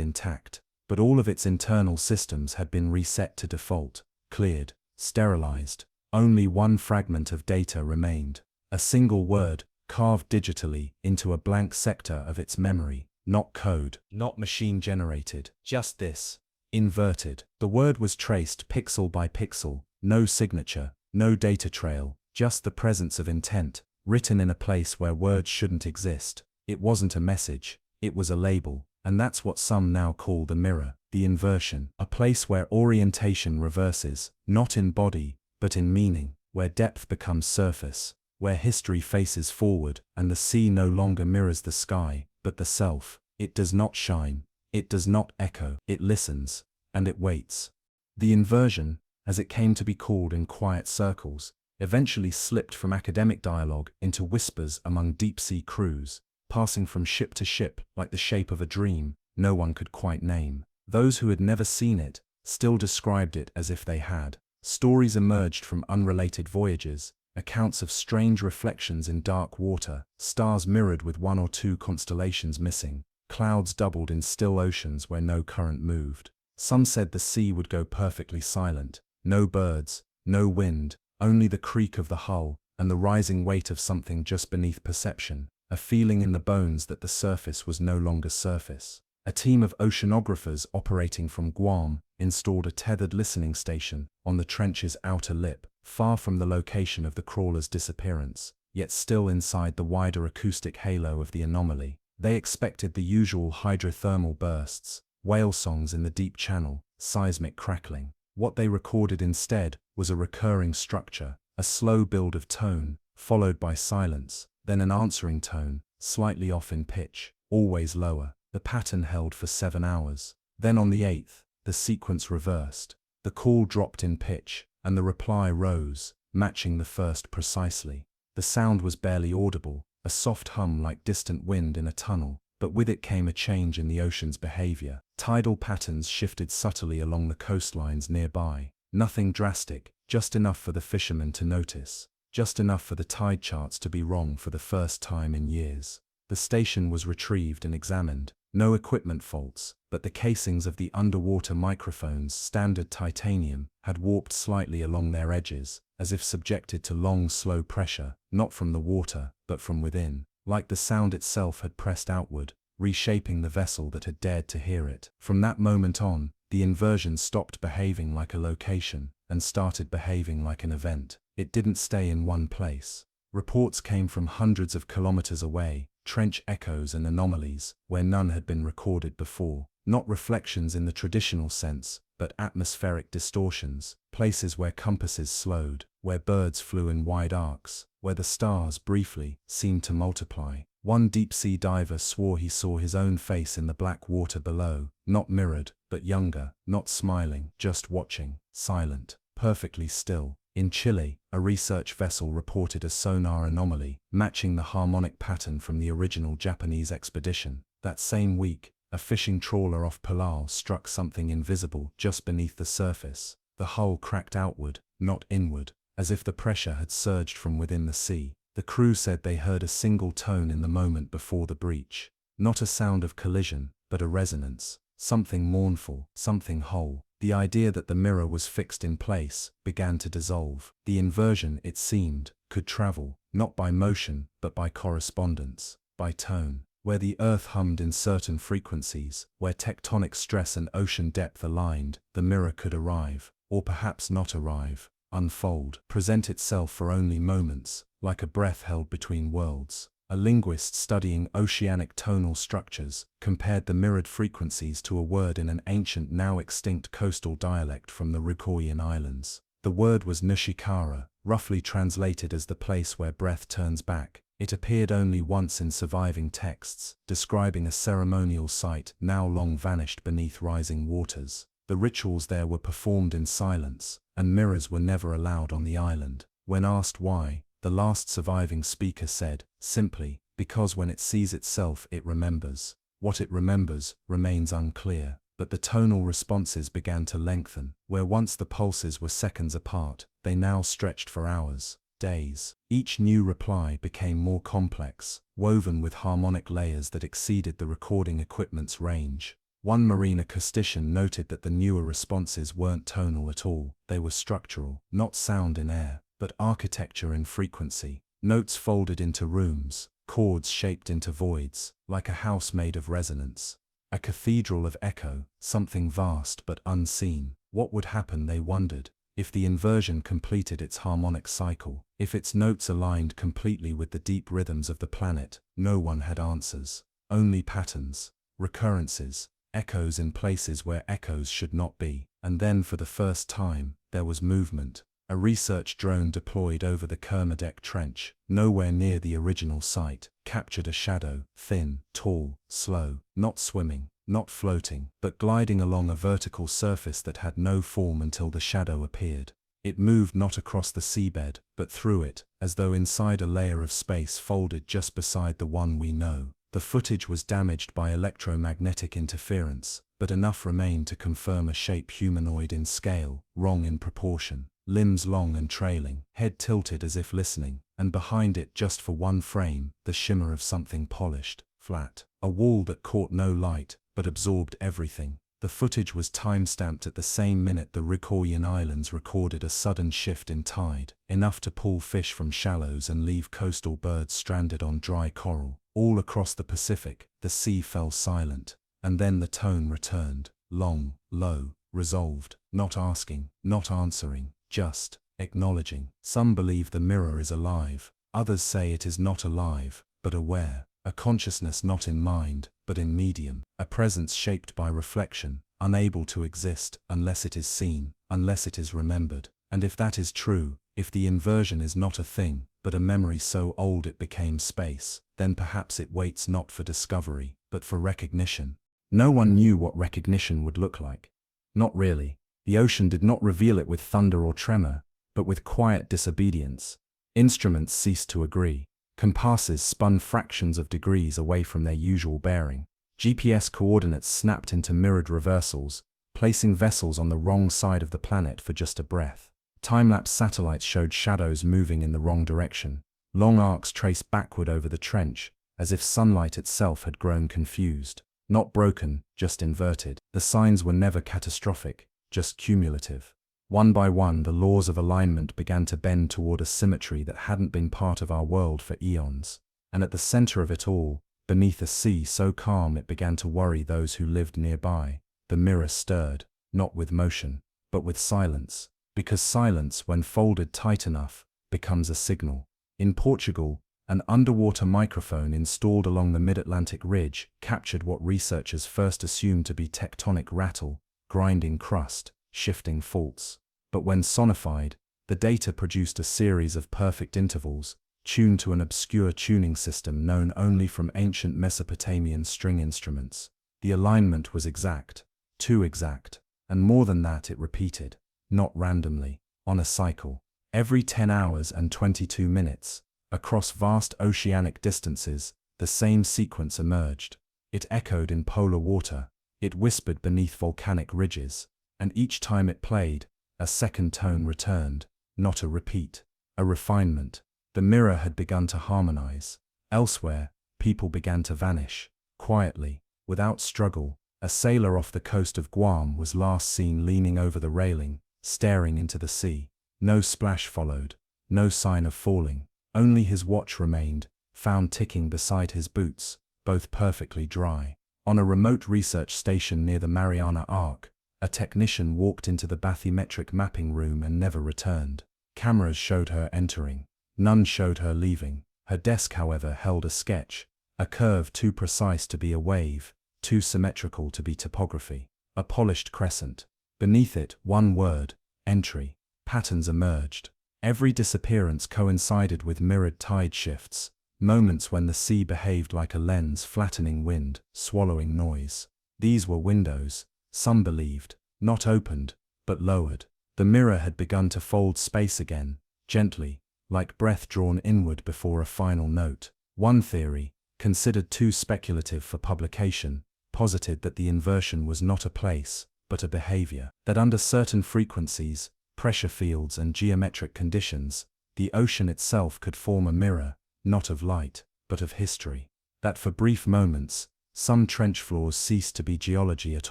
intact, but all of its internal systems had been reset to default, cleared, sterilized. Only one fragment of data remained. A single word, carved digitally into a blank sector of its memory. Not code, not machine-generated, just this. Inverted. The word was traced pixel by pixel, no signature, no data trail, just the presence of intent, written in a place where words shouldn't exist. It wasn't a message, it was a label, and that's what some now call the mirror, the inversion. A place where orientation reverses, not in body, but in meaning, where depth becomes surface, where history faces forward, and the sea no longer mirrors the sky, but the self. It does not shine, it does not echo, it listens, and it waits. The inversion, as it came to be called in quiet circles, eventually slipped from academic dialogue into whispers among deep-sea crews, passing from ship to ship like the shape of a dream no one could quite name. Those who had never seen it still described it as if they had. Stories emerged from unrelated voyages, accounts of strange reflections in dark water, stars mirrored with one or two constellations missing, clouds doubled in still oceans where no current moved. Some said the sea would go perfectly silent, no birds, no wind, only the creak of the hull and the rising weight of something just beneath perception, a feeling in the bones that the surface was no longer surface. A team of oceanographers operating from Guam installed a tethered listening station on the trench's outer lip, far from the location of the crawler's disappearance, yet still inside the wider acoustic halo of the anomaly. They expected the usual hydrothermal bursts, whale songs in the deep channel, seismic crackling. What they recorded instead was a recurring structure, a slow build of tone, followed by silence, then an answering tone, slightly off in pitch, always lower. The pattern held for 7 hours. Then on the 8th, the sequence reversed. The call dropped in pitch, and the reply rose, matching the first precisely. The sound was barely audible, a soft hum like distant wind in a tunnel, but with it came a change in the ocean's behavior. Tidal patterns shifted subtly along the coastlines nearby. Nothing drastic, just enough for the fishermen to notice, just enough for the tide charts to be wrong for the first time in years. The station was retrieved and examined. No equipment faults, but the casings of the underwater microphones, standard titanium, had warped slightly along their edges, as if subjected to long, slow pressure, not from the water, but from within, like the sound itself had pressed outward, reshaping the vessel that had dared to hear it. From that moment on, the inversion stopped behaving like a location, and started behaving like an event. It didn't stay in one place. Reports came from hundreds of kilometers away, trench echoes and anomalies, where none had been recorded before. Not reflections in the traditional sense, but atmospheric distortions, places where compasses slowed, where birds flew in wide arcs, where the stars, briefly, seemed to multiply. One deep-sea diver swore he saw his own face in the black water below, not mirrored, but younger, not smiling, just watching, silent, perfectly still. In Chile, a research vessel reported a sonar anomaly, matching the harmonic pattern from the original Japanese expedition. That same week, a fishing trawler off Palau struck something invisible just beneath the surface. The hull cracked outward, not inward, as if the pressure had surged from within the sea. The crew said they heard a single tone in the moment before the breach. Not a sound of collision, but a resonance. Something mournful, something whole. The idea that the mirror was fixed in place began to dissolve. The inversion, it seemed, could travel, not by motion, but by correspondence, by tone. Where the earth hummed in certain frequencies, where tectonic stress and ocean depth aligned, the mirror could arrive, or perhaps not arrive, unfold, present itself for only moments, like a breath held between worlds. A linguist studying oceanic tonal structures compared the mirrored frequencies to a word in an ancient, now extinct coastal dialect from the Ryukyuan Islands. The word was Nishikara, roughly translated as the place where breath turns back. It appeared only once in surviving texts, describing a ceremonial site now long vanished beneath rising waters. The rituals there were performed in silence, and mirrors were never allowed on the island. When asked why, the last surviving speaker said, simply, because when it sees itself it remembers. What it remembers remains unclear, but the tonal responses began to lengthen. Where once the pulses were seconds apart, they now stretched for hours, days. Each new reply became more complex, woven with harmonic layers that exceeded the recording equipment's range. One marine acoustician noted that the newer responses weren't tonal at all, they were structural, not sound in air, but architecture in frequency. Notes folded into rooms, chords shaped into voids, like a house made of resonance. A cathedral of echo, something vast but unseen. What would happen, they wondered, if the inversion completed its harmonic cycle, if its notes aligned completely with the deep rhythms of the planet? No one had answers, only patterns, recurrences, echoes in places where echoes should not be. And then for the first time, there was movement. A research drone deployed over the Kermadec Trench, nowhere near the original site, captured a shadow, thin, tall, slow, not swimming, not floating, but gliding along a vertical surface that had no form until the shadow appeared. It moved not across the seabed, but through it, as though inside a layer of space folded just beside the one we know. The footage was damaged by electromagnetic interference, but enough remained to confirm a shape humanoid in scale, wrong in proportion. Limbs long and trailing, head tilted as if listening, and behind it just for one frame, the shimmer of something polished, flat. A wall that caught no light, but absorbed everything. The footage was time-stamped at the same minute the Ricorian Islands recorded a sudden shift in tide, enough to pull fish from shallows and leave coastal birds stranded on dry coral. All across the Pacific, the sea fell silent, and then the tone returned, long, low, resolved, not asking, not answering, just acknowledging. Some believe the mirror is alive, others say it is not alive, but aware, a consciousness not in mind, but in medium, a presence shaped by reflection, unable to exist unless it is seen, unless it is remembered. And if that is true, if the inversion is not a thing, but a memory so old it became space, then perhaps it waits not for discovery, but for recognition. No one knew what recognition would look like. Not really. The ocean did not reveal it with thunder or tremor, but with quiet disobedience. Instruments ceased to agree. Compasses spun fractions of degrees away from their usual bearing. GPS coordinates snapped into mirrored reversals, placing vessels on the wrong side of the planet for just a breath. Time-lapse satellites showed shadows moving in the wrong direction. Long arcs traced backward over the trench, as if sunlight itself had grown confused. Not broken, just inverted. The signs were never catastrophic, just cumulative. One by one, the laws of alignment began to bend toward a symmetry that hadn't been part of our world for eons. And at the center of it all, beneath a sea so calm it began to worry those who lived nearby, the mirror stirred, not with motion, but with silence. Because silence, when folded tight enough, becomes a signal. In Portugal, an underwater microphone installed along the mid-Atlantic ridge captured what researchers first assumed to be tectonic rattle, grinding crust, shifting faults. But when sonified, the data produced a series of perfect intervals, tuned to an obscure tuning system known only from ancient Mesopotamian string instruments. The alignment was exact, too exact, and more than that, it repeated, not randomly, on a cycle. Every 10 hours and 22 minutes, across vast oceanic distances, the same sequence emerged. It echoed in polar water, it whispered beneath volcanic ridges, and each time it played, a second tone returned, not a repeat, a refinement. The mirror had begun to harmonize. Elsewhere, people began to vanish, quietly, without struggle. A sailor off the coast of Guam was last seen leaning over the railing, staring into the sea. No splash followed, no sign of falling. Only his watch remained, found ticking beside his boots, both perfectly dry. On a remote research station near the Mariana Arc, a technician walked into the bathymetric mapping room and never returned. Cameras showed her entering. None showed her leaving. Her desk, however, held a sketch, a curve too precise to be a wave, too symmetrical to be topography. A polished crescent. Beneath it, one word, entry. patterns emerged. Every disappearance coincided with mirrored tide shifts, moments when the sea behaved like a lens flattening wind, swallowing noise. These were windows, some believed, not opened, but lowered. The mirror had begun to fold space again, gently, like breath drawn inward before a final note. One theory, considered too speculative for publication, posited that the inversion was not a place, but a behavior, that under certain frequencies, pressure fields and geometric conditions, the ocean itself could form a mirror, not of light, but of history. That for brief moments, some trench floors ceased to be geology at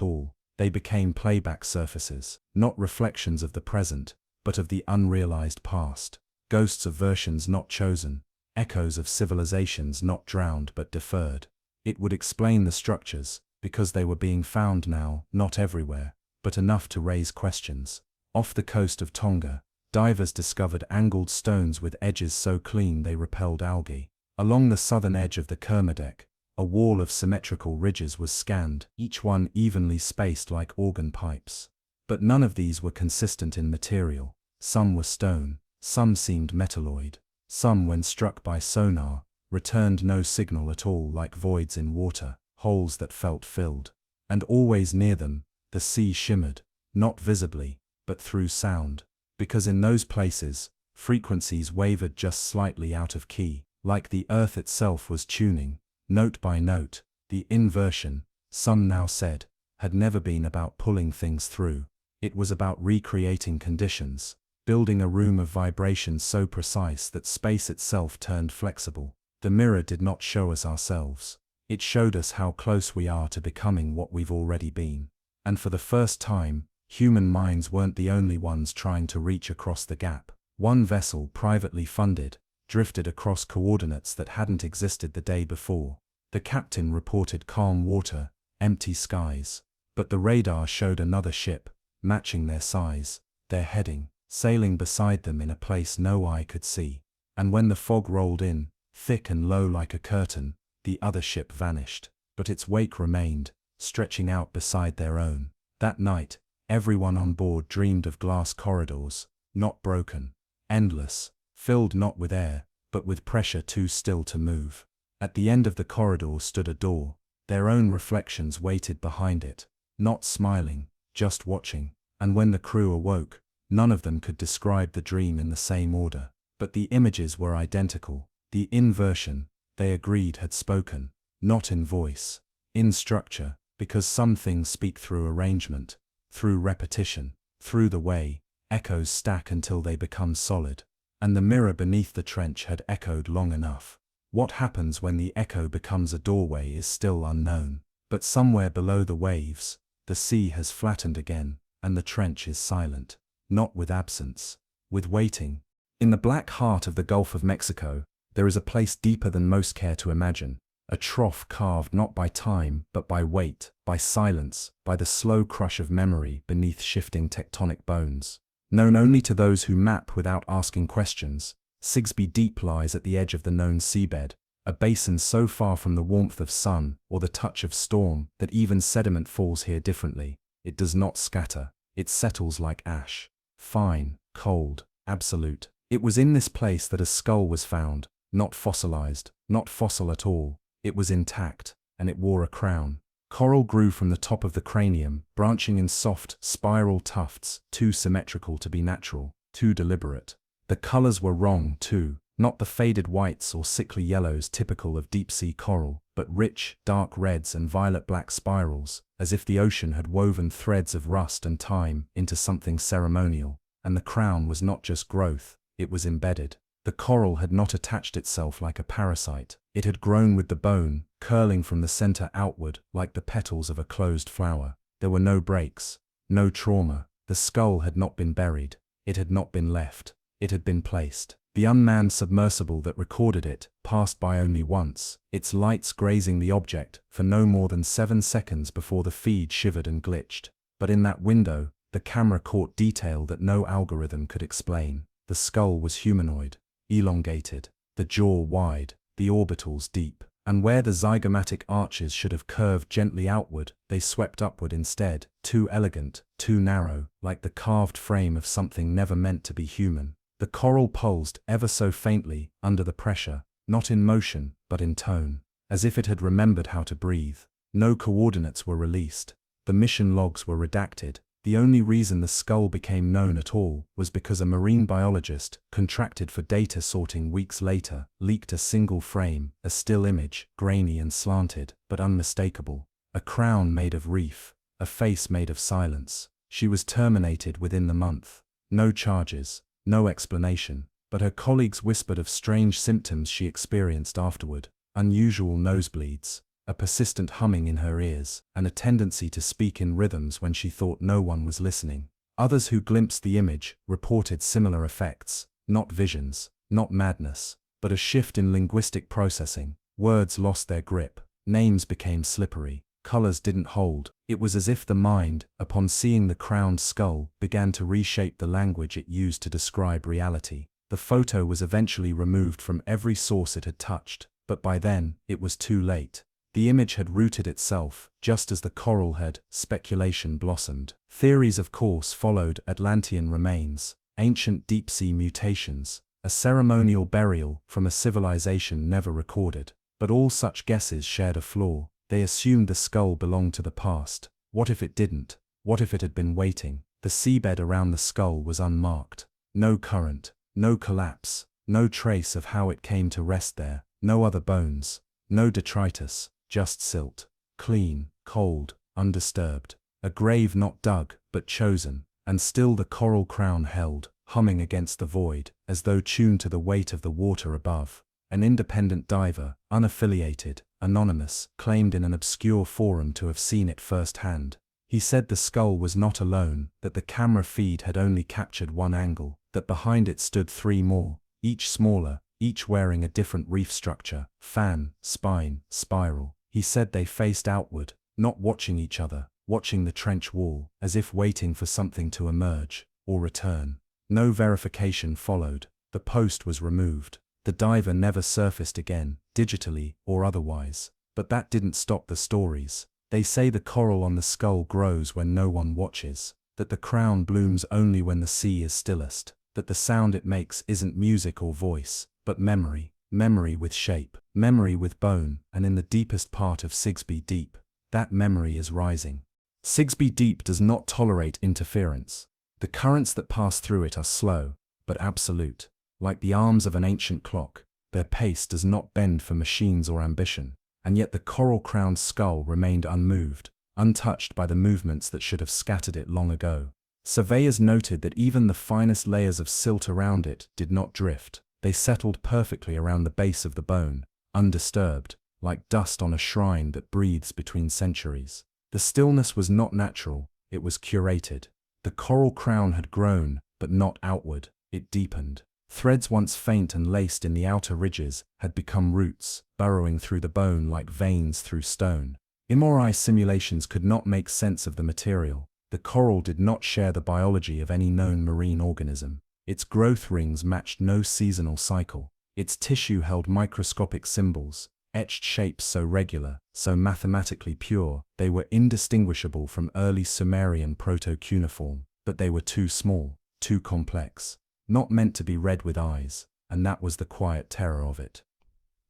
all. They became playback surfaces, not reflections of the present, but of the unrealized past, ghosts of versions not chosen, echoes of civilizations not drowned but deferred. It would explain the structures, because they were being found now, not everywhere, but enough to raise questions. Off the coast of Tonga, divers discovered angled stones with edges so clean they repelled algae. Along the southern edge of the Kermadec, a wall of symmetrical ridges was scanned, each one evenly spaced like organ pipes. But none of these were consistent in material. Some were stone, some seemed metalloid, some, when struck by sonar, returned no signal at all, like voids in water, holes that felt filled. And always near them, the sea shimmered, not visibly, but through sound, because in those places, frequencies wavered just slightly out of key, like the earth itself was tuning. Note by note, the inversion, some now said, had never been about pulling things through. It was about recreating conditions, building a room of vibrations so precise that space itself turned flexible. The mirror did not show us ourselves. It showed us how close we are to becoming what we've already been. And for the first time, human minds weren't the only ones trying to reach across the gap. One vessel, privately funded, drifted across coordinates that hadn't existed the day before. The captain reported calm water, empty skies. But the radar showed another ship, matching their size, their heading, sailing beside them in a place no eye could see. And when the fog rolled in, thick and low like a curtain, the other ship vanished. But its wake remained, stretching out beside their own. That night, everyone on board dreamed of glass corridors, not broken, endless, filled not with air, but with pressure too still to move. At the end of the corridor stood a door. Their own reflections waited behind it, not smiling, just watching. And when the crew awoke, none of them could describe the dream in the same order. But the images were identical. The inversion, they agreed, had spoken, not in voice, in structure, because some things speak through arrangement, through repetition, through the way echoes stack until they become solid. And the mirror beneath the trench had echoed long enough. What happens when the echo becomes a doorway is still unknown. But somewhere below the waves, the sea has flattened again, and the trench is silent. Not with absence, with waiting. In the black heart of the Gulf of Mexico, there is a place deeper than most care to imagine. A trough carved not by time, but by weight, by silence, by the slow crush of memory beneath shifting tectonic bones. Known only to those who map without asking questions, Sigsbee Deep lies at the edge of the known seabed, a basin so far from the warmth of sun or the touch of storm that even sediment falls here differently. It does not scatter, it settles like ash. Fine, cold, absolute. It was in this place that a skull was found, not fossilized, not fossil at all. It was intact, and it wore a crown. Coral grew from the top of the cranium, branching in soft, spiral tufts, too symmetrical to be natural, too deliberate. The colors were wrong, too, not the faded whites or sickly yellows typical of deep-sea coral, but rich, dark reds and violet-black spirals, as if the ocean had woven threads of rust and time into something ceremonial. And the crown was not just growth, it was embedded. The coral had not attached itself like a parasite. It had grown with the bone, curling from the center outward like the petals of a closed flower. There were no breaks, no trauma. The skull had not been buried. It had not been left. It had been placed. The unmanned submersible that recorded it passed by only once, its lights grazing the object for no more than 7 seconds before the feed shivered and glitched. But in that window, the camera caught detail that no algorithm could explain. The skull was humanoid, elongated, the jaw wide, the orbitals deep, And where the zygomatic arches should have curved gently outward, they swept upward instead, too elegant, too narrow, like the carved frame of something never meant to be human. The coral pulsed ever so faintly under the pressure, not in motion, but in tone, as if it had remembered how to breathe. No coordinates were released. The mission logs were redacted. The only reason the skull became known at all was because a marine biologist, contracted for data sorting weeks later, leaked a single frame, a still image, grainy and slanted, but unmistakable. A crown made of reef, a face made of silence. She was terminated within the month. No charges, no explanation, but her colleagues whispered of strange symptoms she experienced afterward: unusual nosebleeds, a persistent humming in her ears, and a tendency to speak in rhythms when she thought no one was listening. Others who glimpsed the image reported similar effects: not visions, not madness, but a shift in linguistic processing. Words lost their grip, names became slippery, colors didn't hold. It was as if the mind, upon seeing the crowned skull, began to reshape the language it used to describe reality. The photo was eventually removed from every source it had touched, but by then, it was too late. The image had rooted itself, just as the coral had. Speculation blossomed. Theories, of course, followed: Atlantean remains, ancient deep-sea mutations, a ceremonial burial from a civilization never recorded. But all such guesses shared a flaw. They assumed the skull belonged to the past. What if it didn't? What if it had been waiting? The seabed around the skull was unmarked. No current, no collapse, no trace of how it came to rest there, no other bones, no detritus. Just silt, clean, cold, undisturbed. A grave not dug, but chosen, and still the coral crown held, humming against the void, as though tuned to the weight of the water above. An independent diver, unaffiliated, anonymous, claimed in an obscure forum to have seen it firsthand. He said the skull was not alone, that the camera feed had only captured one angle, that behind it stood three more, each smaller, each wearing a different reef structure: fan, spine, spiral. He said they faced outward, not watching each other, watching the trench wall, as if waiting for something to emerge, or return. No verification followed. The post was removed. The diver never surfaced again, digitally or otherwise. But that didn't stop the stories. They say the coral on the skull grows when no one watches, that the crown blooms only when the sea is stillest, that the sound it makes isn't music or voice, but memory. Memory with shape, memory with bone, and in the deepest part of Sigsbee Deep, that memory is rising. Sigsbee Deep does not tolerate interference. The currents that pass through it are slow, but absolute. Like the arms of an ancient clock, their pace does not bend for machines or ambition, and yet the coral-crowned skull remained unmoved, untouched by the movements that should have scattered it long ago. Surveyors noted that even the finest layers of silt around it did not drift. They settled perfectly around the base of the bone, undisturbed, like dust on a shrine that breathes between centuries. The stillness was not natural, it was curated. The coral crown had grown, but not outward, it deepened. Threads once faint and laced in the outer ridges had become roots, burrowing through the bone like veins through stone. MRI simulations could not make sense of the material. The coral did not share the biology of any known marine organism. Its growth rings matched no seasonal cycle. Its tissue held microscopic symbols, etched shapes so regular, so mathematically pure, they were indistinguishable from early Sumerian proto-cuneiform. But they were too small, too complex, not meant to be read with eyes, and that was the quiet terror of it.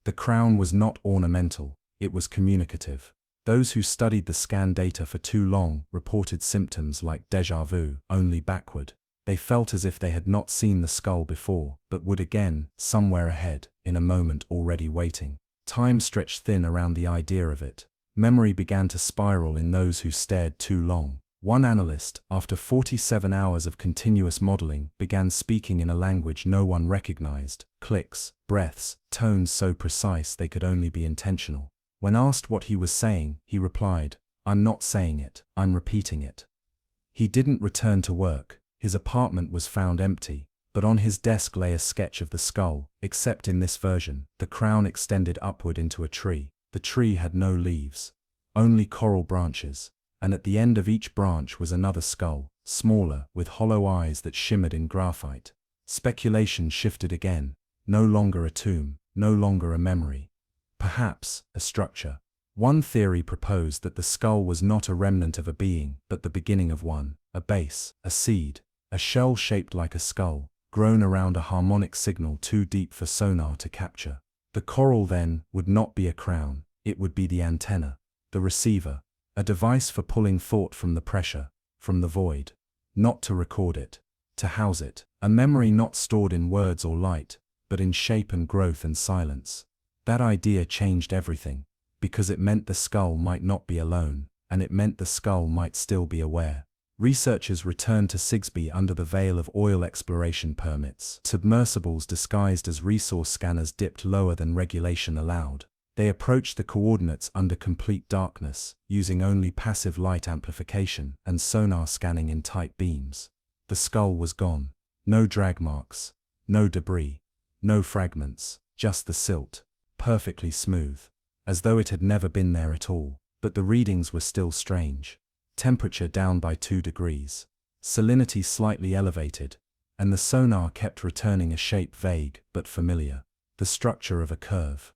The crown was not ornamental, it was communicative. Those who studied the scan data for too long reported symptoms like déjà vu, only backward. They felt as if they had not seen the skull before, but would again, somewhere ahead, in a moment already waiting. Time stretched thin around the idea of it. Memory began to spiral in those who stared too long. One analyst, after 47 hours of continuous modeling, began speaking in a language no one recognized: clicks, breaths, tones so precise they could only be intentional. When asked what he was saying, he replied, "I'm not saying it, I'm repeating it." He didn't return to work. His apartment was found empty, but on his desk lay a sketch of the skull, except in this version, the crown extended upward into a tree. The tree had no leaves, only coral branches, and at the end of each branch was another skull, smaller, with hollow eyes that shimmered in graphite. Speculation shifted again. No longer a tomb, no longer a memory. Perhaps a structure. One theory proposed that the skull was not a remnant of a being, but the beginning of one, a base, a seed, a shell shaped like a skull, grown around a harmonic signal too deep for sonar to capture. The coral then would not be a crown, it would be the antenna, the receiver, a device for pulling thought from the pressure, from the void. Not to record it, to house it, a memory not stored in words or light, but in shape and growth and silence. That idea changed everything, because it meant the skull might not be alone, and it meant the skull might still be aware. Researchers returned to Sigsbee under the veil of oil exploration permits. Submersibles disguised as resource scanners dipped lower than regulation allowed. They approached the coordinates under complete darkness, using only passive light amplification and sonar scanning in tight beams. The skull was gone. No drag marks, no debris, no fragments, just the silt, perfectly smooth, as though it had never been there at all. But the readings were still strange. Temperature down by 2 degrees, salinity slightly elevated, and the sonar kept returning a shape vague but familiar. The structure of a curve.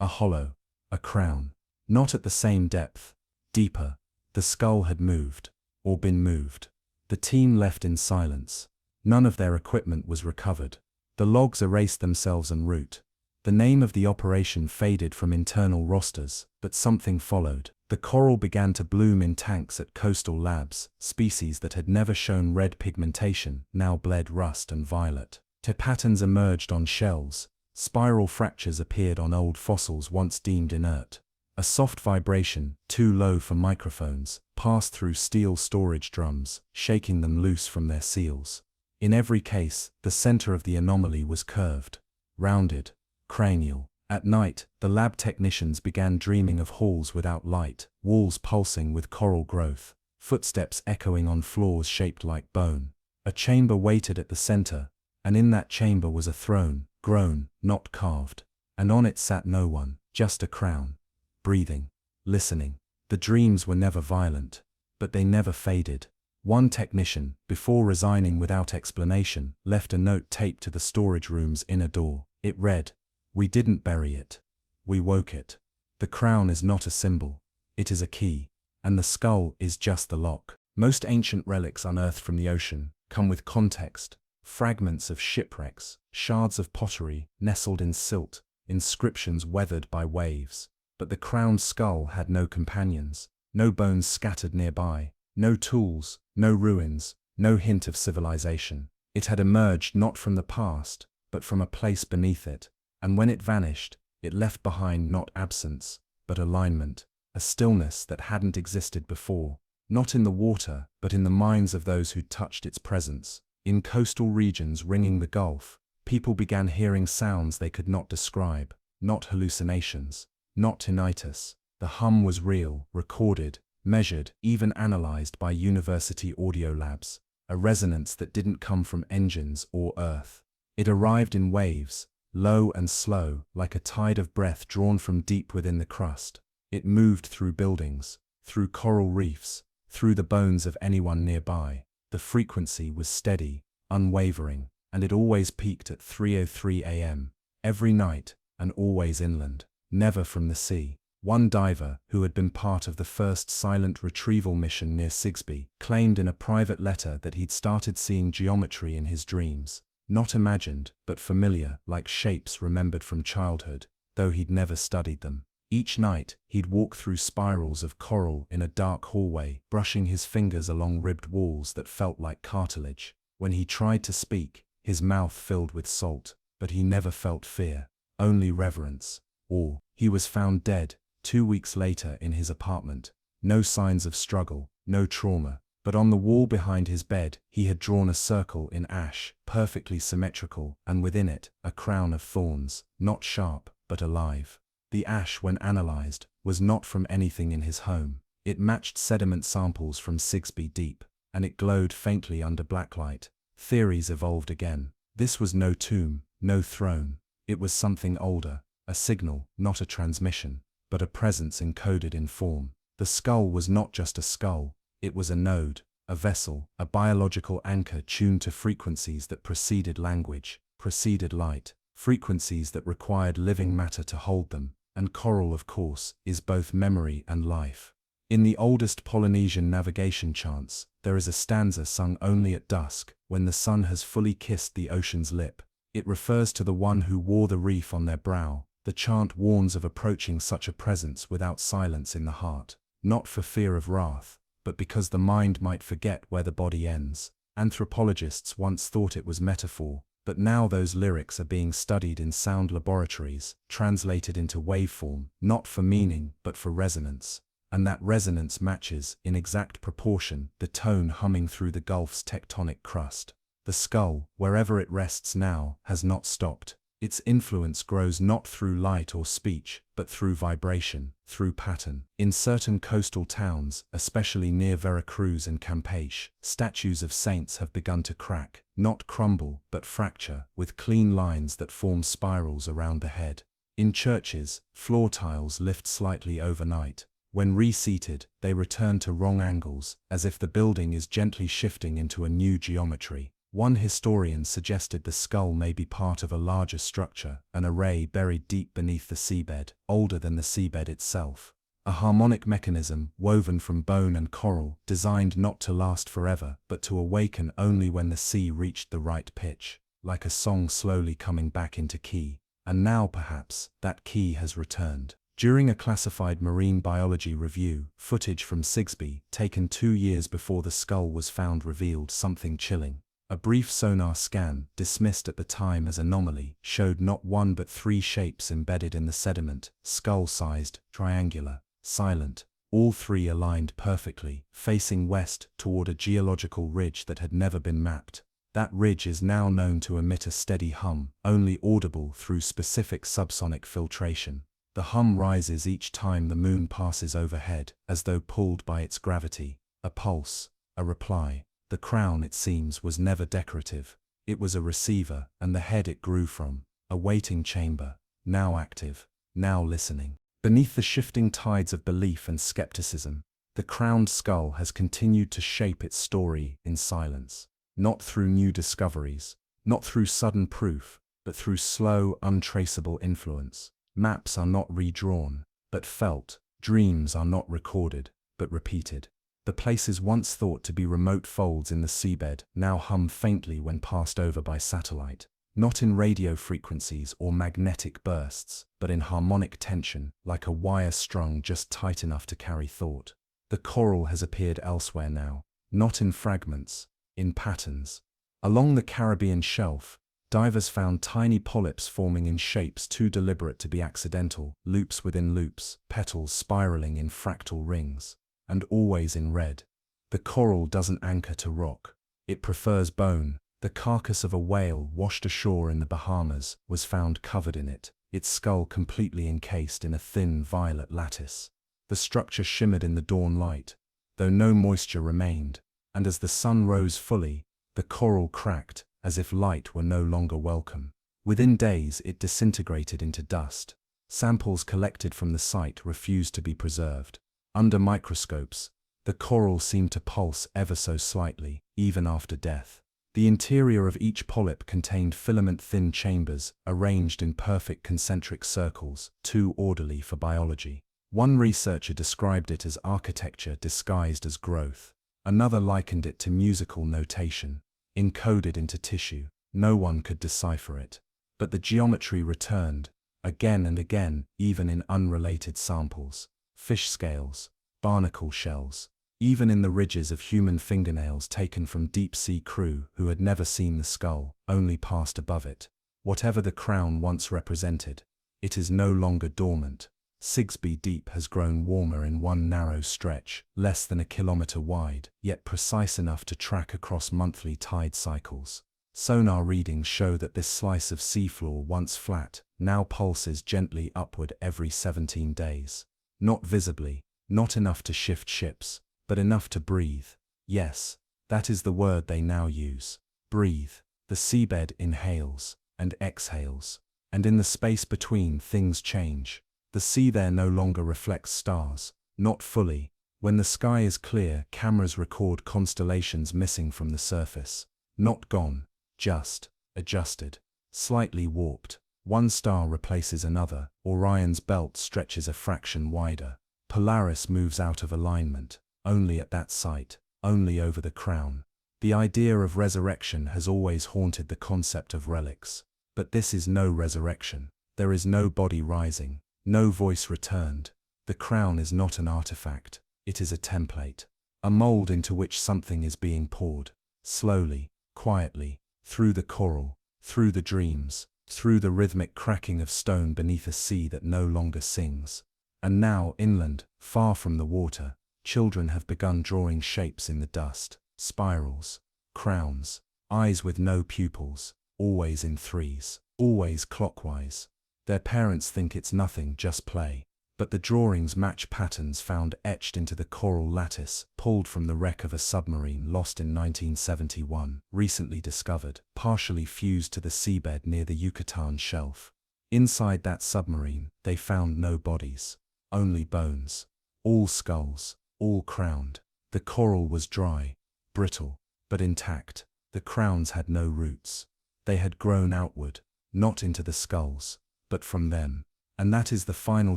A hollow, a crown. Not at the same depth, deeper. The skull had moved, or been moved. The team left in silence. None of their equipment was recovered. The logs erased themselves en route. The name of the operation faded from internal rosters, but something followed. The coral began to bloom in tanks at coastal labs. Species that had never shown red pigmentation now bled rust and violet. Patterns emerged on shells. Spiral fractures appeared on old fossils once deemed inert. A soft vibration, too low for microphones, passed through steel storage drums, shaking them loose from their seals. In every case, the center of the anomaly was curved, rounded, cranial. At night, the lab technicians began dreaming of halls without light, walls pulsing with coral growth, footsteps echoing on floors shaped like bone. A chamber waited at the center, and in that chamber was a throne, grown, not carved, and on it sat no one, just a crown, breathing, listening. The dreams were never violent, but they never faded. One technician, before resigning without explanation, left a note taped to the storage room's inner door. It read, "We didn't bury it. We woke it. The crown is not a symbol. It is a key, and the skull is just the lock." Most ancient relics unearthed from the ocean come with context. Fragments of shipwrecks, shards of pottery nestled in silt, inscriptions weathered by waves. But the crowned skull had no companions, no bones scattered nearby, no tools, no ruins, no hint of civilization. It had emerged not from the past, but from a place beneath it, and when it vanished, it left behind not absence, but alignment, a stillness that hadn't existed before, not in the water, but in the minds of those who touched its presence. In coastal regions ringing the Gulf, people began hearing sounds they could not describe, not hallucinations, not tinnitus. The hum was real, recorded, measured, even analyzed by university audio labs, a resonance that didn't come from engines or earth. It arrived in waves, low and slow, like a tide of breath drawn from deep within the crust. It moved through buildings, through coral reefs, through the bones of anyone nearby. The frequency was steady, unwavering, and it always peaked at 3:03 a.m. every night, and always inland, never from the sea. One diver, who had been part of the first silent retrieval mission near Sigsbee, claimed in a private letter that he'd started seeing geometry in his dreams. Not imagined, but familiar, like shapes remembered from childhood, though he'd never studied them. Each night, he'd walk through spirals of coral in a dark hallway, brushing his fingers along ribbed walls that felt like cartilage. When he tried to speak, his mouth filled with salt, but he never felt fear, only reverence. Awe. He was found dead 2 weeks later in his apartment. No signs of struggle, no trauma, but on the wall behind his bed, he had drawn a circle in ash, perfectly symmetrical, and within it, a crown of thorns, not sharp, but alive. The ash, when analyzed, was not from anything in his home. It matched sediment samples from Sigsbee Deep, and it glowed faintly under blacklight. Theories evolved again. This was no tomb, no throne. It was something older, a signal, not a transmission, but a presence encoded in form. The skull was not just a skull, it was a node, a vessel, a biological anchor tuned to frequencies that preceded language, preceded light, frequencies that required living matter to hold them. And coral, of course, is both memory and life. In the oldest Polynesian navigation chants, there is a stanza sung only at dusk, when the sun has fully kissed the ocean's lip. It refers to the one who wore the reef on their brow. The chant warns of approaching such a presence without silence in the heart, not for fear of wrath, but because the mind might forget where the body ends. Anthropologists once thought it was metaphor, but now those lyrics are being studied in sound laboratories, translated into waveform, not for meaning, but for resonance. And that resonance matches, in exact proportion, the tone humming through the Gulf's tectonic crust. The skull, wherever it rests now, has not stopped. Its influence grows not through light or speech, but through vibration, through pattern. In certain coastal towns, especially near Veracruz and Campeche, statues of saints have begun to crack, not crumble, but fracture, with clean lines that form spirals around the head. In churches, floor tiles lift slightly overnight. When reseated, they return to wrong angles, as if the building is gently shifting into a new geometry. One historian suggested the skull may be part of a larger structure, an array buried deep beneath the seabed, older than the seabed itself. A harmonic mechanism, woven from bone and coral, designed not to last forever, but to awaken only when the sea reached the right pitch, like a song slowly coming back into key. And now perhaps, that key has returned. During a classified marine biology review, footage from Sigsbee, taken 2 years before the skull was found, revealed something chilling. A brief sonar scan, dismissed at the time as anomaly, showed not one but 3 shapes embedded in the sediment, skull-sized, triangular, silent, all 3 aligned perfectly, facing west toward a geological ridge that had never been mapped. That ridge is now known to emit a steady hum, only audible through specific subsonic filtration. The hum rises each time the moon passes overhead, as though pulled by its gravity. A pulse, a reply. The crown, it seems, was never decorative. It was a receiver, and the head it grew from, a waiting chamber, now active, now listening. Beneath the shifting tides of belief and skepticism, the crowned skull has continued to shape its story in silence. Not through new discoveries, not through sudden proof, but through slow, untraceable influence. Maps are not redrawn, but felt. Dreams are not recorded, but repeated. The places once thought to be remote folds in the seabed now hum faintly when passed over by satellite, not in radio frequencies or magnetic bursts, but in harmonic tension, like a wire strung just tight enough to carry thought. The coral has appeared elsewhere now, not in fragments, in patterns. Along the Caribbean shelf, divers found tiny polyps forming in shapes too deliberate to be accidental, loops within loops, petals spiraling in fractal rings. And always in red. The coral doesn't anchor to rock. It prefers bone. The carcass of a whale washed ashore in the Bahamas was found covered in it, its skull completely encased in a thin violet lattice. The structure shimmered in the dawn light, though no moisture remained, and as the sun rose fully, the coral cracked, as if light were no longer welcome. Within days it disintegrated into dust. Samples collected from the site refused to be preserved. Under microscopes, the coral seemed to pulse ever so slightly, even after death. The interior of each polyp contained filament-thin chambers, arranged in perfect concentric circles, too orderly for biology. One researcher described it as architecture disguised as growth. Another likened it to musical notation, encoded into tissue. No one could decipher it. But the geometry returned, again and again, even in unrelated samples. Fish scales, barnacle shells, even in the ridges of human fingernails taken from deep-sea crew who had never seen the skull, only passed above it. Whatever the crown once represented, it is no longer dormant. Sigsbee Deep has grown warmer in one narrow stretch, less than a kilometer wide, yet precise enough to track across monthly tide cycles. Sonar readings show that this slice of seafloor, once flat, now pulses gently upward every 17 days. Not visibly, not enough to shift ships, but enough to breathe. Yes, that is the word they now use. Breathe. The seabed inhales and exhales, and in the space between things change. The sea there no longer reflects stars, not fully. When the sky is clear, cameras record constellations missing from the surface. Not gone, just adjusted, slightly warped. One star replaces another, Orion's belt stretches a fraction wider. Polaris moves out of alignment, only at that site, only over the crown. The idea of resurrection has always haunted the concept of relics. But this is no resurrection. There is no body rising, no voice returned. The crown is not an artifact, it is a template. A mold into which something is being poured, slowly, quietly, through the coral, through the dreams, through the rhythmic cracking of stone beneath a sea that no longer sings. And now, inland, far from the water, children have begun drawing shapes in the dust, spirals, crowns, eyes with no pupils, always in threes, always clockwise. Their parents think it's nothing, just play. But the drawings match patterns found etched into the coral lattice, pulled from the wreck of a submarine lost in 1971, recently discovered, partially fused to the seabed near the Yucatan shelf. Inside that submarine, they found no bodies, only bones. All skulls, all crowned. The coral was dry, brittle, but intact. The crowns had no roots. They had grown outward, not into the skulls, but from them. And that is the final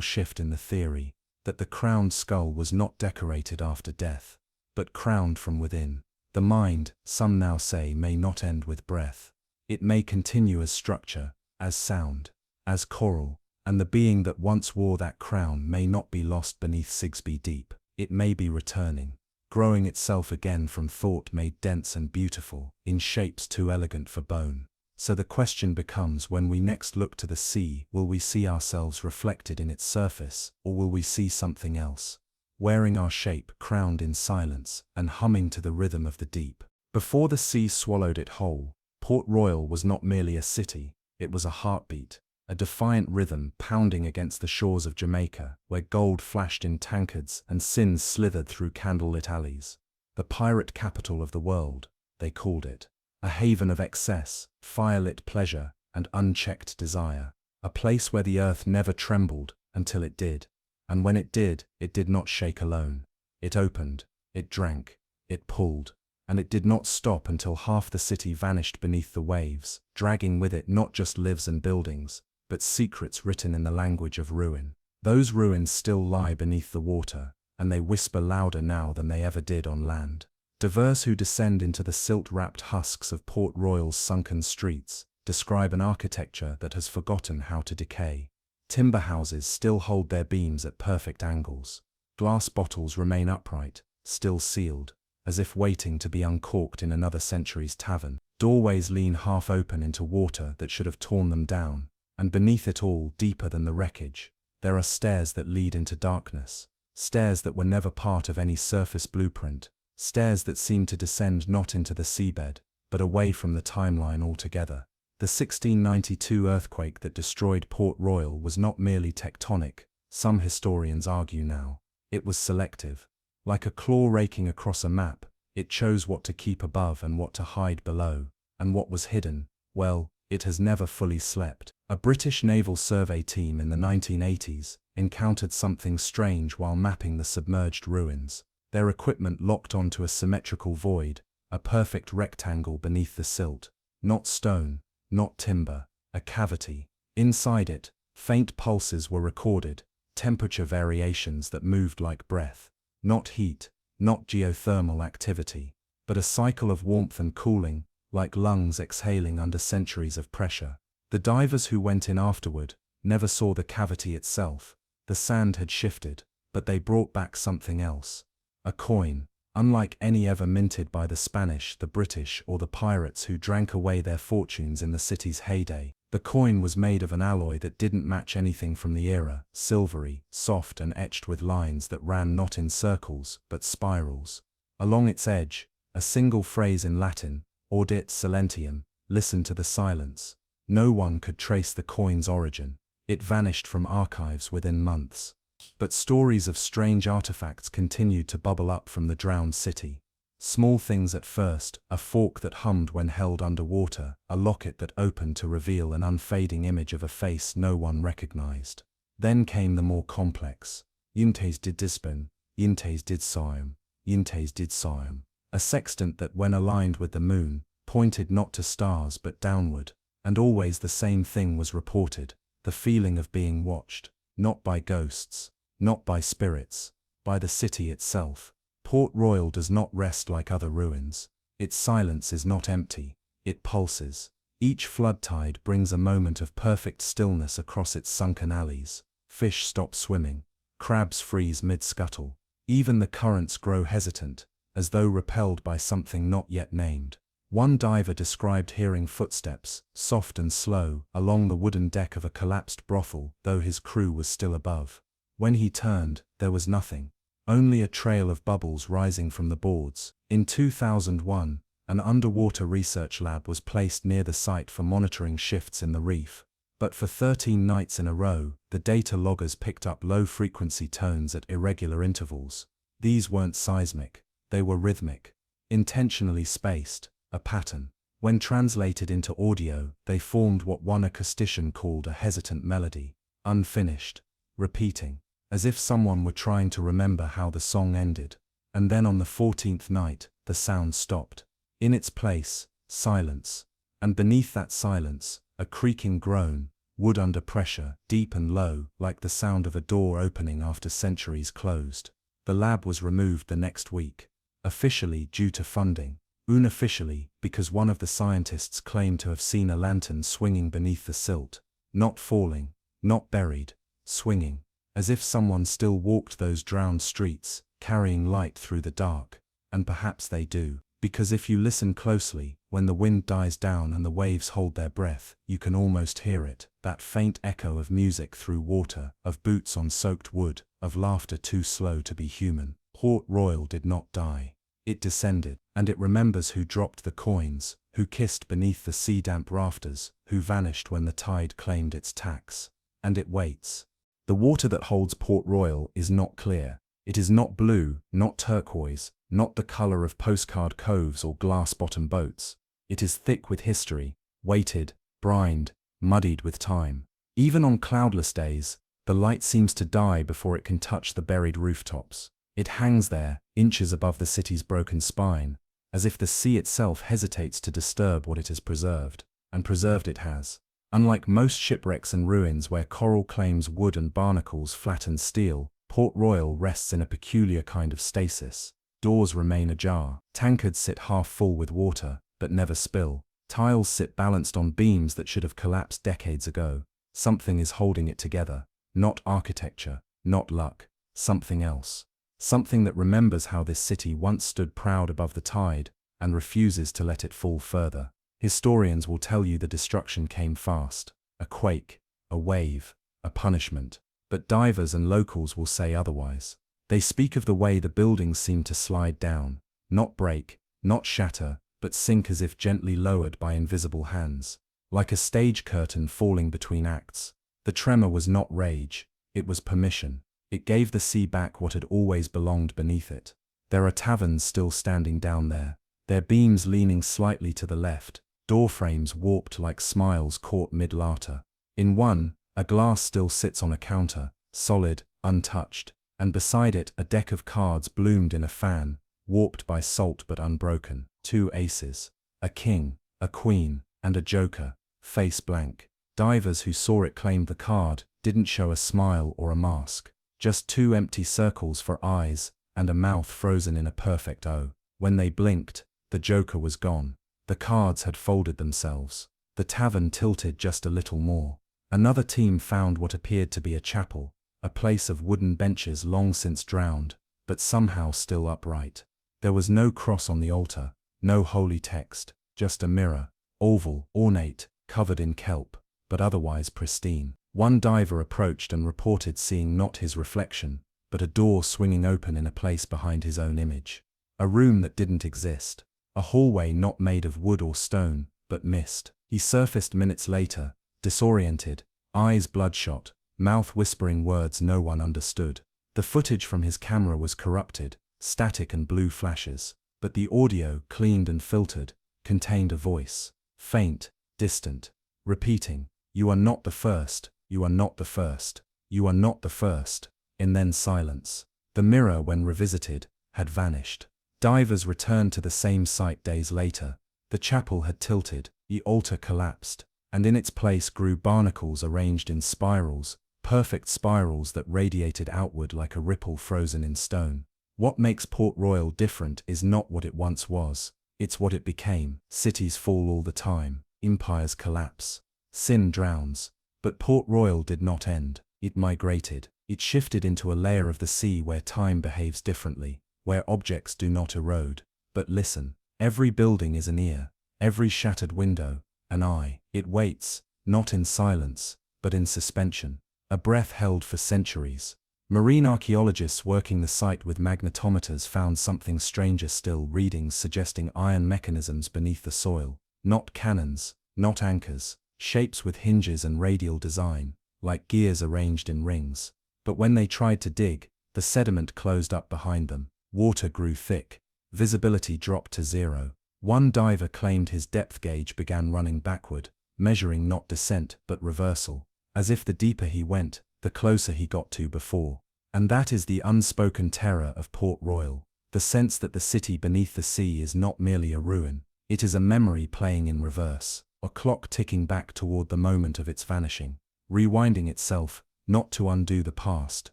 shift in the theory, that the crowned skull was not decorated after death, but crowned from within. The mind, some now say, may not end with breath. It may continue as structure, as sound, as choral, and the being that once wore that crown may not be lost beneath Sigsbee Deep. It may be returning, growing itself again from thought made dense and beautiful, in shapes too elegant for bone. So the question becomes, when we next look to the sea, will we see ourselves reflected in its surface, or will we see something else, wearing our shape, crowned in silence, and humming to the rhythm of the deep? Before the sea swallowed it whole, Port Royal was not merely a city, it was a heartbeat, a defiant rhythm pounding against the shores of Jamaica, where gold flashed in tankards and sins slithered through candlelit alleys. The pirate capital of the world, they called it. A haven of excess, firelit pleasure, and unchecked desire. A place where the earth never trembled until it did. And when it did not shake alone. It opened, it drank, it pulled, and it did not stop until half the city vanished beneath the waves, dragging with it not just lives and buildings, but secrets written in the language of ruin. Those ruins still lie beneath the water, and they whisper louder now than they ever did on land. Divers who descend into the silt-wrapped husks of Port Royal's sunken streets describe an architecture that has forgotten how to decay. Timber houses still hold their beams at perfect angles. Glass bottles remain upright, still sealed, as if waiting to be uncorked in another century's tavern. Doorways lean half open into water that should have torn them down, and beneath it all, deeper than the wreckage, there are stairs that lead into darkness, stairs that were never part of any surface blueprint. Stairs that seem to descend not into the seabed, but away from the timeline altogether. The 1692 earthquake that destroyed Port Royal was not merely tectonic, some historians argue now. It was selective. Like a claw raking across a map, it chose what to keep above and what to hide below, and what was hidden, well, it has never fully slept. A British naval survey team in the 1980s encountered something strange while mapping the submerged ruins. Their equipment locked onto a symmetrical void, a perfect rectangle beneath the silt. Not stone, not timber, a cavity. Inside it, faint pulses were recorded, temperature variations that moved like breath. Not heat, not geothermal activity, but a cycle of warmth and cooling, like lungs exhaling under centuries of pressure. The divers who went in afterward never saw the cavity itself. The sand had shifted, but they brought back something else. A coin, unlike any ever minted by the Spanish, the British, or the pirates who drank away their fortunes in the city's heyday. The coin was made of an alloy that didn't match anything from the era, silvery, soft and etched with lines that ran not in circles, but spirals. Along its edge, a single phrase in Latin, audit silentium, listen to the silence. No one could trace the coin's origin. It vanished from archives within months. But stories of strange artifacts continued to bubble up from the drowned city. Small things at first, a fork that hummed when held underwater, a locket that opened to reveal an unfading image of a face no one recognized. Then came the more complex. Yintes did dispen, Yintes did siam, Yintes did siam. A sextant that, when aligned with the moon, pointed not to stars but downward. And always the same thing was reported, the feeling of being watched, not by ghosts, not by spirits, by the city itself. Port Royal does not rest like other ruins. Its silence is not empty, it pulses. Each flood tide brings a moment of perfect stillness across its sunken alleys. Fish stop swimming, crabs freeze mid-scuttle. Even the currents grow hesitant, as though repelled by something not yet named. One diver described hearing footsteps, soft and slow, along the wooden deck of a collapsed brothel, though his crew was still above. When he turned, there was nothing. Only a trail of bubbles rising from the boards. In 2001, an underwater research lab was placed near the site for monitoring shifts in the reef. But for 13 nights in a row, the data loggers picked up low-frequency tones at irregular intervals. These weren't seismic, they were rhythmic, intentionally spaced, a pattern. When translated into audio, they formed what one acoustician called a hesitant melody, unfinished, repeating, as if someone were trying to remember how the song ended. And then on the 14th night, the sound stopped. In its place, silence. And beneath that silence, a creaking groan, wood under pressure, deep and low, like the sound of a door opening after centuries closed. The lab was removed the next week, officially due to funding, unofficially because one of the scientists claimed to have seen a lantern swinging beneath the silt, not falling, not buried, swinging, as if someone still walked those drowned streets, carrying light through the dark. And perhaps they do, because if you listen closely, when the wind dies down and the waves hold their breath, you can almost hear it, that faint echo of music through water, of boots on soaked wood, of laughter too slow to be human. Port Royal did not die. It descended, and it remembers who dropped the coins, who kissed beneath the sea-damp rafters, who vanished when the tide claimed its tax. And it waits. The water that holds Port Royal is not clear. It is not blue, not turquoise, not the color of postcard coves or glass-bottom boats. It is thick with history, weighted, brined, muddied with time. Even on cloudless days, the light seems to die before it can touch the buried rooftops. It hangs there, inches above the city's broken spine, as if the sea itself hesitates to disturb what it has preserved. And preserved it has. Unlike most shipwrecks and ruins where coral claims wood and barnacles flatten steel, Port Royal rests in a peculiar kind of stasis. Doors remain ajar. Tankards sit half full with water, but never spill. Tiles sit balanced on beams that should have collapsed decades ago. Something is holding it together. Not architecture, not luck. Something else. Something that remembers how this city once stood proud above the tide, and refuses to let it fall further. Historians will tell you the destruction came fast. A quake, a wave, a punishment. But divers and locals will say otherwise. They speak of the way the buildings seem to slide down, not break, not shatter, but sink as if gently lowered by invisible hands. Like a stage curtain falling between acts. The tremor was not rage, it was permission. It gave the sea back what had always belonged beneath it. There are taverns still standing down there, their beams leaning slightly to the left, doorframes warped like smiles caught mid-laughter. In one, a glass still sits on a counter, solid, untouched, and beside it a deck of cards bloomed in a fan, warped by salt but unbroken. 2 aces, a king, a queen, and a joker, face blank. Divers who saw it claimed the card didn't show a smile or a mask. Just 2 empty circles for eyes, and a mouth frozen in a perfect O. When they blinked, the joker was gone. The cards had folded themselves. The tavern tilted just a little more. Another team found what appeared to be a chapel, a place of wooden benches long since drowned, but somehow still upright. There was no cross on the altar, no holy text, just a mirror, oval, ornate, covered in kelp, but otherwise pristine. One diver approached and reported seeing not his reflection, but a door swinging open in a place behind his own image. A room that didn't exist. A hallway not made of wood or stone, but mist. He surfaced minutes later, disoriented, eyes bloodshot, mouth whispering words no one understood. The footage from his camera was corrupted, static and blue flashes, but the audio, cleaned and filtered, contained a voice. Faint, distant, repeating, "You are not the first. You are not the first. You are not the first." And then silence. The mirror, when revisited, had vanished. Divers returned to the same site days later. The chapel had tilted, the altar collapsed, and in its place grew barnacles arranged in spirals, perfect spirals that radiated outward like a ripple frozen in stone. What makes Port Royal different is not what it once was, it's what it became. Cities fall all the time, empires collapse, sin drowns. But Port Royal did not end, it migrated. It shifted into a layer of the sea where time behaves differently, where objects do not erode. But listen, every building is an ear, every shattered window, an eye. It waits, not in silence, but in suspension, a breath held for centuries. Marine archaeologists working the site with magnetometers found something stranger still, readings suggesting iron mechanisms beneath the soil, not cannons, not anchors, shapes with hinges and radial design, like gears arranged in rings. But when they tried to dig, the sediment closed up behind them, water grew thick, visibility dropped to zero. One diver claimed his depth gauge began running backward, measuring not descent but reversal, as if the deeper he went, the closer he got to before. And that is the unspoken terror of Port Royal, the sense that the city beneath the sea is not merely a ruin, it is a memory playing in reverse, a clock ticking back toward the moment of its vanishing, rewinding itself, not to undo the past,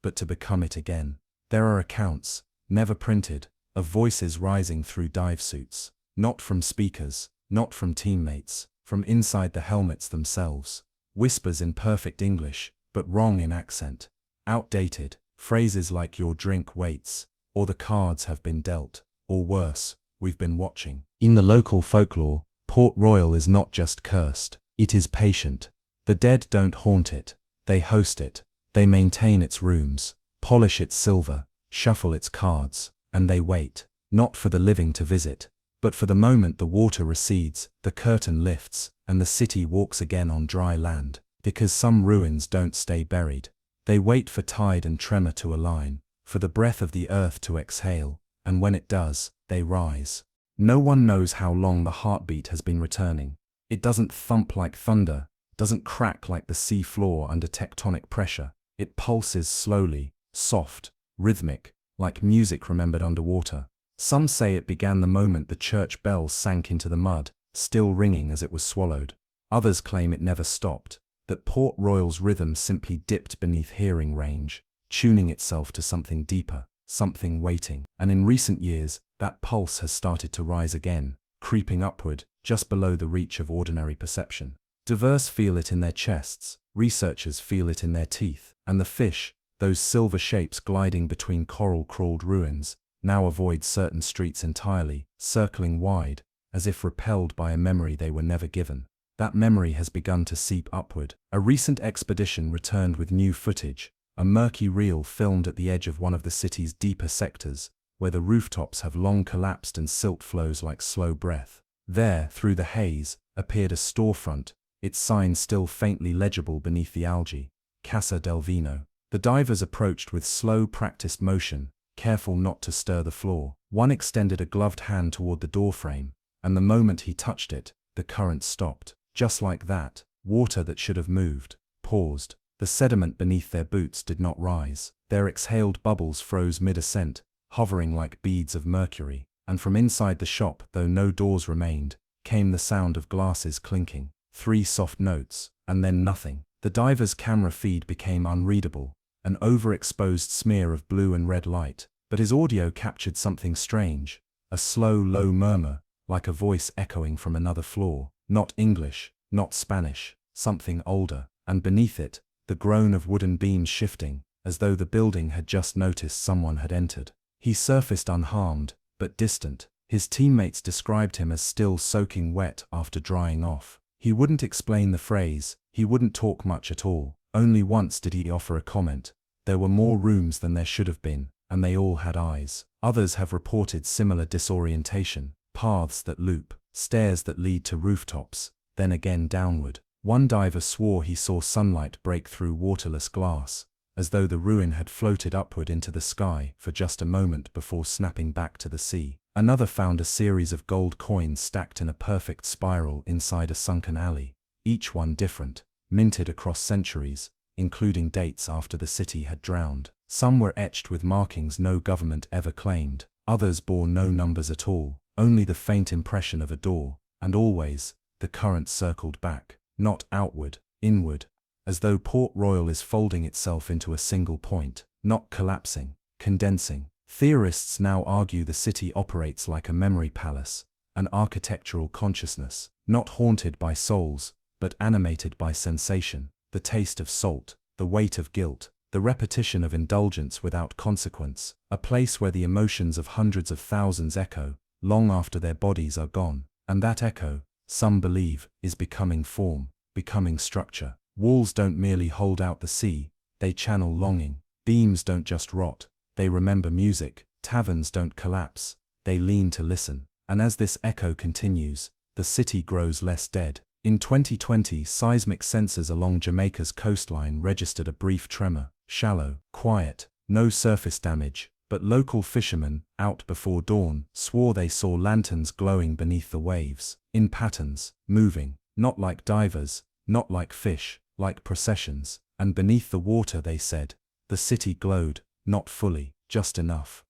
but to become it again. There are accounts, never printed, of voices rising through dive suits, not from speakers, not from teammates, from inside the helmets themselves. Whispers in perfect English, but wrong in accent. Outdated, phrases like "your drink waits," or "the cards have been dealt," or worse, "we've been watching." In the local folklore, Port Royal is not just cursed, it is patient. The dead don't haunt it, they host it. They maintain its rooms, polish its silver, shuffle its cards, and they wait, not for the living to visit, but for the moment the water recedes, the curtain lifts, and the city walks again on dry land. Because some ruins don't stay buried. They wait for tide and tremor to align, for the breath of the earth to exhale, and when it does, they rise. No one knows how long the heartbeat has been returning. It doesn't thump like thunder, doesn't crack like the sea floor under tectonic pressure. It pulses slowly, soft, rhythmic, like music remembered underwater. Some say it began the moment the church bells sank into the mud, still ringing as it was swallowed. Others claim it never stopped, that Port Royal's rhythm simply dipped beneath hearing range, tuning itself to something deeper, something waiting. And in recent years, that pulse has started to rise again, creeping upward, just below the reach of ordinary perception. Divers feel it in their chests, researchers feel it in their teeth, and the fish, those silver shapes gliding between coral-crawled ruins, now avoid certain streets entirely, circling wide, as if repelled by a memory they were never given. That memory has begun to seep upward. A recent expedition returned with new footage, a murky reel filmed at the edge of one of the city's deeper sectors, where the rooftops have long collapsed and silt flows like slow breath. There, through the haze, appeared a storefront, its sign still faintly legible beneath the algae, Casa del Vino. The divers approached with slow, practiced motion, careful not to stir the floor. One extended a gloved hand toward the doorframe, and the moment he touched it, the current stopped. Just like that, water that should have moved, paused. The sediment beneath their boots did not rise. Their exhaled bubbles froze mid-ascent, hovering like beads of mercury. And from inside the shop, though no doors remained, came the sound of glasses clinking. 3 soft notes, and then nothing. The diver's camera feed became unreadable, an overexposed smear of blue and red light. But his audio captured something strange, a slow, low murmur, like a voice echoing from another floor. Not English, not Spanish, something older, and beneath it, the groan of wooden beams shifting, as though the building had just noticed someone had entered. He surfaced unharmed, but distant. His teammates described him as still soaking wet after drying off. He wouldn't explain the phrase, he wouldn't talk much at all. Only once did he offer a comment. There were more rooms than there should have been, and they all had eyes. Others have reported similar disorientation, paths that loop, stairs that lead to rooftops, then again downward. One diver swore he saw sunlight break through waterless glass, as though the ruin had floated upward into the sky for just a moment before snapping back to the sea. Another found a series of gold coins stacked in a perfect spiral inside a sunken alley, each one different, minted across centuries, including dates after the city had drowned. Some were etched with markings no government ever claimed, others bore no numbers at all, only the faint impression of a door, and always, the current circled back. not outward, inward, as though Port Royal is folding itself into a single point, not collapsing, condensing. Theorists now argue the city operates like a memory palace, an architectural consciousness, not haunted by souls, but animated by sensation, the taste of salt, the weight of guilt, the repetition of indulgence without consequence, a place where the emotions of hundreds of thousands echo, long after their bodies are gone, and that echo, some believe, is becoming form, becoming structure. Walls don't merely hold out the sea, they channel longing. Beams don't just rot, they remember music. Taverns don't collapse, they lean to listen. And as this echo continues, the city grows less dead. In 2020, seismic sensors along Jamaica's coastline registered a brief tremor, shallow, quiet, no surface damage, but local fishermen, out before dawn, swore they saw lanterns glowing beneath the waves, in patterns, moving, not like divers, not like fish, like processions, and beneath the water, they said, the city glowed, not fully, just enough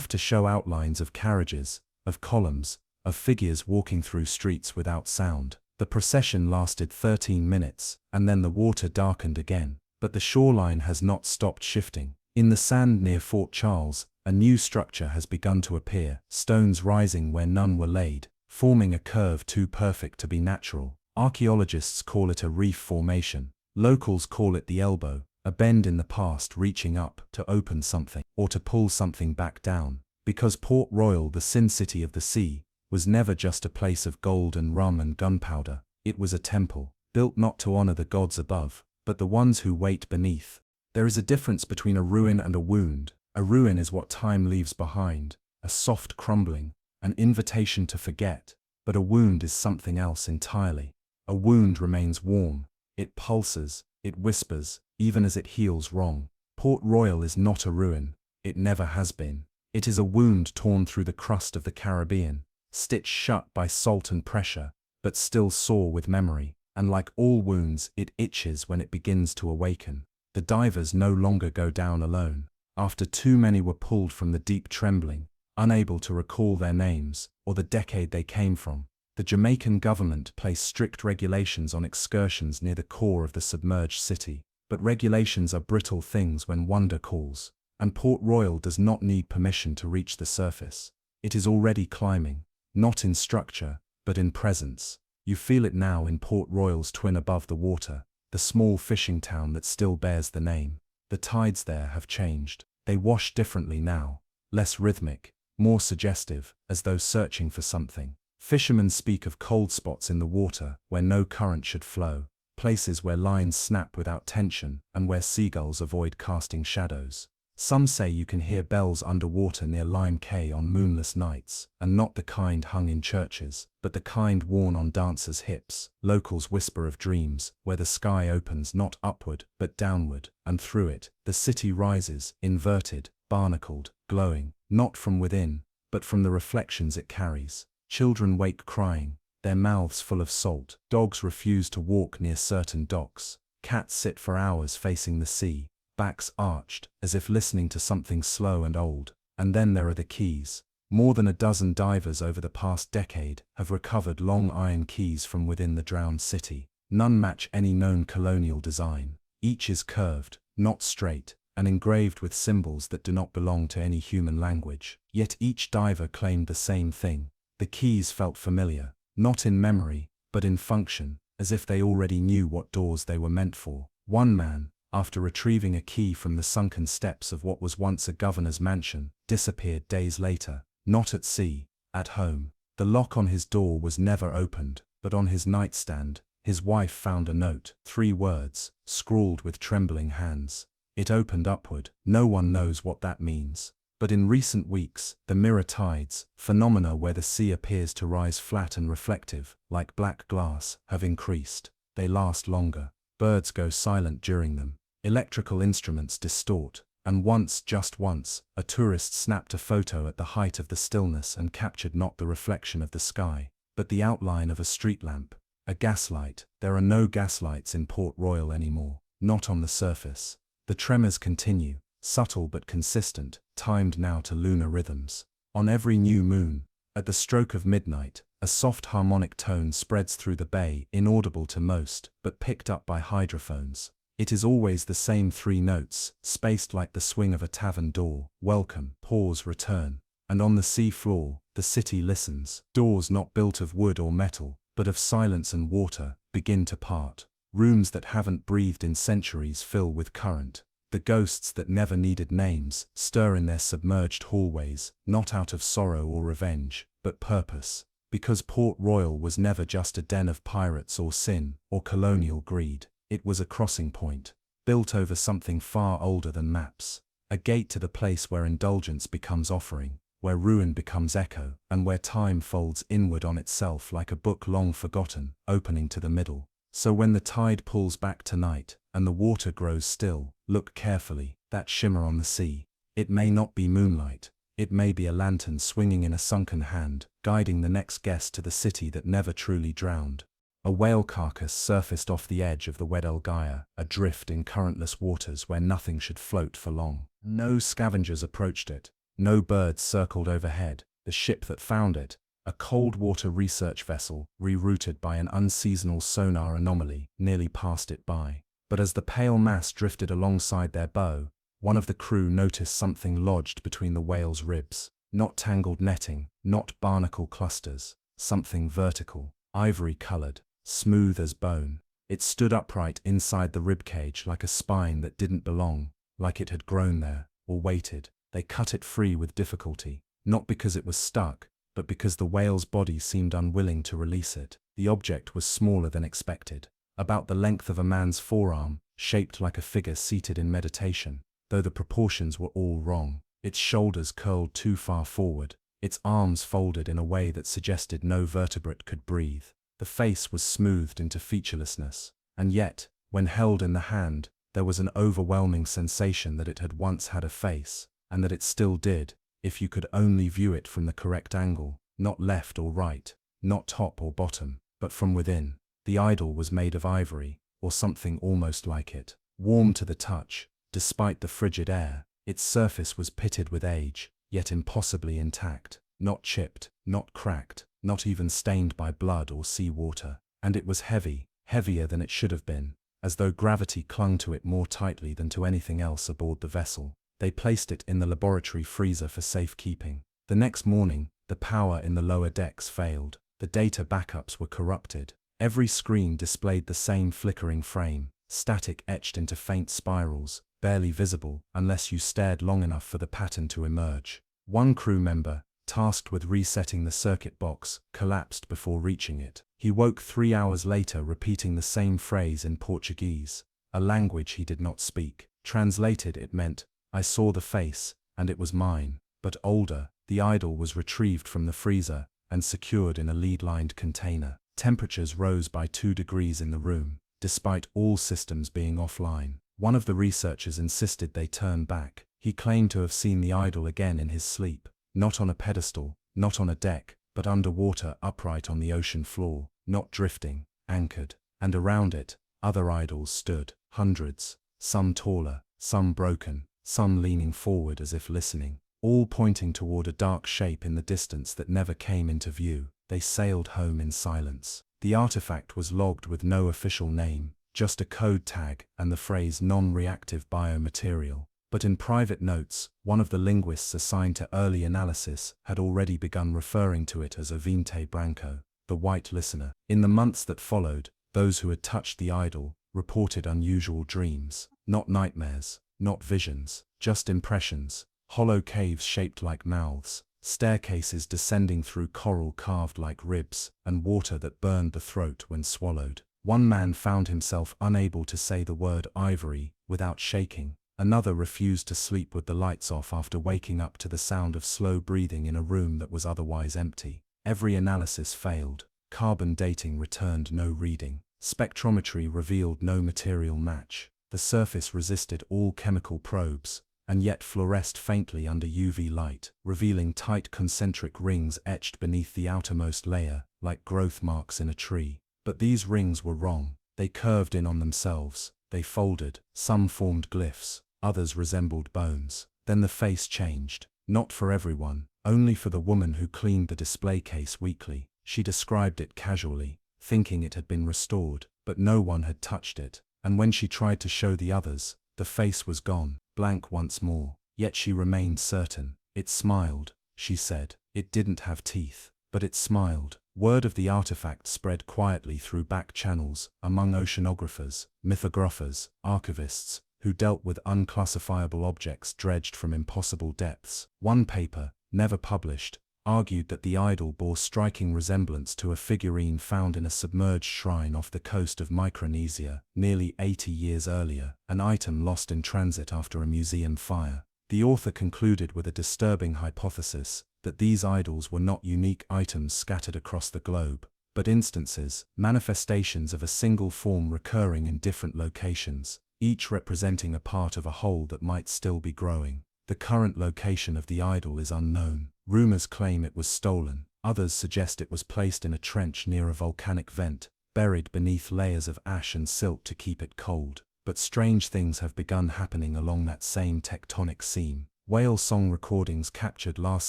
to show outlines of carriages, of columns, of figures walking through streets without sound. The procession lasted 13 minutes, and then the water darkened again, but the shoreline has not stopped shifting. In the sand near Fort Charles, a new structure has begun to appear, stones rising where none were laid, forming a curve too perfect to be natural. Archaeologists call it a reef formation. Locals call it the elbow, a bend in the past reaching up to open something, or to pull something back down. Because Port Royal, the Sin City of the Sea, was never just a place of gold and rum and gunpowder. It was a temple, built not to honor the gods above, but the ones who wait beneath. There is a difference between a ruin and a wound. A ruin is what time leaves behind, a soft crumbling, an invitation to forget. But a wound is something else entirely. A wound remains warm, it pulses, it whispers, even as it heals wrong. Port Royal is not a ruin, it never has been. It is a wound torn through the crust of the Caribbean, stitched shut by salt and pressure, but still sore with memory, and like all wounds, it itches when it begins to awaken. The divers no longer go down alone. After too many were pulled from the deep trembling, unable to recall their names, or the decade they came from, the Jamaican government placed strict regulations on excursions near the core of the submerged city. But regulations are brittle things when wonder calls, and Port Royal does not need permission to reach the surface. It is already climbing, not in structure, but in presence. You feel it now in Port Royal's twin above the water, the small fishing town that still bears the name. The tides there have changed. They wash differently now, less rhythmic, more suggestive, as though searching for something. Fishermen speak of cold spots in the water where no current should flow, places where lines snap without tension and where seagulls avoid casting shadows. Some say you can hear bells underwater near Lime Cay on moonless nights, and not the kind hung in churches, but the kind worn on dancers' hips. Locals whisper of dreams, where the sky opens not upward, but downward, and through it, the city rises, inverted, barnacled, glowing, not from within, but from the reflections it carries. Children wake crying, their mouths full of salt. Dogs refuse to walk near certain docks. Cats sit for hours facing the sea, backs arched, as if listening to something slow and old. And then there are the keys. More than a dozen divers over the past decade have recovered long iron keys from within the drowned city. None match any known colonial design. Each is curved, not straight, and engraved with symbols that do not belong to any human language. Yet each diver claimed the same thing. The keys felt familiar, not in memory, but in function, as if they already knew what doors they were meant for. One man, after retrieving a key from the sunken steps of what was once a governor's mansion, disappeared days later, not at sea, at home. The lock on his door was never opened, but on his nightstand, his wife found a note, 3 words, scrawled with trembling hands. It opened upward. No one knows what that means. But in recent weeks, the mirror tides, phenomena where the sea appears to rise flat and reflective, like black glass, have increased. They last longer. Birds go silent during them. Electrical instruments distort. And once, just once, a tourist snapped a photo at the height of the stillness and captured not the reflection of the sky, but the outline of a street lamp, a gaslight. There are no gaslights in Port Royal anymore, not on the surface. The tremors continue, subtle but consistent, timed now to lunar rhythms. On every new moon, at the stroke of midnight, A soft harmonic tone spreads through the bay, inaudible to most, but picked up by hydrophones. It is always the same 3 notes, spaced like the swing of a tavern door: welcome, pause, return. And on the sea floor, the city listens. Doors not built of wood or metal, but of silence and water, begin to part. Rooms that haven't breathed in centuries fill with current. The ghosts that never needed names stir in their submerged hallways, not out of sorrow or revenge, but purpose. Because Port Royal was never just a den of pirates or sin, or colonial greed. It was a crossing point, built over something far older than maps. A gate to the place where indulgence becomes offering, where ruin becomes echo, and where time folds inward on itself like a book long forgotten, opening to the middle. So when the tide pulls back tonight, and the water grows still, look carefully. That shimmer on the sea. It may not be moonlight. It may be a lantern swinging in a sunken hand, guiding the next guest to the city that never truly drowned. A whale carcass surfaced off the edge of the Weddell-Gaia, adrift in currentless waters where nothing should float for long. No scavengers approached it. No birds circled overhead. The ship that found it, a cold water research vessel, rerouted by an unseasonal sonar anomaly, nearly passed it by. But as the pale mass drifted alongside their bow, one of the crew noticed something lodged between the whale's ribs. Not tangled netting, not barnacle clusters. Something vertical, ivory-colored, smooth as bone. It stood upright inside the ribcage like a spine that didn't belong, like it had grown there, or waited. They cut it free with difficulty, not because it was stuck, but because the whale's body seemed unwilling to release it. The object was smaller than expected, about the length of a man's forearm, shaped like a figure seated in meditation, though the proportions were all wrong. Its shoulders curled too far forward, its arms folded in a way that suggested no vertebrate could breathe. The face was smoothed into featurelessness, and yet, when held in the hand, there was an overwhelming sensation that it had once had a face, and that it still did, if you could only view it from the correct angle, not left or right, not top or bottom, but from within. The idol was made of ivory, or something almost like it, warm to the touch, despite the frigid air. Its surface was pitted with age, yet impossibly intact, not chipped, not cracked, not even stained by blood or sea water. And it was heavy, heavier than it should have been, as though gravity clung to it more tightly than to anything else aboard the vessel. They placed it in the laboratory freezer for safekeeping. The next morning, the power in the lower decks failed. The data backups were corrupted. Every screen displayed the same flickering frame, static etched into faint spirals, barely visible unless you stared long enough for the pattern to emerge. One crew member, tasked with resetting the circuit box, collapsed before reaching it. He woke 3 hours later repeating the same phrase in Portuguese, a language he did not speak. Translated, it meant, "I saw the face, and it was mine." But older, the idol was retrieved from the freezer and secured in a lead-lined container. Temperatures rose by 2 degrees in the room, despite all systems being offline. One of the researchers insisted they turn back. He claimed to have seen the idol again in his sleep, not on a pedestal, not on a deck, but underwater, upright on the ocean floor, not drifting, anchored. And around it, other idols stood, hundreds, some taller, some broken, some leaning forward as if listening, all pointing toward a dark shape in the distance that never came into view. They sailed home in silence. The artifact was logged with no official name, just a code tag and the phrase non-reactive biomaterial. But in private notes, one of the linguists assigned to early analysis had already begun referring to it as a vinte branco, the white listener. In the months that followed, those who had touched the idol reported unusual dreams, not nightmares, not visions, just impressions, hollow caves shaped like mouths, staircases descending through coral carved like ribs, and water that burned the throat when swallowed. One man found himself unable to say the word ivory without shaking. Another refused to sleep with the lights off after waking up to the sound of slow breathing in a room that was otherwise empty. Every analysis failed. Carbon dating returned no reading. Spectrometry revealed no material match. The surface resisted all chemical probes, and yet fluoresced faintly under UV light, revealing tight concentric rings etched beneath the outermost layer, like growth marks in a tree. But these rings were wrong. They curved in on themselves. They folded. Some formed glyphs, others resembled bones. Then the face changed. Not for everyone, only for the woman who cleaned the display case weekly. She described it casually, thinking it had been restored, but no one had touched it, and when she tried to show the others, the face was gone, blank once more. Yet she remained certain. It smiled, she said. It didn't have teeth, but it smiled. Word of the artifact spread quietly through back channels, among oceanographers, mythographers, archivists, who dealt with unclassifiable objects dredged from impossible depths. One paper, never published, argued that the idol bore striking resemblance to a figurine found in a submerged shrine off the coast of Micronesia, nearly 80 years earlier, an item lost in transit after a museum fire. The author concluded with a disturbing hypothesis, that these idols were not unique items scattered across the globe, but instances, manifestations of a single form recurring in different locations, each representing a part of a whole that might still be growing. The current location of the idol is unknown. Rumors claim it was stolen, others suggest it was placed in a trench near a volcanic vent, buried beneath layers of ash and silt to keep it cold. But strange things have begun happening along that same tectonic seam. Whale song recordings captured last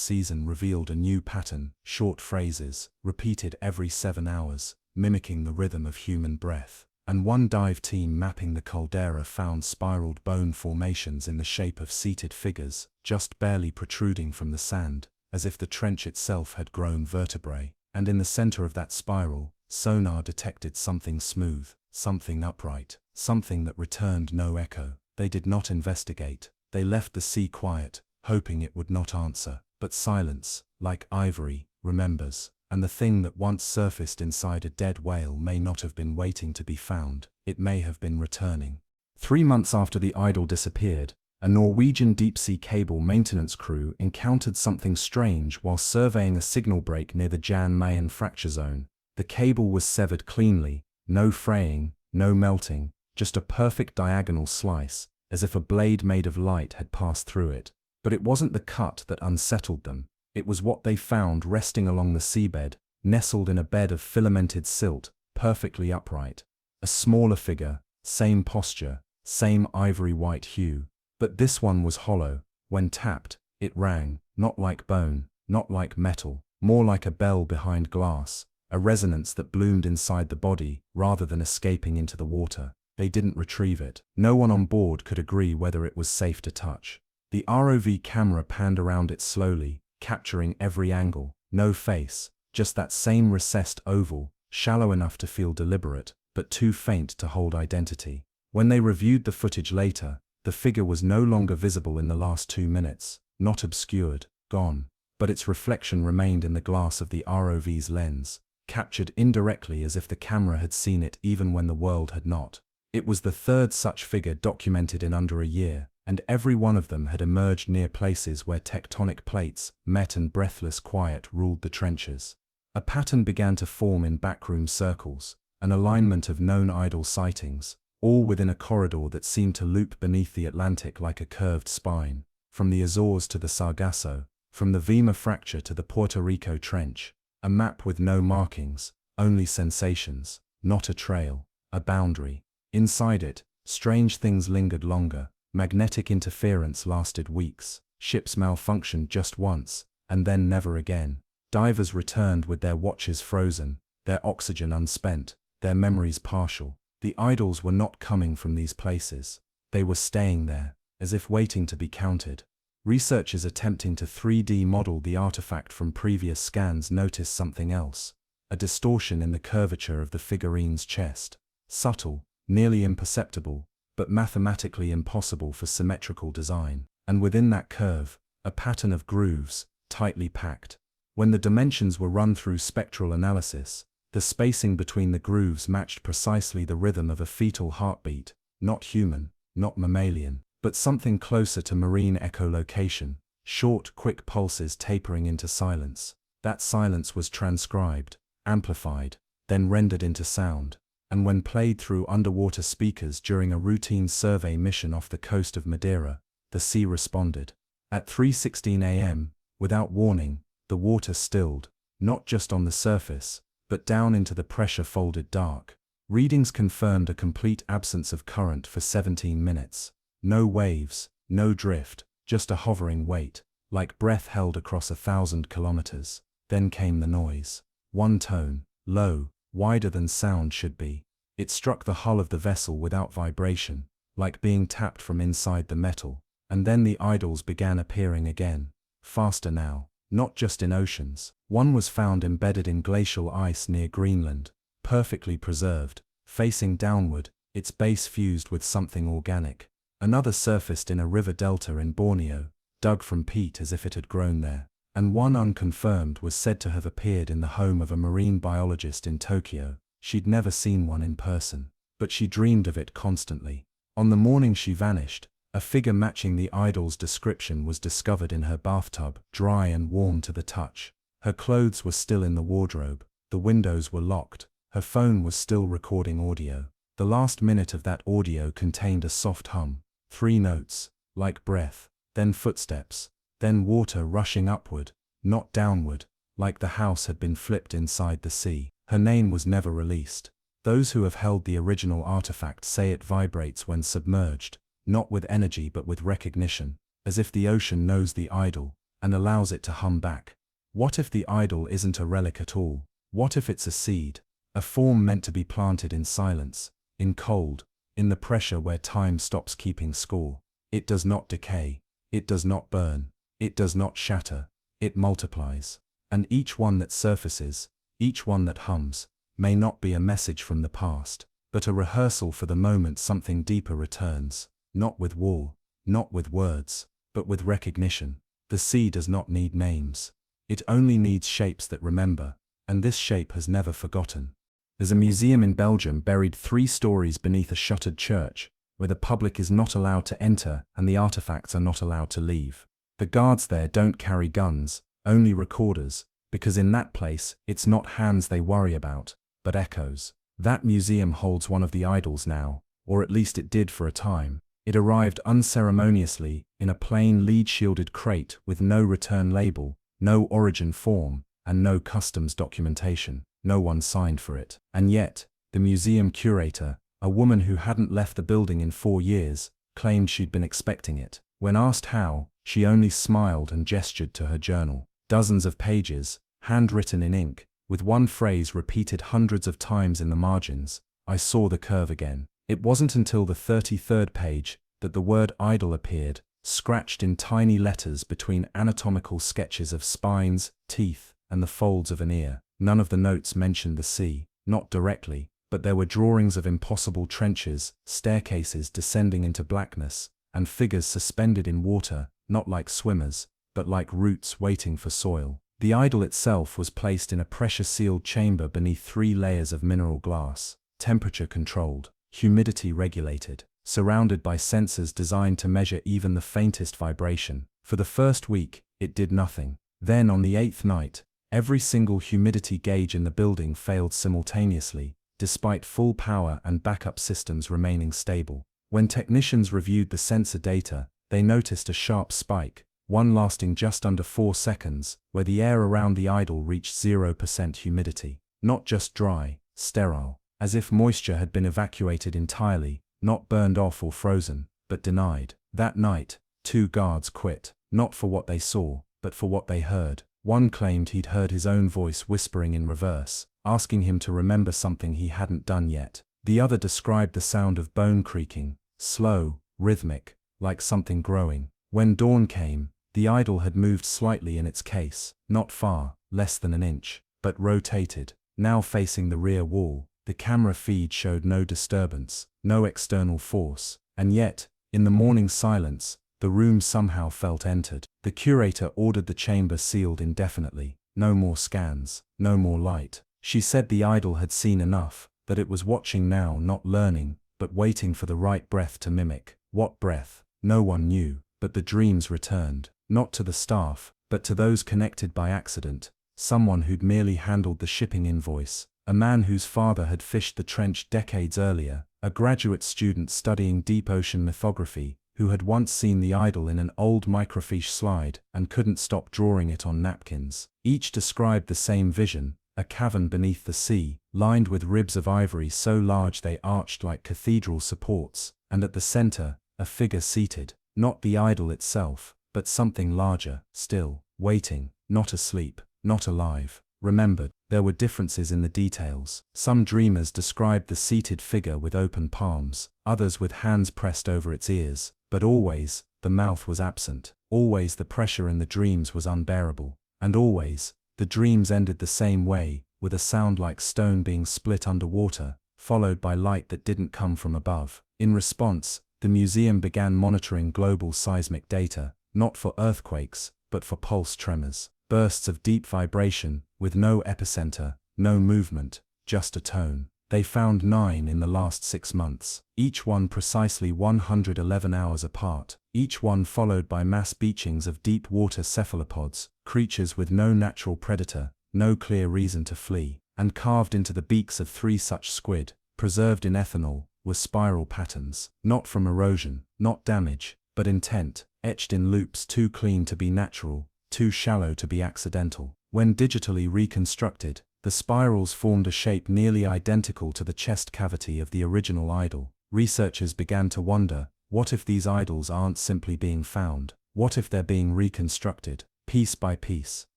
season revealed a new pattern, short phrases, repeated every 7 hours, mimicking the rhythm of human breath. And one dive team mapping the caldera found spiraled bone formations in the shape of seated figures, just barely protruding from the sand, as if the trench itself had grown vertebrae. And in the center of that spiral, sonar detected something smooth, something upright, something that returned no echo. They did not investigate. They left the sea quiet, hoping it would not answer. But silence, like ivory, remembers. And the thing that once surfaced inside a dead whale may not have been waiting to be found. It may have been returning. 3 months after the idol disappeared, a Norwegian deep-sea cable maintenance crew encountered something strange while surveying a signal break near the Jan Mayen fracture zone. The cable was severed cleanly, no fraying, no melting, just a perfect diagonal slice, as if a blade made of light had passed through it. But it wasn't the cut that unsettled them. It was what they found resting along the seabed, nestled in a bed of filamented silt, perfectly upright. A smaller figure, same posture, same ivory-white hue. But this one was hollow. When tapped, it rang, not like bone, not like metal, more like a bell behind glass, a resonance that bloomed inside the body, rather than escaping into the water. They didn't retrieve it. No one on board could agree whether it was safe to touch. The ROV camera panned around it slowly, capturing every angle. No face, just that same recessed oval, shallow enough to feel deliberate, but too faint to hold identity. When they reviewed the footage later, the figure was no longer visible in the last 2 minutes, not obscured, gone, but its reflection remained in the glass of the ROV's lens, captured indirectly as if the camera had seen it even when the world had not. It was the third such figure documented in under a year, and every one of them had emerged near places where tectonic plates met and breathless quiet ruled the trenches. A pattern began to form in backroom circles, an alignment of known idol sightings, all within a corridor that seemed to loop beneath the Atlantic like a curved spine, from the Azores to the Sargasso, from the Vima fracture to the Puerto Rico trench, a map with no markings, only sensations, not a trail, a boundary. Inside it, strange things lingered longer. Magnetic interference lasted weeks, ships malfunctioned just once, and then never again. Divers returned with their watches frozen, their oxygen unspent, their memories partial. The idols were not coming from these places. They were staying there, as if waiting to be counted. Researchers attempting to 3D model the artifact from previous scans noticed something else. A distortion in the curvature of the figurine's chest. Subtle, nearly imperceptible, but mathematically impossible for symmetrical design. And within that curve, a pattern of grooves, tightly packed. When the dimensions were run through spectral analysis, the spacing between the grooves matched precisely the rhythm of a fetal heartbeat, not human, not mammalian, but something closer to marine echolocation, short, quick pulses tapering into silence. That silence was transcribed, amplified, then rendered into sound, and when played through underwater speakers during a routine survey mission off the coast of Madeira, the sea responded. At 3:16 a.m., without warning, the water stilled, not just on the surface, but down into the pressure-folded dark. Readings confirmed a complete absence of current for 17 minutes. No waves, no drift, just a hovering weight, like breath held across 1,000 kilometers. Then came the noise. one tone, low, wider than sound should be. It struck the hull of the vessel without vibration, like being tapped from inside the metal, and then the idols began appearing again, faster now, not just in oceans. One was found embedded in glacial ice near Greenland, perfectly preserved, facing downward, its base fused with something organic. Another surfaced in a river delta in Borneo, dug from peat as if it had grown there. And one unconfirmed was said to have appeared in the home of a marine biologist in Tokyo. She'd never seen one in person, but she dreamed of it constantly. On the morning she vanished, a figure matching the idol's description was discovered in her bathtub, dry and warm to the touch. Her clothes were still in the wardrobe, the windows were locked, her phone was still recording audio. The last minute of that audio contained a soft hum, 3 notes, like breath, then footsteps, then water rushing upward, not downward, like the house had been flipped inside the sea. Her name was never released. Those who have held the original artifact say it vibrates when submerged, not with energy but with recognition, as if the ocean knows the idol and allows it to hum back. What if the idol isn't a relic at all? What if it's a seed, a form meant to be planted in silence, in cold, in the pressure where time stops keeping score? It does not decay, it does not burn, it does not shatter, it multiplies. And each one that surfaces, each one that hums, may not be a message from the past, but a rehearsal for the moment something deeper returns, not with wall, not with words, but with recognition. The sea does not need names. It only needs shapes that remember, and this shape has never forgotten. There's a museum in Belgium buried 3 stories beneath a shuttered church, where the public is not allowed to enter and the artifacts are not allowed to leave. The guards there don't carry guns, only recorders, because in that place, it's not hands they worry about, but echoes. That museum holds one of the idols now, or at least it did for a time. It arrived unceremoniously in a plain lead-shielded crate with no return label, no origin form, and no customs documentation. No one signed for it. And yet, the museum curator, a woman who hadn't left the building in 4 years, claimed she'd been expecting it. When asked how, she only smiled and gestured to her journal. Dozens of pages, handwritten in ink, with one phrase repeated hundreds of times in the margins. I saw the curve again. It wasn't until the 33rd page that the word idol appeared, scratched in tiny letters between anatomical sketches of spines, teeth, and the folds of an ear. None of the notes mentioned the sea, not directly, but there were drawings of impossible trenches, staircases descending into blackness, and figures suspended in water, not like swimmers, but like roots waiting for soil. The idol itself was placed in a pressure-sealed chamber beneath 3 layers of mineral glass, temperature-controlled, humidity-regulated, surrounded by sensors designed to measure even the faintest vibration. For the first week, it did nothing. Then on the 8th night, every single humidity gauge in the building failed simultaneously, despite full power and backup systems remaining stable. When technicians reviewed the sensor data, they noticed a sharp spike, one lasting just under 4 seconds, where the air around the idol reached 0% humidity. Not just dry, sterile, as if moisture had been evacuated entirely, not burned off or frozen, but denied. That night, 2 guards quit, not for what they saw, but for what they heard. One claimed he'd heard his own voice whispering in reverse, asking him to remember something he hadn't done yet. The other described the sound of bone creaking, slow, rhythmic, like something growing. When dawn came, the idol had moved slightly in its case, not far, less than an inch, but rotated. Now facing the rear wall, the camera feed showed no disturbance, no external force, and yet, in the morning silence, the room somehow felt entered. The curator ordered the chamber sealed indefinitely. No more scans, no more light. She said the idol had seen enough, that it was watching now, not learning, but waiting for the right breath to mimic. What breath? No one knew, but the dreams returned, not to the staff, but to those connected by accident. Someone who'd merely handled the shipping invoice, a man whose father had fished the trench decades earlier, a graduate student studying deep ocean lithography, who had once seen the idol in an old microfiche slide and couldn't stop drawing it on napkins. Each described the same vision, a cavern beneath the sea, lined with ribs of ivory so large they arched like cathedral supports, and at the center, a figure seated, not the idol itself, but something larger, still, waiting, not asleep, not alive, remembered. There were differences in the details. Some dreamers described the seated figure with open palms, others with hands pressed over its ears, but always, the mouth was absent. Always the pressure in the dreams was unbearable. And always, the dreams ended the same way, with a sound like stone being split underwater, followed by light that didn't come from above. In response, the museum began monitoring global seismic data, not for earthquakes, but for pulse tremors, bursts of deep vibration, with no epicenter, no movement, just a tone. They found 9 in the last 6 months, each one precisely 111 hours apart, each one followed by mass beachings of deep water cephalopods, creatures with no natural predator, no clear reason to flee. And carved into the beaks of 3 such squid, preserved in ethanol, were spiral patterns, not from erosion, not damage, but intent, etched in loops too clean to be natural, too shallow to be accidental. When digitally reconstructed, the spirals formed a shape nearly identical to the chest cavity of the original idol. Researchers began to wonder, what if these idols aren't simply being found? What if they're being reconstructed, piece by piece,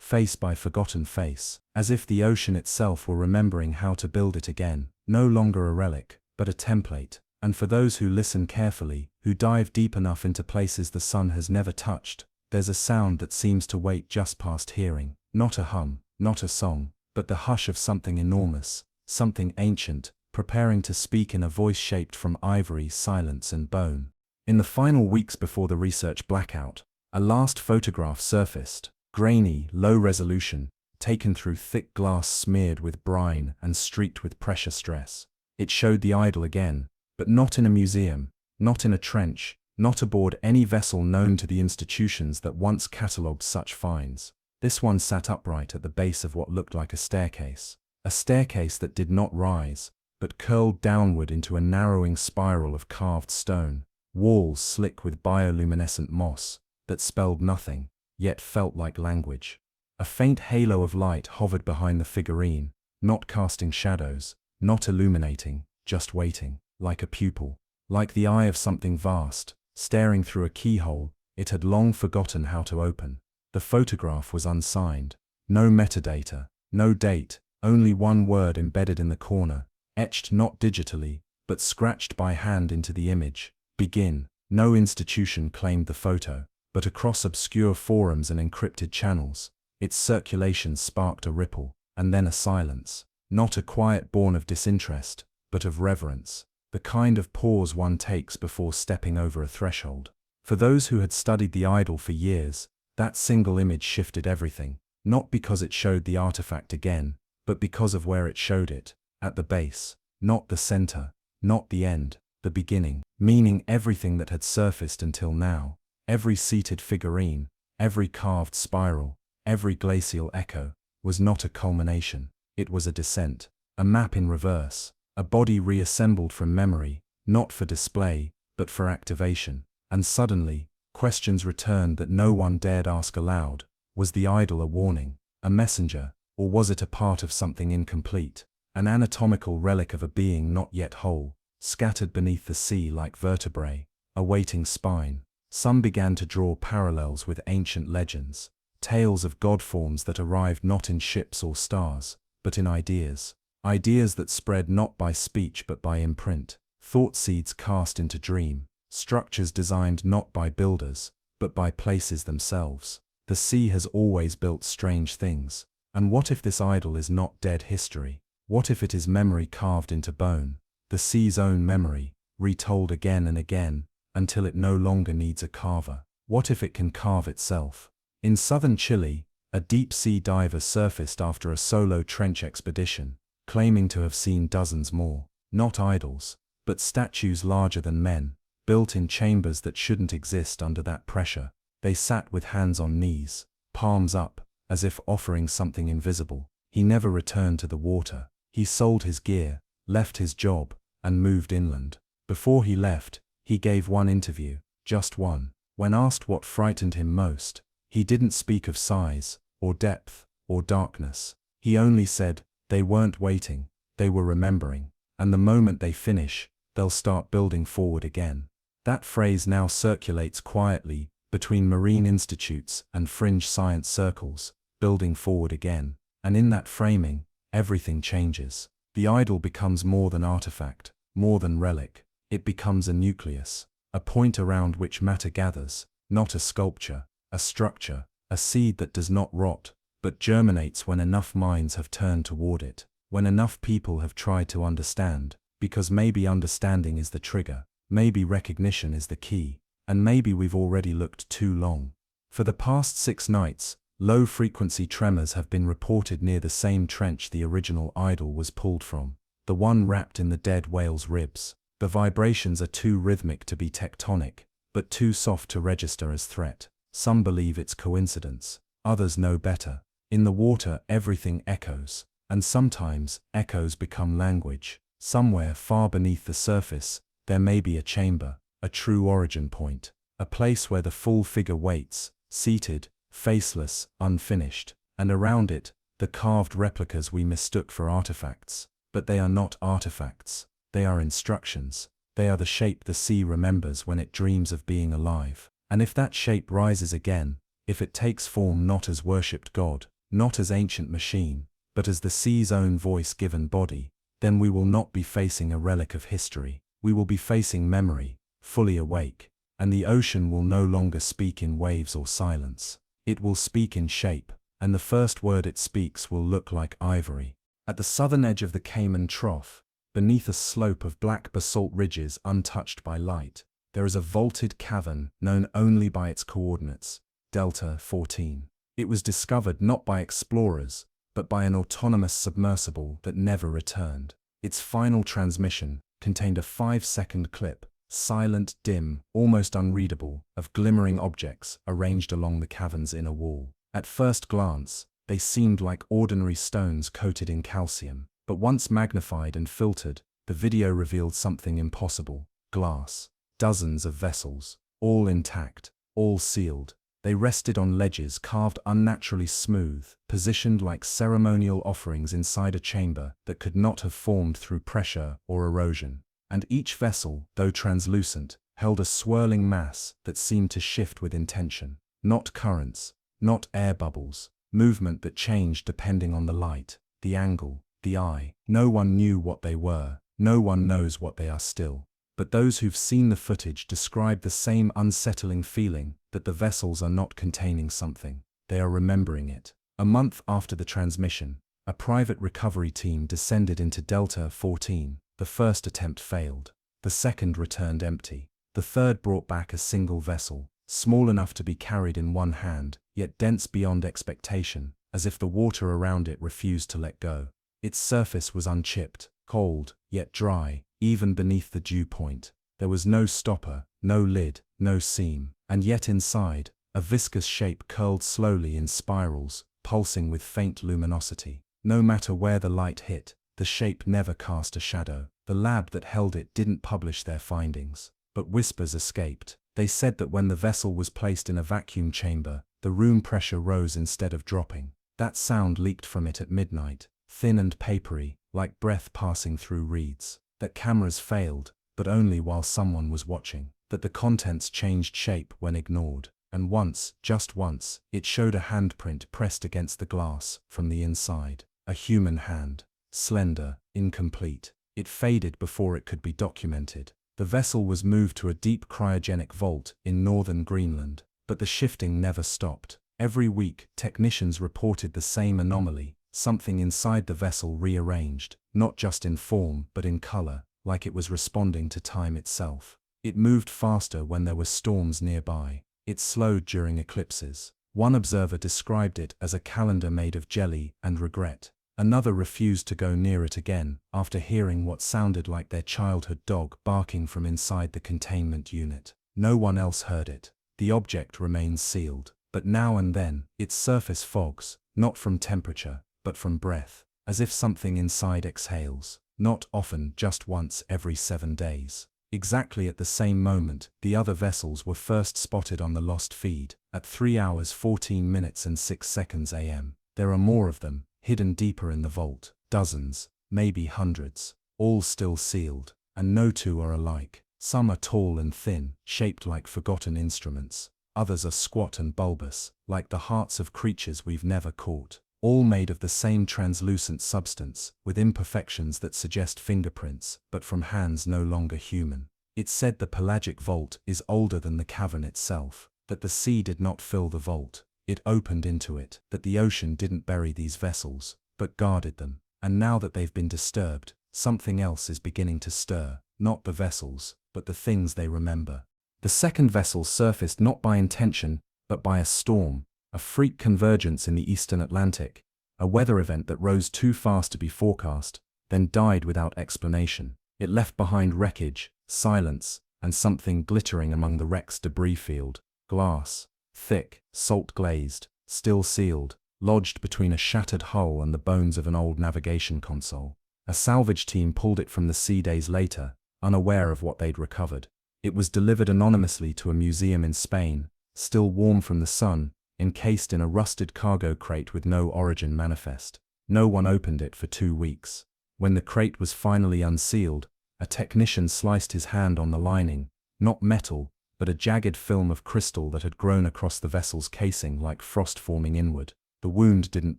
face by forgotten face, as if the ocean itself were remembering how to build it again, no longer a relic, but a template? And for those who listen carefully, who dive deep enough into places the sun has never touched, there's a sound that seems to wait just past hearing, not a hum, not a song, but the hush of something enormous, something ancient, preparing to speak in a voice shaped from ivory, silence and bone. In the final weeks before the research blackout, a last photograph surfaced, grainy, low resolution, taken through thick glass smeared with brine and streaked with pressure stress. It showed the idol again, but not in a museum, not in a trench, not aboard any vessel known to the institutions that once catalogued such finds. This one sat upright at the base of what looked like a staircase that did not rise, but curled downward into a narrowing spiral of carved stone, walls slick with bioluminescent moss, that spelled nothing, yet felt like language. A faint halo of light hovered behind the figurine, not casting shadows, not illuminating, just waiting, like a pupil, like the eye of something vast, staring through a keyhole it had long forgotten how to open. The photograph was unsigned, no metadata, no date, only one word embedded in the corner, etched not digitally, but scratched by hand into the image: begin. No institution claimed the photo, but across obscure forums and encrypted channels, its circulation sparked a ripple, and then a silence, not a quiet born of disinterest, but of reverence, the kind of pause one takes before stepping over a threshold. For those who had studied the idol for years, that single image shifted everything, not because it showed the artifact again, but because of where it showed it, at the base, not the center, not the end, the beginning, meaning everything that had surfaced until now. Every seated figurine, every carved spiral, every glacial echo, was not a culmination, it was a descent, a map in reverse, a body reassembled from memory, not for display, but for activation. And suddenly, questions returned that no one dared ask aloud. Was the idol a warning, a messenger, or was it a part of something incomplete, an anatomical relic of a being not yet whole, scattered beneath the sea like vertebrae, a waiting spine? Some began to draw parallels with ancient legends, tales of god forms that arrived not in ships or stars, but in ideas. Ideas that spread not by speech but by imprint, thought seeds cast into dream, structures designed not by builders, but by places themselves. The sea has always built strange things. And what if this idol is not dead history? What if it is memory carved into bone, the sea's own memory, retold again and again, until it no longer needs a carver? What if it can carve itself? In southern Chile, a deep-sea diver surfaced after a solo trench expedition, claiming to have seen dozens more, not idols, but statues larger than men, built in chambers that shouldn't exist under that pressure. They sat with hands on knees, palms up, as if offering something invisible. He never returned to the water. He sold his gear, left his job, and moved inland. Before he left, he gave one interview, just one. When asked what frightened him most, he didn't speak of size, or depth, or darkness. He only said, they weren't waiting, they were remembering, and the moment they finish, they'll start building forward again. That phrase now circulates quietly between marine institutes and fringe science circles, building forward again. And in that framing, everything changes. The idol becomes more than artifact, more than relic. It becomes a nucleus, a point around which matter gathers, not a sculpture, a structure, a seed that does not rot, but germinates when enough minds have turned toward it, when enough people have tried to understand, because maybe understanding is the trigger, maybe recognition is the key, and maybe we've already looked too long. For the past 6 nights, low-frequency tremors have been reported near the same trench the original idol was pulled from, the one wrapped in the dead whale's ribs. The vibrations are too rhythmic to be tectonic, but too soft to register as threat. Some believe it's coincidence, others know better. In the water, everything echoes, and sometimes echoes become language. Somewhere far beneath the surface, there may be a chamber, a true origin point, a place where the full figure waits, seated, faceless, unfinished, and around it, the carved replicas we mistook for artifacts. But they are not artifacts. They are instructions. They are the shape the sea remembers when it dreams of being alive. And if that shape rises again, if it takes form not as worshipped God, not as ancient machine, but as the sea's own voice-given body, then we will not be facing a relic of history. We will be facing memory, fully awake. And the ocean will no longer speak in waves or silence. It will speak in shape, and the first word it speaks will look like ivory. At the southern edge of the Cayman Trough, beneath a slope of black basalt ridges untouched by light, there is a vaulted cavern known only by its coordinates, Delta 14. It was discovered not by explorers, but by an autonomous submersible that never returned. Its final transmission contained a 5-second clip, silent, dim, almost unreadable, of glimmering objects arranged along the cavern's inner wall. At first glance, they seemed like ordinary stones coated in calcium. But once magnified and filtered, the video revealed something impossible. Glass. Dozens of vessels, all intact, all sealed. They rested on ledges carved unnaturally smooth, positioned like ceremonial offerings inside a chamber that could not have formed through pressure or erosion. And each vessel, though translucent, held a swirling mass that seemed to shift with intention. Not currents, not air bubbles, movement that changed depending on the light, the angle, the eye. No one knew what they were, no one knows what they are still. But those who've seen the footage describe the same unsettling feeling that the vessels are not containing something, they are remembering it. A month after the transmission, a private recovery team descended into Delta 14. The first attempt failed. The second returned empty. The third brought back a single vessel, small enough to be carried in one hand, yet dense beyond expectation, as if the water around it refused to let go. Its surface was unchipped, cold, yet dry, even beneath the dew point. There was no stopper, no lid, no seam, and yet inside, a viscous shape curled slowly in spirals, pulsing with faint luminosity. No matter where the light hit, the shape never cast a shadow. The lab that held it didn't publish their findings, but whispers escaped. They said that when the vessel was placed in a vacuum chamber, the room pressure rose instead of dropping. That sound leaked from it at midnight, thin and papery, like breath passing through reeds. That cameras failed, but only while someone was watching. That the contents changed shape when ignored. And once, just once, it showed a handprint pressed against the glass from the inside. A human hand. Slender, incomplete. It faded before it could be documented. The vessel was moved to a deep cryogenic vault in northern Greenland, but the shifting never stopped. Every week, technicians reported the same anomaly, something inside the vessel rearranged, not just in form but in color, like it was responding to time itself. It moved faster when there were storms nearby. It slowed during eclipses. One observer described it as a calendar made of jelly and regret. Another refused to go near it again after hearing what sounded like their childhood dog barking from inside the containment unit. No one else heard it. The object remains sealed, but now and then, its surface fogs, not from temperature, but from breath, as if something inside exhales. Not often, just once every 7 days. Exactly at the same moment, the other vessels were first spotted on the lost feed, at 3 hours 14 minutes and 6 seconds AM. There are more of them, hidden deeper in the vault, dozens, maybe hundreds, all still sealed, and no two are alike. Some are tall and thin, shaped like forgotten instruments. Others are squat and bulbous, like the hearts of creatures we've never caught. all made of the same translucent substance, with imperfections that suggest fingerprints, but from hands no longer human. It said the pelagic vault is older than the cavern itself, that the sea did not fill the vault, it opened into it, that the ocean didn't bury these vessels, but guarded them, and now that they've been disturbed, something else is beginning to stir, not the vessels, but the things they remember. The second vessel surfaced not by intention, but by a storm, a freak convergence in the eastern Atlantic, a weather event that rose too fast to be forecast, then died without explanation. It left behind wreckage, silence, and something glittering among the wreck's debris field. Glass, thick, salt-glazed, still sealed, lodged between a shattered hull and the bones of an old navigation console. A salvage team pulled it from the sea days later, unaware of what they'd recovered. It was delivered anonymously to a museum in Spain, still warm from the sun, encased in a rusted cargo crate with no origin manifest. No one opened it for 2 weeks. When the crate was finally unsealed, a technician sliced his hand on the lining, not metal, but a jagged film of crystal that had grown across the vessel's casing like frost forming inward. The wound didn't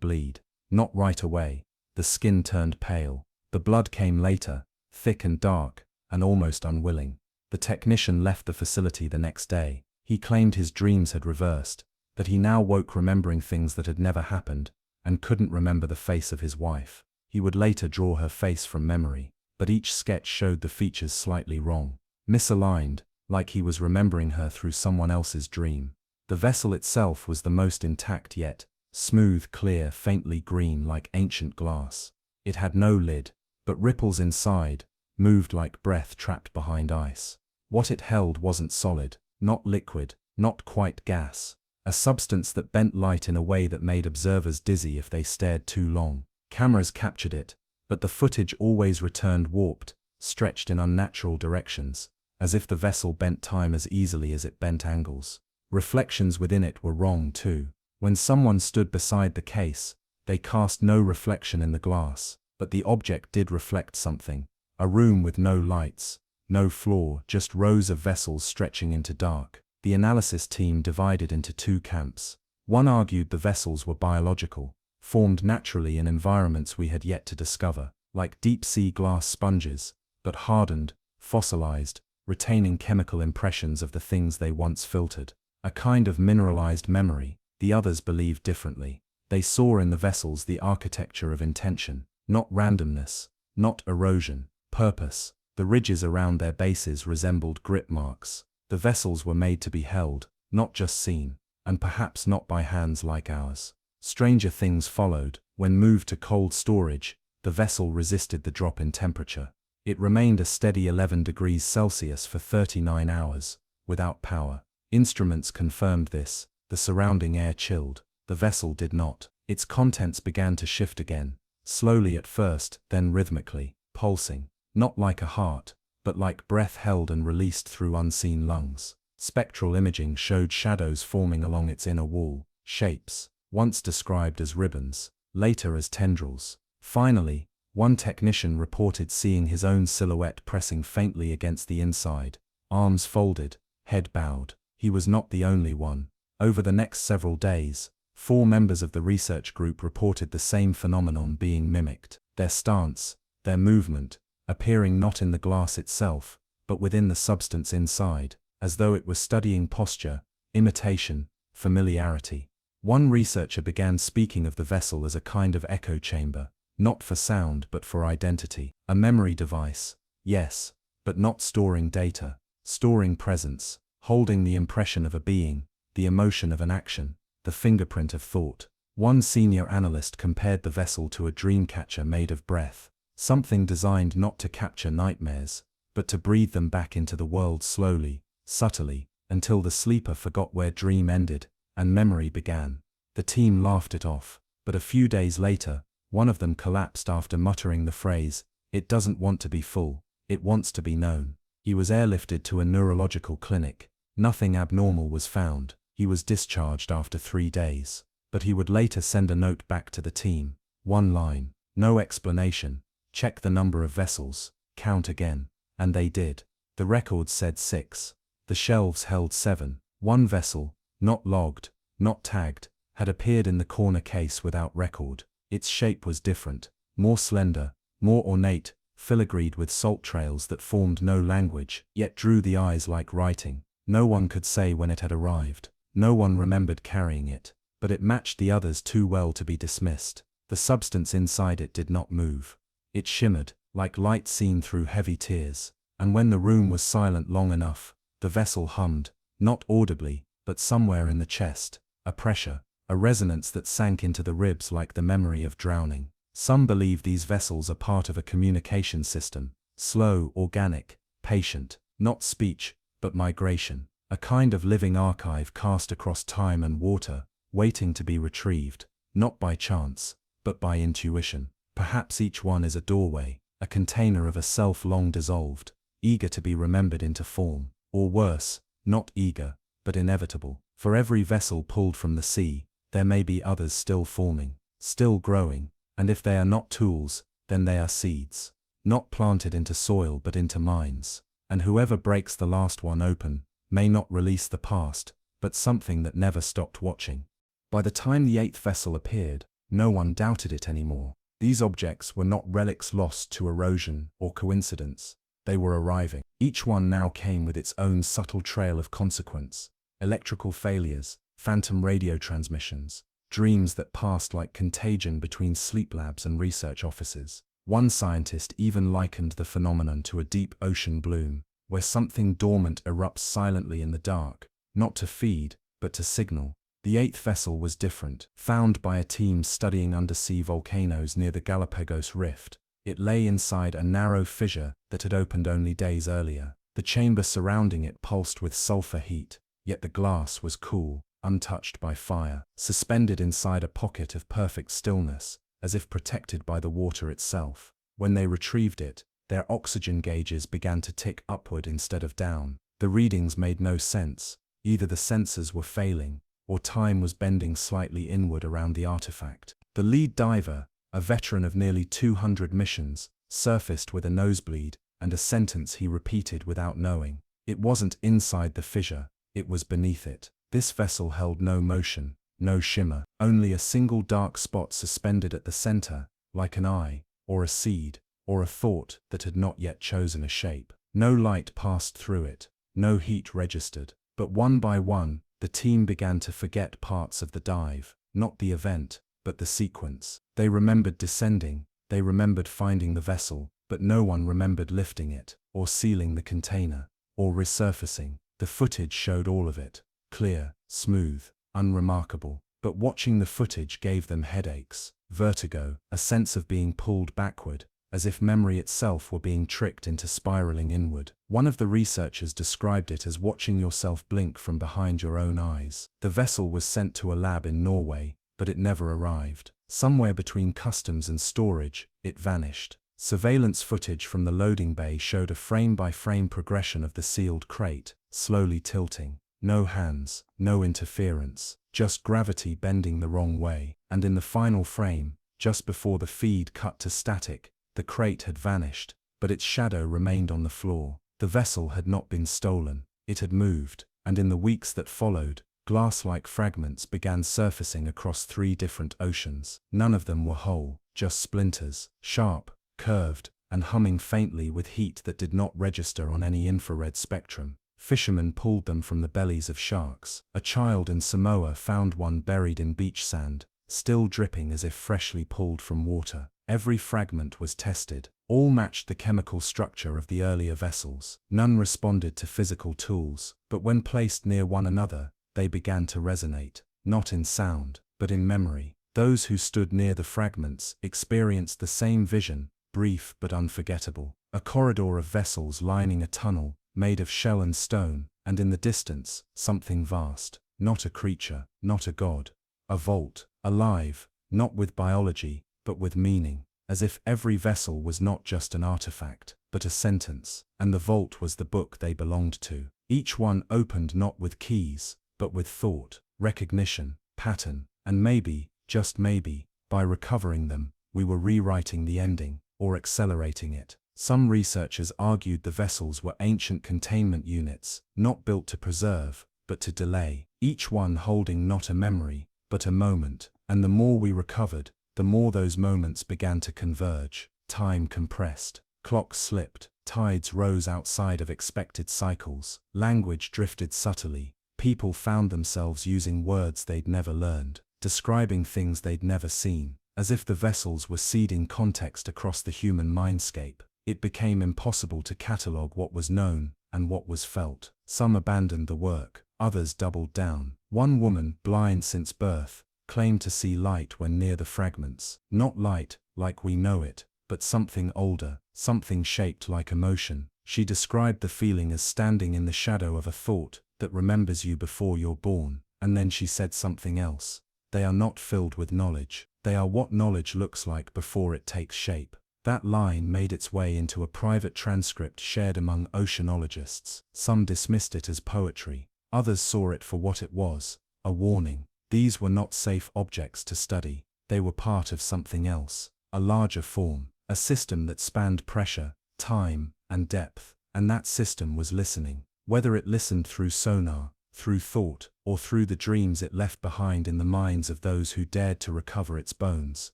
bleed. Not right away. The skin turned pale. The blood came later, thick and dark, and almost unwilling. The technician left the facility the next day. He claimed his dreams had reversed, that he now woke remembering things that had never happened, and couldn't remember the face of his wife. He would later draw her face from memory, but each sketch showed the features slightly wrong, misaligned, like he was remembering her through someone else's dream. The vessel itself was the most intact yet, smooth, clear, faintly green like ancient glass. It had no lid, but ripples inside, moved like breath trapped behind ice. What it held wasn't solid, not liquid, not quite gas. A substance that bent light in a way that made observers dizzy if they stared too long. Cameras captured it, but the footage always returned warped, stretched in unnatural directions, as if the vessel bent time as easily as it bent angles. Reflections within it were wrong too. When someone stood beside the case, they cast no reflection in the glass, but the object did reflect something. A room with no lights, no floor, just rows of vessels stretching into dark. The analysis team divided into 2 camps. One argued the vessels were biological, formed naturally in environments we had yet to discover, like deep-sea glass sponges, but hardened, fossilized, retaining chemical impressions of the things they once filtered. A kind of mineralized memory. The others believed differently. They saw in the vessels the architecture of intention, not randomness, not erosion, purpose. The ridges around their bases resembled grip marks. The vessels were made to be held, not just seen, and perhaps not by hands like ours. Stranger things followed. When moved to cold storage, the vessel resisted the drop in temperature. It remained a steady 11 degrees Celsius for 39 hours, without power. Instruments confirmed this. The surrounding air chilled. The vessel did not. Its contents began to shift again, slowly at first, then rhythmically, pulsing, not like a heart, but like breath held and released through unseen lungs. Spectral imaging showed shadows forming along its inner wall, shapes, once described as ribbons, later as tendrils. Finally, one technician reported seeing his own silhouette pressing faintly against the inside, arms folded, head bowed. He was not the only one. Over the next several days, 4 members of the research group reported the same phenomenon being mimicked. Their stance, their movement, appearing not in the glass itself, but within the substance inside, as though it was studying posture, imitation, familiarity. One researcher began speaking of the vessel as a kind of echo chamber, not for sound but for identity. A memory device, yes, but not storing data, storing presence, holding the impression of a being, the emotion of an action, the fingerprint of thought. One senior analyst compared the vessel to a dream catcher made of breath, something designed not to capture nightmares, but to breathe them back into the world slowly, subtly, until the sleeper forgot where dream ended and memory began. The team laughed it off, but a few days later, one of them collapsed after muttering the phrase, "It doesn't want to be full, it wants to be known." He was airlifted to a neurological clinic. Nothing abnormal was found. He was discharged after 3 days, but he would later send a note back to the team. 1 line, no explanation, check the number of vessels, count again. And they did. The records said 6. The shelves held 7. One vessel, not logged, not tagged, had appeared in the corner case without record. Its shape was different, more slender, more ornate, filigreed with salt trails that formed no language, yet drew the eyes like writing. No one could say when it had arrived. No one remembered carrying it, but it matched the others too well to be dismissed. The substance inside it did not move. It shimmered, like light seen through heavy tears, and when the room was silent long enough, the vessel hummed, not audibly, but somewhere in the chest, a pressure, a resonance that sank into the ribs like the memory of drowning. Some believe these vessels are part of a communication system, slow, organic, patient, not speech, but migration, a kind of living archive cast across time and water, waiting to be retrieved, not by chance, but by intuition. Perhaps each one is a doorway, a container of a self long dissolved, eager to be remembered into form, or worse, not eager, but inevitable. For every vessel pulled from the sea, there may be others still forming, still growing, and if they are not tools, then they are seeds, not planted into soil but into minds. And whoever breaks the last one open may not release the past, but something that never stopped watching. By the time the 8th vessel appeared, no one doubted it anymore. These objects were not relics lost to erosion or coincidence. They were arriving. Each one now came with its own subtle trail of consequence. Electrical failures, phantom radio transmissions, dreams that passed like contagion between sleep labs and research offices. One scientist even likened the phenomenon to a deep ocean bloom, where something dormant erupts silently in the dark, not to feed, but to signal. The 8th vessel was different, found by a team studying undersea volcanoes near the Galapagos Rift. It lay inside a narrow fissure that had opened only days earlier. The chamber surrounding it pulsed with sulfur heat, yet the glass was cool, untouched by fire, suspended inside a pocket of perfect stillness, as if protected by the water itself. When they retrieved it, their oxygen gauges began to tick upward instead of down. The readings made no sense. Either the sensors were failing, or time was bending slightly inward around the artifact. The lead diver, a veteran of nearly 200 missions, surfaced with a nosebleed and a sentence he repeated without knowing. It wasn't inside the fissure, it was beneath it. This vessel held no motion, no shimmer, only a single dark spot suspended at the center, like an eye, or a seed, or a thought that had not yet chosen a shape. No light passed through it, no heat registered, but one by one, the team began to forget parts of the dive, not the event, but the sequence. They remembered descending, they remembered finding the vessel, but no one remembered lifting it, or sealing the container, or resurfacing. The footage showed all of it. Clear, smooth, unremarkable, but watching the footage gave them headaches, vertigo, a sense of being pulled backward, as if memory itself were being tricked into spiraling inward. One of the researchers described it as watching yourself blink from behind your own eyes. The vessel was sent to a lab in Norway, but it never arrived. Somewhere between customs and storage, it vanished. Surveillance footage from the loading bay showed a frame-by-frame progression of the sealed crate, slowly tilting. No hands, no interference, just gravity bending the wrong way. And in the final frame, just before the feed cut to static, the crate had vanished, but its shadow remained on the floor. The vessel had not been stolen, it had moved, and in the weeks that followed, glass-like fragments began surfacing across 3 different oceans. None of them were whole, just splinters, sharp, curved, and humming faintly with heat that did not register on any infrared spectrum. Fishermen pulled them from the bellies of sharks. A child in Samoa found one buried in beach sand, still dripping as if freshly pulled from water. Every fragment was tested. All matched the chemical structure of the earlier vessels. None responded to physical tools, but when placed near one another, they began to resonate, not in sound, but in memory. Those who stood near the fragments experienced the same vision, brief but unforgettable. A corridor of vessels lining a tunnel, made of shell and stone, and in the distance, something vast. Not a creature, not a god. A vault, alive, not with biology, but with meaning, as if every vessel was not just an artifact, but a sentence, and the vault was the book they belonged to. Each one opened not with keys, but with thought, recognition, pattern, and maybe, just maybe, by recovering them, we were rewriting the ending, or accelerating it. Some researchers argued the vessels were ancient containment units, not built to preserve, but to delay, each one holding not a memory, but a moment, and the more we recovered, the more those moments began to converge. Time compressed, clocks slipped, tides rose outside of expected cycles, language drifted subtly, people found themselves using words they'd never learned, describing things they'd never seen, as if the vessels were seeding context across the human mindscape. It became impossible to catalogue what was known and what was felt. Some abandoned the work, others doubled down. One woman, blind since birth, claimed to see light when near the fragments. Not light, like we know it, but something older, something shaped like emotion. She described the feeling as standing in the shadow of a thought that remembers you before you're born, and then she said something else. They are not filled with knowledge. They are what knowledge looks like before it takes shape. That line made its way into a private transcript shared among oceanologists. Some dismissed it as poetry. Others saw it for what it was, a warning. These were not safe objects to study. They were part of something else, a larger form, a system that spanned pressure, time, and depth. And that system was listening. Whether it listened through sonar, through thought, or through the dreams it left behind in the minds of those who dared to recover its bones,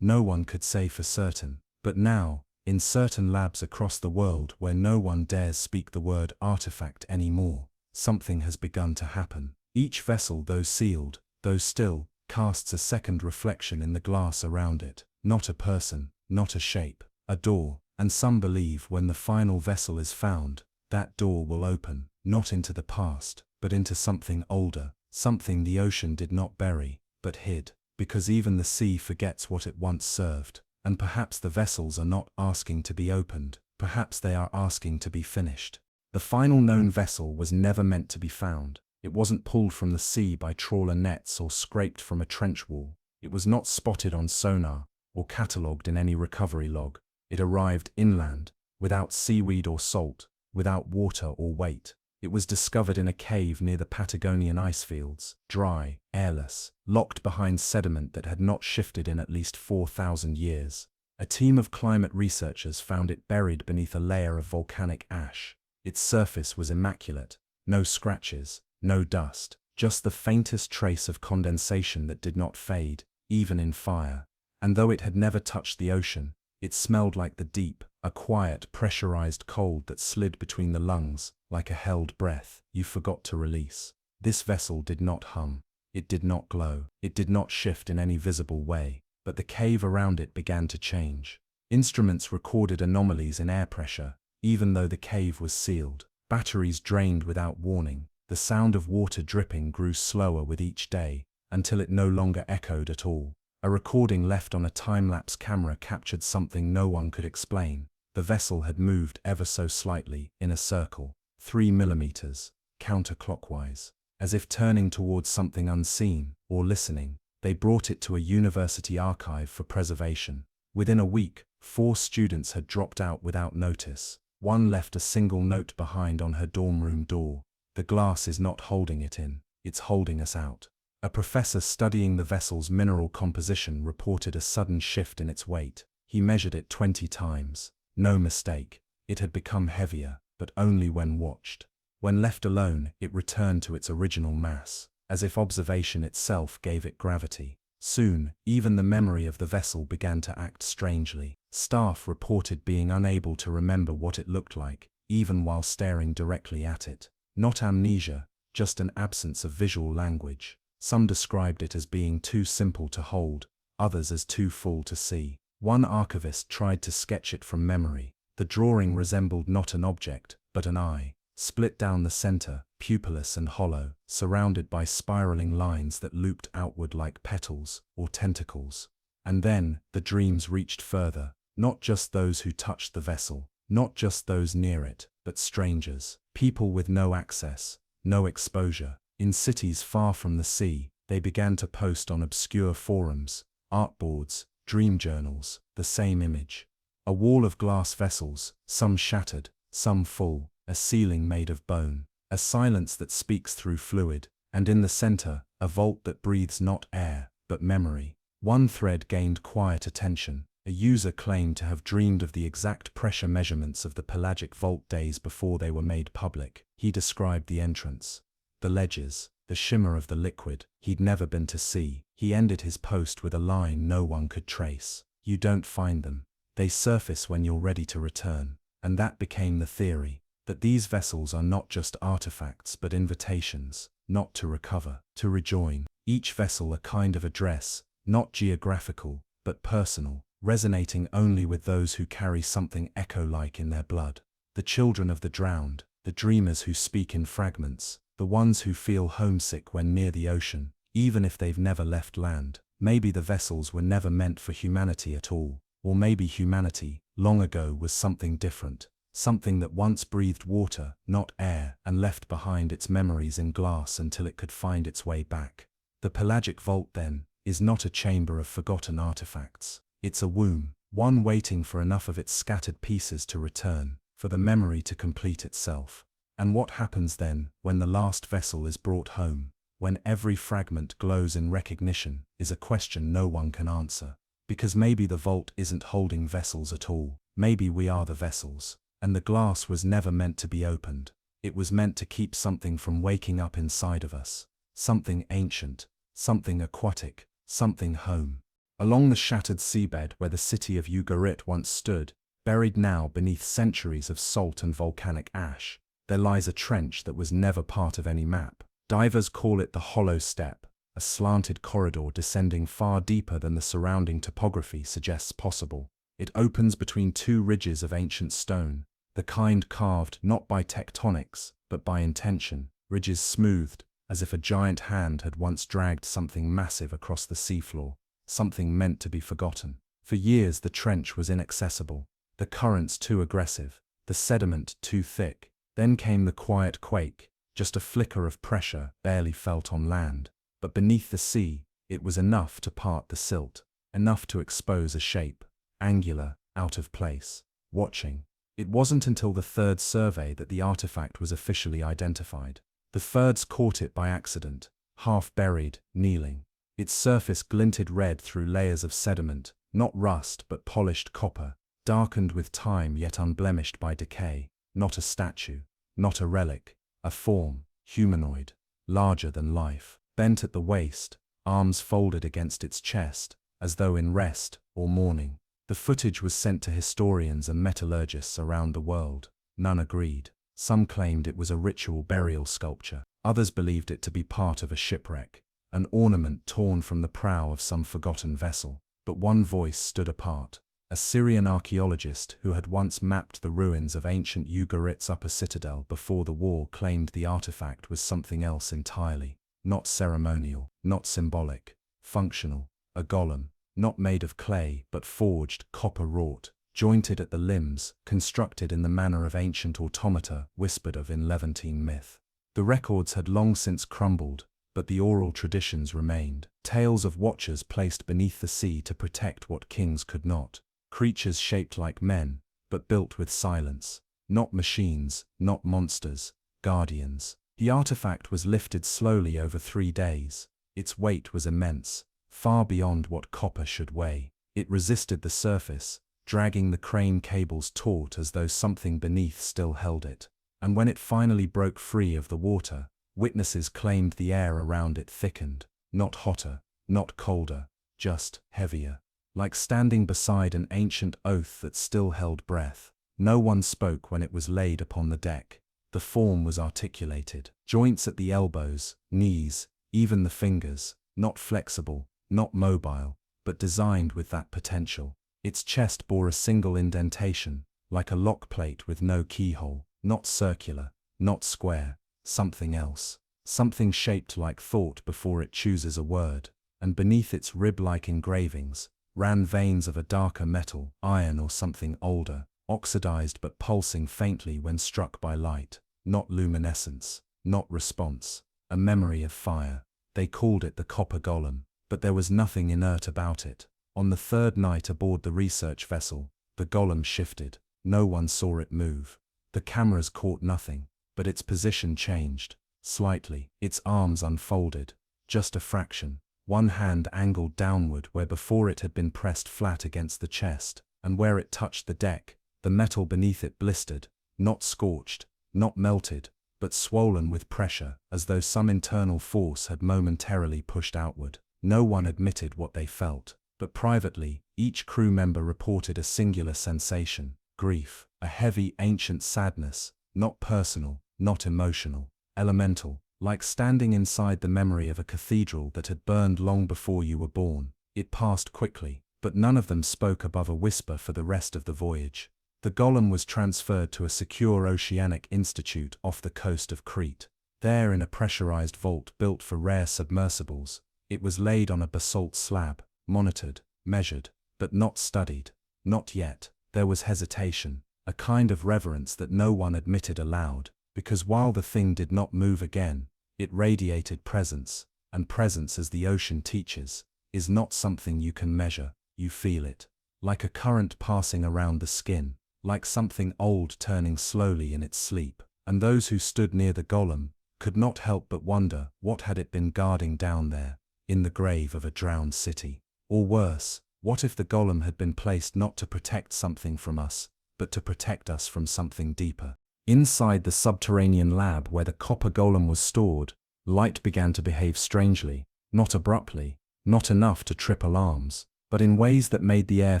no one could say for certain. But now, in certain labs across the world where no one dares speak the word artifact anymore, something has begun to happen. Each vessel, though sealed, though still, casts a second reflection in the glass around it. Not a person, not a shape, a door. And some believe when the final vessel is found, that door will open, not into the past, but into something older, something the ocean did not bury, but hid, because even the sea forgets what it once served. And perhaps the vessels are not asking to be opened, perhaps they are asking to be finished. The final known vessel was never meant to be found. It wasn't pulled from the sea by trawler nets or scraped from a trench wall. It was not spotted on sonar or catalogued in any recovery log. It arrived inland, without seaweed or salt, without water or weight. It was discovered in a cave near the Patagonian icefields, dry, airless, locked behind sediment that had not shifted in at least 4,000 years. A team of climate researchers found it buried beneath a layer of volcanic ash. Its surface was immaculate, no scratches, no dust, just the faintest trace of condensation that did not fade, even in fire. And though it had never touched the ocean, it smelled like the deep, a quiet, pressurized cold that slid between the lungs, like a held breath you forgot to release. This vessel did not hum. It did not glow. It did not shift in any visible way. But the cave around it began to change. Instruments recorded anomalies in air pressure, even though the cave was sealed. Batteries drained without warning. The sound of water dripping grew slower with each day, until it no longer echoed at all. A recording left on a time-lapse camera captured something no one could explain. The vessel had moved ever so slightly, in a circle, 3 millimeters, counterclockwise, as if turning towards something unseen, or listening. They brought it to a university archive for preservation. Within a week, 4 students had dropped out without notice. One left a single note behind on her dorm room door. The glass is not holding it in, it's holding us out. A professor studying the vessel's mineral composition reported a sudden shift in its weight. He measured it 20 times. No mistake. It had become heavier, but only when watched. When left alone, it returned to its original mass, as if observation itself gave it gravity. Soon, even the memory of the vessel began to act strangely. Staff reported being unable to remember what it looked like, even while staring directly at it. Not amnesia, just an absence of visual language. Some described it as being too simple to hold, others as too full to see. One archivist tried to sketch it from memory. The drawing resembled not an object, but an eye, split down the center, pupilless and hollow, surrounded by spiraling lines that looped outward like petals or tentacles. And then, the dreams reached further, not just those who touched the vessel, not just those near it, but strangers, people with no access, no exposure. In cities far from the sea, they began to post on obscure forums, art boards, dream journals, the same image. A wall of glass vessels, some shattered, some full, a ceiling made of bone, a silence that speaks through fluid, and in the center, a vault that breathes not air, but memory. One thread gained quiet attention. A user claimed to have dreamed of the exact pressure measurements of the pelagic vault days before they were made public. He described the entrance, the ledges, the shimmer of the liquid he'd never been to see. He ended his post with a line no one could trace. You don't find them. They surface when you're ready to return. And that became the theory, that these vessels are not just artifacts but invitations, not to recover, to rejoin. Each vessel a kind of address, not geographical, but personal, resonating only with those who carry something echo-like in their blood. The children of the drowned, the dreamers who speak in fragments, the ones who feel homesick when near the ocean, even if they've never left land. Maybe the vessels were never meant for humanity at all, or maybe humanity, long ago, was something different, something that once breathed water, not air, and left behind its memories in glass until it could find its way back. The pelagic vault, then, is not a chamber of forgotten artifacts. It's a womb, one waiting for enough of its scattered pieces to return, for the memory to complete itself. And what happens then, when the last vessel is brought home, when every fragment glows in recognition, is a question no one can answer. Because maybe the vault isn't holding vessels at all. Maybe we are the vessels, and the glass was never meant to be opened. It was meant to keep something from waking up inside of us. Something ancient, something aquatic, something home. Along the shattered seabed where the city of Ugarit once stood, buried now beneath centuries of salt and volcanic ash, there lies a trench that was never part of any map. Divers call it the Hollow Step, a slanted corridor descending far deeper than the surrounding topography suggests possible. It opens between two ridges of ancient stone, the kind carved not by tectonics, but by intention, ridges smoothed, as if a giant hand had once dragged something massive across the seafloor, something meant to be forgotten. For years the trench was inaccessible, the currents too aggressive, the sediment too thick. Then came the quiet quake, just a flicker of pressure barely felt on land. But beneath the sea, it was enough to part the silt, enough to expose a shape, angular, out of place, watching. It wasn't until the third survey that the artifact was officially identified. The thirds caught it by accident, half buried, kneeling. Its surface glinted red through layers of sediment, not rust but polished copper, darkened with time yet unblemished by decay. Not a statue, not a relic, a form, humanoid, larger than life, bent at the waist, arms folded against its chest, as though in rest or mourning. The footage was sent to historians and metallurgists around the world. None agreed. Some claimed it was a ritual burial sculpture. Others believed it to be part of a shipwreck, an ornament torn from the prow of some forgotten vessel. But one voice stood apart. A Syrian archaeologist who had once mapped the ruins of ancient Ugarit's upper citadel before the war claimed the artifact was something else entirely. Not ceremonial, not symbolic, functional, a golem, not made of clay but forged, copper-wrought, jointed at the limbs, constructed in the manner of ancient automata whispered of in Levantine myth. The records had long since crumbled, but the oral traditions remained. Tales of watchers placed beneath the sea to protect what kings could not. Creatures shaped like men, but built with silence. Not machines, not monsters, guardians. The artifact was lifted slowly over 3 days. Its weight was immense, far beyond what copper should weigh. It resisted the surface, dragging the crane cables taut as though something beneath still held it. And when it finally broke free of the water, witnesses claimed the air around it thickened, not hotter, not colder, just heavier. Like standing beside an ancient oath that still held breath. No one spoke when it was laid upon the deck. The form was articulated. Joints at the elbows, knees, even the fingers, not flexible, not mobile, but designed with that potential. Its chest bore a single indentation, like a lock plate with no keyhole, not circular, not square, something else. Something shaped like thought before it chooses a word. And beneath its rib-like engravings, ran veins of a darker metal, iron or something older, oxidized but pulsing faintly when struck by light. Not luminescence, not response, a memory of fire. They called it the copper golem, but there was nothing inert about it. On the third night aboard the research vessel, the golem shifted. No one saw it move. The cameras caught nothing, but its position changed, slightly. Its arms unfolded, just a fraction. One hand angled downward where before it had been pressed flat against the chest, and where it touched the deck, the metal beneath it blistered, not scorched, not melted, but swollen with pressure, as though some internal force had momentarily pushed outward. No one admitted what they felt, but privately, each crew member reported a singular sensation: grief, a heavy, ancient sadness, not personal, not emotional, elemental, like standing inside the memory of a cathedral that had burned long before you were born. It passed quickly, but none of them spoke above a whisper for the rest of the voyage. The golem was transferred to a secure oceanic institute off the coast of Crete. There, in a pressurized vault built for rare submersibles, it was laid on a basalt slab, monitored, measured, but not studied. Not yet. There was hesitation, a kind of reverence that no one admitted aloud, because while the thing did not move again, it radiated presence, and presence, as the ocean teaches, is not something you can measure. You feel it, like a current passing around the skin, like something old turning slowly in its sleep. And those who stood near the golem could not help but wonder, what had it been guarding down there, in the grave of a drowned city? Or worse, what if the golem had been placed not to protect something from us, but to protect us from something deeper? Inside the subterranean lab where the copper golem was stored, light began to behave strangely, not abruptly, not enough to trip alarms, but in ways that made the air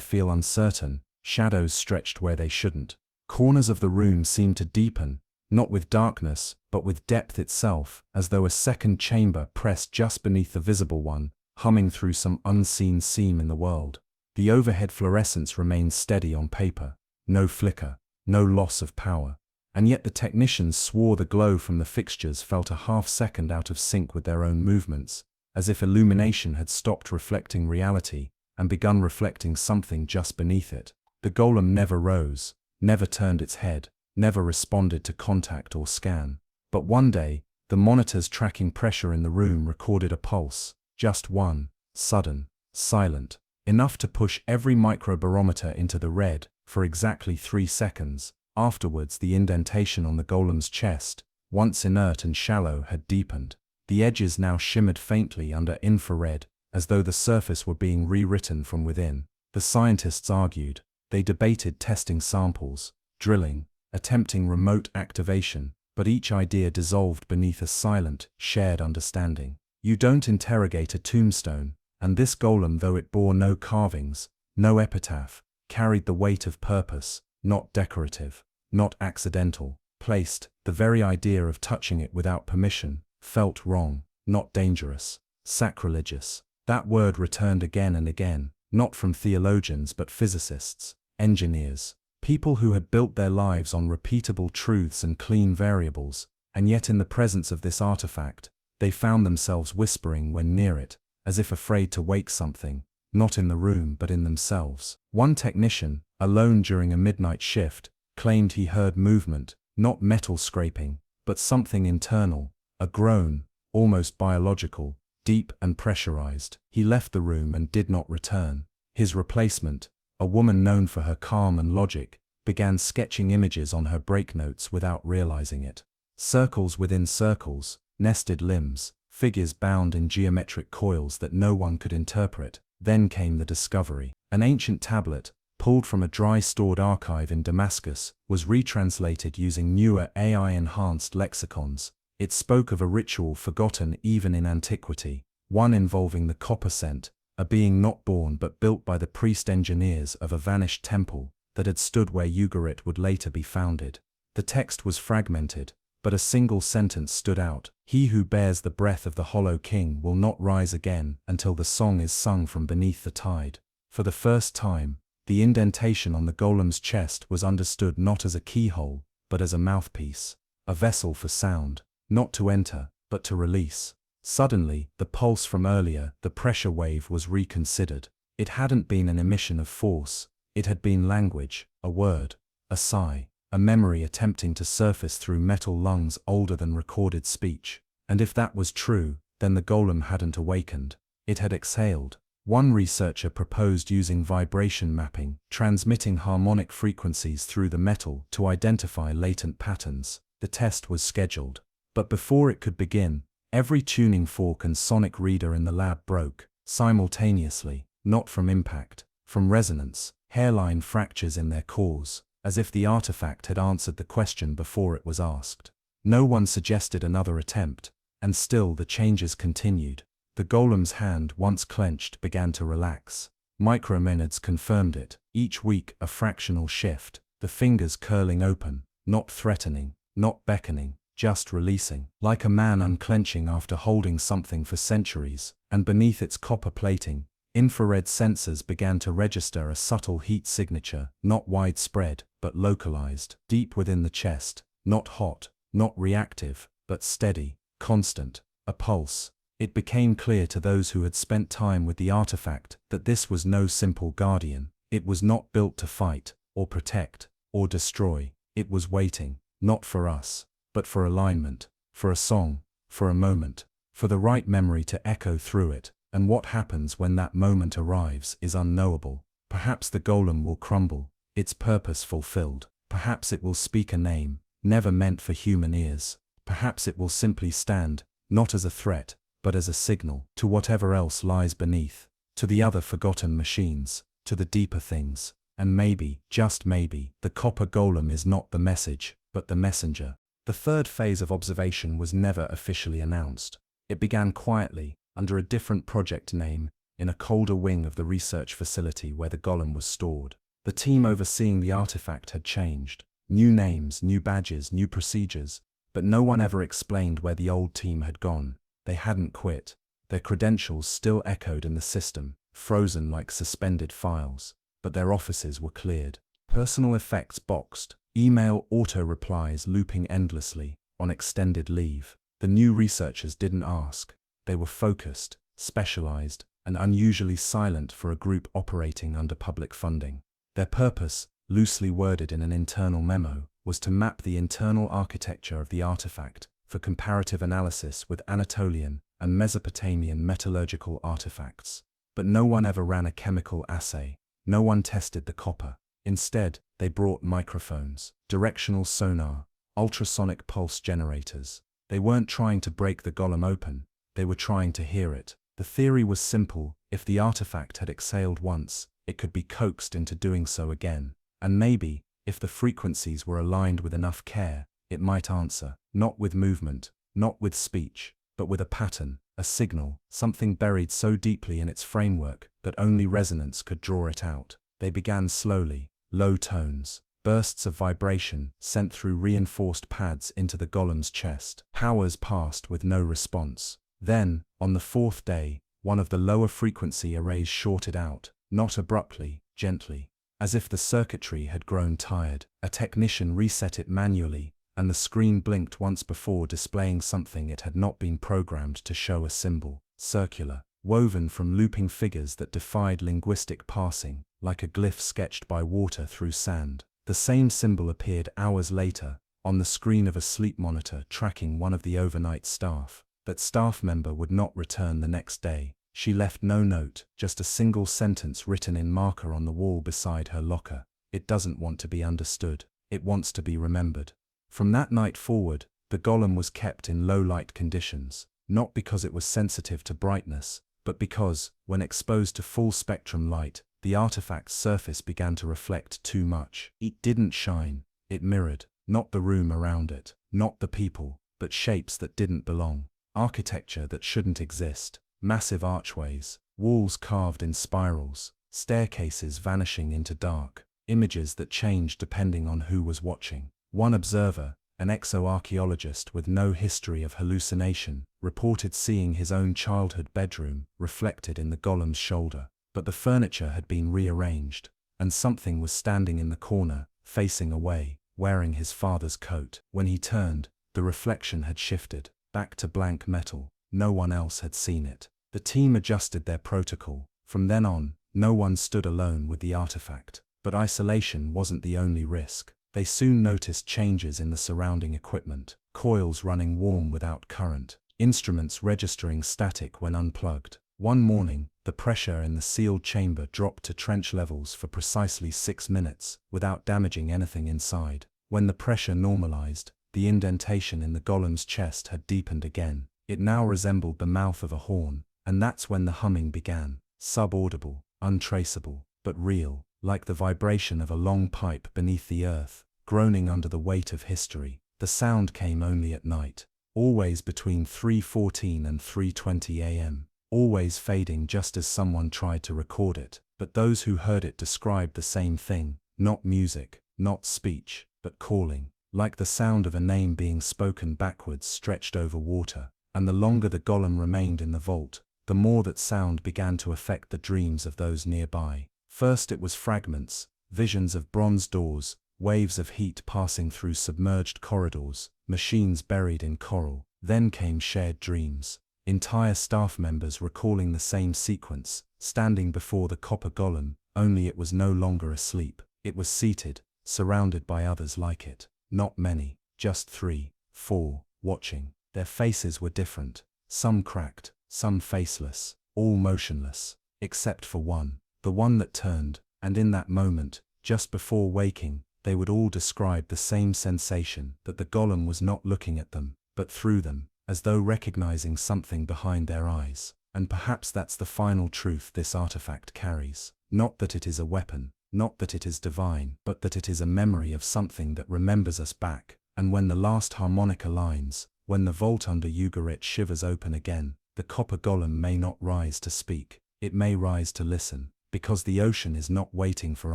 feel uncertain. Shadows stretched where they shouldn't. Corners of the room seemed to deepen, not with darkness, but with depth itself, as though a second chamber pressed just beneath the visible one, humming through some unseen seam in the world. The overhead fluorescence remained steady on paper, no flicker, no loss of power. And yet the technicians swore the glow from the fixtures felt a half-second out of sync with their own movements, as if illumination had stopped reflecting reality and begun reflecting something just beneath it. The golem never rose, never turned its head, never responded to contact or scan. But one day, the monitors tracking pressure in the room recorded a pulse, just one, sudden, silent, enough to push every microbarometer into the red for exactly 3 seconds. Afterwards, the indentation on the golem's chest, once inert and shallow, had deepened. The edges now shimmered faintly under infrared, as though the surface were being rewritten from within. The scientists argued. They debated, testing samples, drilling, attempting remote activation, but each idea dissolved beneath a silent, shared understanding. You don't interrogate a tombstone, and this golem, though it bore no carvings, no epitaph, carried the weight of purpose, not decorative, not accidental, placed. The very idea of touching it without permission felt wrong, not dangerous, sacrilegious. That word returned again and again, not from theologians but physicists, engineers, people who had built their lives on repeatable truths and clean variables, and yet in the presence of this artifact, they found themselves whispering when near it, as if afraid to wake something, not in the room but in themselves. One technician, alone during a midnight shift, claimed he heard movement, not metal scraping, but something internal, a groan, almost biological, deep and pressurized. He left the room and did not return. His replacement, a woman known for her calm and logic, began sketching images on her break notes without realizing it. Circles within circles, nested limbs, figures bound in geometric coils that no one could interpret. Then came the discovery. An ancient tablet, pulled from a dry-stored archive in Damascus, was retranslated using newer AI-enhanced lexicons. It spoke of a ritual forgotten even in antiquity, one involving the copper cent, a being not born but built by the priest engineers of a vanished temple that had stood where Ugarit would later be founded. The text was fragmented, but a single sentence stood out: "He who bears the breath of the Hollow King will not rise again until the song is sung from beneath the tide." For the first time, the indentation on the golem's chest was understood not as a keyhole, but as a mouthpiece, a vessel for sound, not to enter, but to release. Suddenly, the pulse from earlier, the pressure wave, was reconsidered. It hadn't been an emission of force, it had been language, a word, a sigh, a memory attempting to surface through metal lungs older than recorded speech. And if that was true, then the golem hadn't awakened, it had exhaled. One researcher proposed using vibration mapping, transmitting harmonic frequencies through the metal to identify latent patterns. The test was scheduled. But before it could begin, every tuning fork and sonic reader in the lab broke, simultaneously, not from impact, from resonance, hairline fractures in their cores, as if the artifact had answered the question before it was asked. No one suggested another attempt, and still the changes continued. The golem's hand, once clenched, began to relax. Microminutes confirmed it, each week a fractional shift, the fingers curling open, not threatening, not beckoning, just releasing, like a man unclenching after holding something for centuries, and beneath its copper plating, infrared sensors began to register a subtle heat signature, not widespread, but localized, deep within the chest, not hot, not reactive, but steady, constant, a pulse. It became clear to those who had spent time with the artifact that this was no simple guardian. It was not built to fight, or protect, or destroy. It was waiting, not for us, but for alignment, for a song, for a moment, for the right memory to echo through it. And what happens when that moment arrives is unknowable. Perhaps the golem will crumble, its purpose fulfilled. Perhaps it will speak a name, never meant for human ears. Perhaps it will simply stand, not as a threat, but as a signal to whatever else lies beneath, to the other forgotten machines, to the deeper things. And maybe, just maybe, the copper golem is not the message, but the messenger. The third phase of observation was never officially announced. It began quietly, under a different project name, in a colder wing of the research facility where the golem was stored. The team overseeing the artifact had changed. New names, new badges, new procedures, but no one ever explained where the old team had gone. They hadn't quit. Their credentials still echoed in the system, frozen like suspended files, but their offices were cleared. Personal effects boxed, email auto-replies looping endlessly, on extended leave. The new researchers didn't ask. They were focused, specialized, and unusually silent for a group operating under public funding. Their purpose, loosely worded in an internal memo, was to map the internal architecture of the artifact for comparative analysis with Anatolian and Mesopotamian metallurgical artifacts. But no one ever ran a chemical assay. No one tested the copper. Instead, they brought microphones, directional sonar, ultrasonic pulse generators. They weren't trying to break the golem open. They were trying to hear it. The theory was simple. If the artifact had exhaled once, it could be coaxed into doing so again. And maybe, if the frequencies were aligned with enough care, it might answer, not with movement, not with speech, but with a pattern, a signal, something buried so deeply in its framework that only resonance could draw it out. They began slowly, low tones, bursts of vibration sent through reinforced pads into the golem's chest. Hours passed with no response. Then, on the fourth day, one of the lower frequency arrays shorted out, not abruptly, gently. As if the circuitry had grown tired, a technician reset it manually, and the screen blinked once before displaying something it had not been programmed to show: a symbol, circular, woven from looping figures that defied linguistic parsing, like a glyph sketched by water through sand. The same symbol appeared hours later, on the screen of a sleep monitor tracking one of the overnight staff. That staff member would not return the next day. She left no note, just a single sentence written in marker on the wall beside her locker. It doesn't want to be understood. It wants to be remembered. From that night forward, the golem was kept in low-light conditions, not because it was sensitive to brightness, but because, when exposed to full-spectrum light, the artifact's surface began to reflect too much. It didn't shine. It mirrored, not the room around it, not the people, but shapes that didn't belong. Architecture that shouldn't exist. Massive archways, walls carved in spirals, staircases vanishing into dark, images that changed depending on who was watching. One observer, an exoarchaeologist with no history of hallucination, reported seeing his own childhood bedroom reflected in the golem's shoulder. But the furniture had been rearranged, and something was standing in the corner, facing away, wearing his father's coat. When he turned, the reflection had shifted, back to blank metal. No one else had seen it. The team adjusted their protocol. From then on, no one stood alone with the artifact. But isolation wasn't the only risk. They soon noticed changes in the surrounding equipment. Coils running warm without current. Instruments registering static when unplugged. One morning, the pressure in the sealed chamber dropped to trench levels for precisely 6 minutes, without damaging anything inside. When the pressure normalized, the indentation in the golem's chest had deepened again. It now resembled the mouth of a horn, and that's when the humming began. Subaudible, untraceable, but real, like the vibration of a long pipe beneath the earth, groaning under the weight of history. The the sound came only at night, always between 3:14 and 3:20 a.m., always fading just as someone tried to record it. But those who heard it described the same thing: not music, not speech, but calling, like the sound of a name being spoken backwards stretched over water. And the longer the golem remained in the vault, the more that sound began to affect the dreams of those nearby. First it was fragments, visions of bronze doors, waves of heat passing through submerged corridors, machines buried in coral. Then came shared dreams, entire staff members recalling the same sequence, standing before the copper golem, only it was no longer asleep. It was seated, surrounded by others like it. Not many, just 3, 4, watching. Their faces were different, some cracked, some faceless, all motionless, except for one, the one that turned, and in that moment, just before waking, they would all describe the same sensation, that the golem was not looking at them, but through them, as though recognizing something behind their eyes. And perhaps that's the final truth this artifact carries. Not that it is a weapon, not that it is divine, but that it is a memory of something that remembers us back. And when the last harmonic aligns, when the vault under Ugarit shivers open again, the copper golem may not rise to speak, it may rise to listen, because the ocean is not waiting for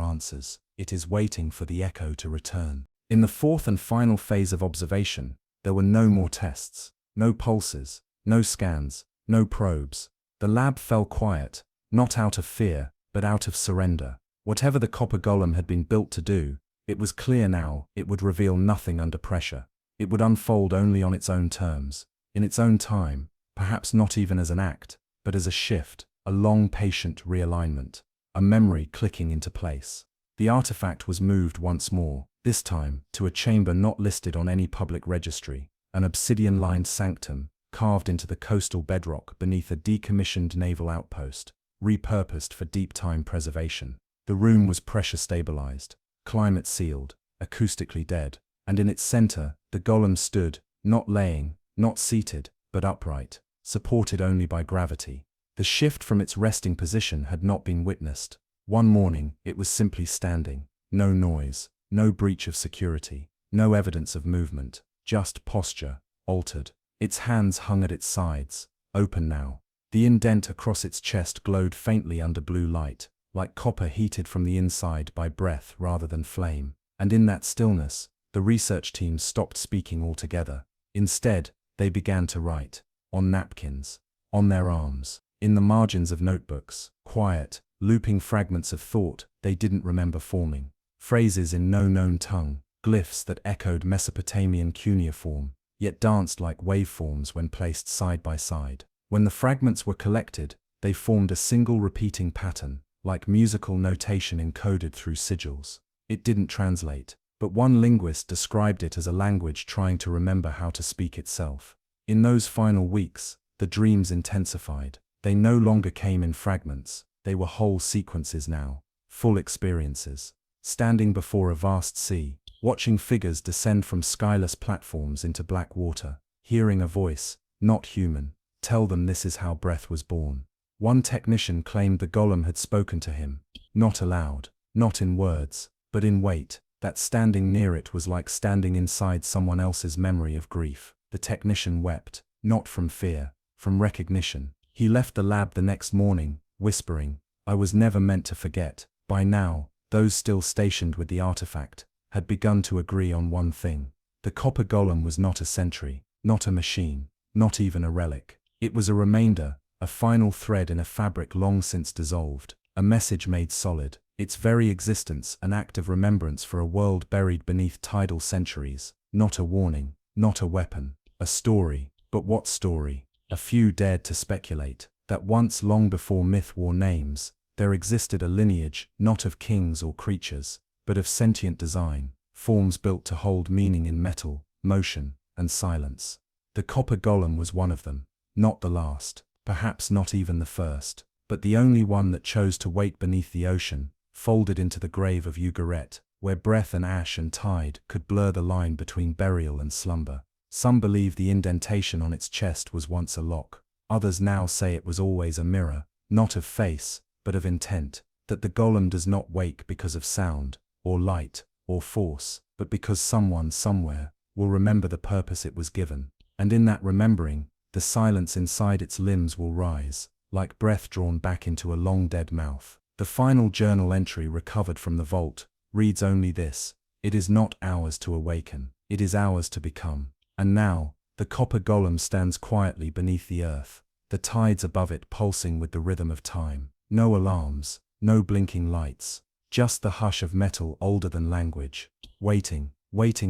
answers, it is waiting for the echo to return. In the fourth and final phase of observation, there were no more tests, no pulses, no scans, no probes. The lab fell quiet, not out of fear, but out of surrender. Whatever the copper golem had been built to do, it was clear now, it would reveal nothing under pressure. It would unfold only on its own terms, in its own time, perhaps not even as an act, but as a shift, a long patient realignment, a memory clicking into place. The artifact was moved once more, this time to a chamber not listed on any public registry, an obsidian-lined sanctum, carved into the coastal bedrock beneath a decommissioned naval outpost, repurposed for deep time preservation. The room was pressure-stabilized, climate-sealed, acoustically dead, and in its center, the golem stood, not laying, not seated, but upright, supported only by gravity. The shift from its resting position had not been witnessed. One morning, it was simply standing. No noise, no breach of security, no evidence of movement, just posture, altered. Its hands hung at its sides, open now. The indent across its chest glowed faintly under blue light, like copper heated from the inside by breath rather than flame. And in that stillness, the research team stopped speaking altogether. Instead, they began to write, on napkins, on their arms, in the margins of notebooks, quiet, looping fragments of thought they didn't remember forming, phrases in no known tongue, glyphs that echoed Mesopotamian cuneiform, yet danced like waveforms when placed side by side. When the fragments were collected, they formed a single repeating pattern, like musical notation encoded through sigils. It didn't translate, but one linguist described it as a language trying to remember how to speak itself. In those final weeks, the dreams intensified. They no longer came in fragments, they were whole sequences now, full experiences. Standing before a vast sea, watching figures descend from skyless platforms into black water, hearing a voice, not human, tell them this is how breath was born. One technician claimed the golem had spoken to him, not aloud, not in words, but in weight, that standing near it was like standing inside someone else's memory of grief. The technician wept, not from fear, from recognition. He left the lab the next morning, whispering, "I was never meant to forget." By now, those still stationed with the artifact had begun to agree on one thing. The copper golem was not a sentry, not a machine, not even a relic. It was a remainder, a final thread in a fabric long since dissolved, a message made solid, its very existence an act of remembrance for a world buried beneath tidal centuries, not a warning, not a weapon, a story. But what story? A few dared to speculate that once, long before myth wore names, there existed a lineage not of kings or creatures, but of sentient design, forms built to hold meaning in metal, motion, and silence. The copper golem was one of them, not the last, perhaps not even the first, but the only one that chose to wait beneath the ocean, folded into the grave of Ugarit, where breath and ash and tide could blur the line between burial and slumber. Some believe the indentation on its chest was once a lock. Others now say it was always a mirror, not of face, but of intent, that the golem does not wake because of sound, or light, or force, but because someone somewhere, will remember the purpose it was given. And in that remembering, the silence inside its limbs will rise, like breath drawn back into a long dead mouth. The final journal entry recovered from the vault reads only this: "It is not ours to awaken, it is ours to become." And now, the copper golem stands quietly beneath the earth, the tides above it pulsing with the rhythm of time. No alarms, no blinking lights, just the hush of metal older than language, waiting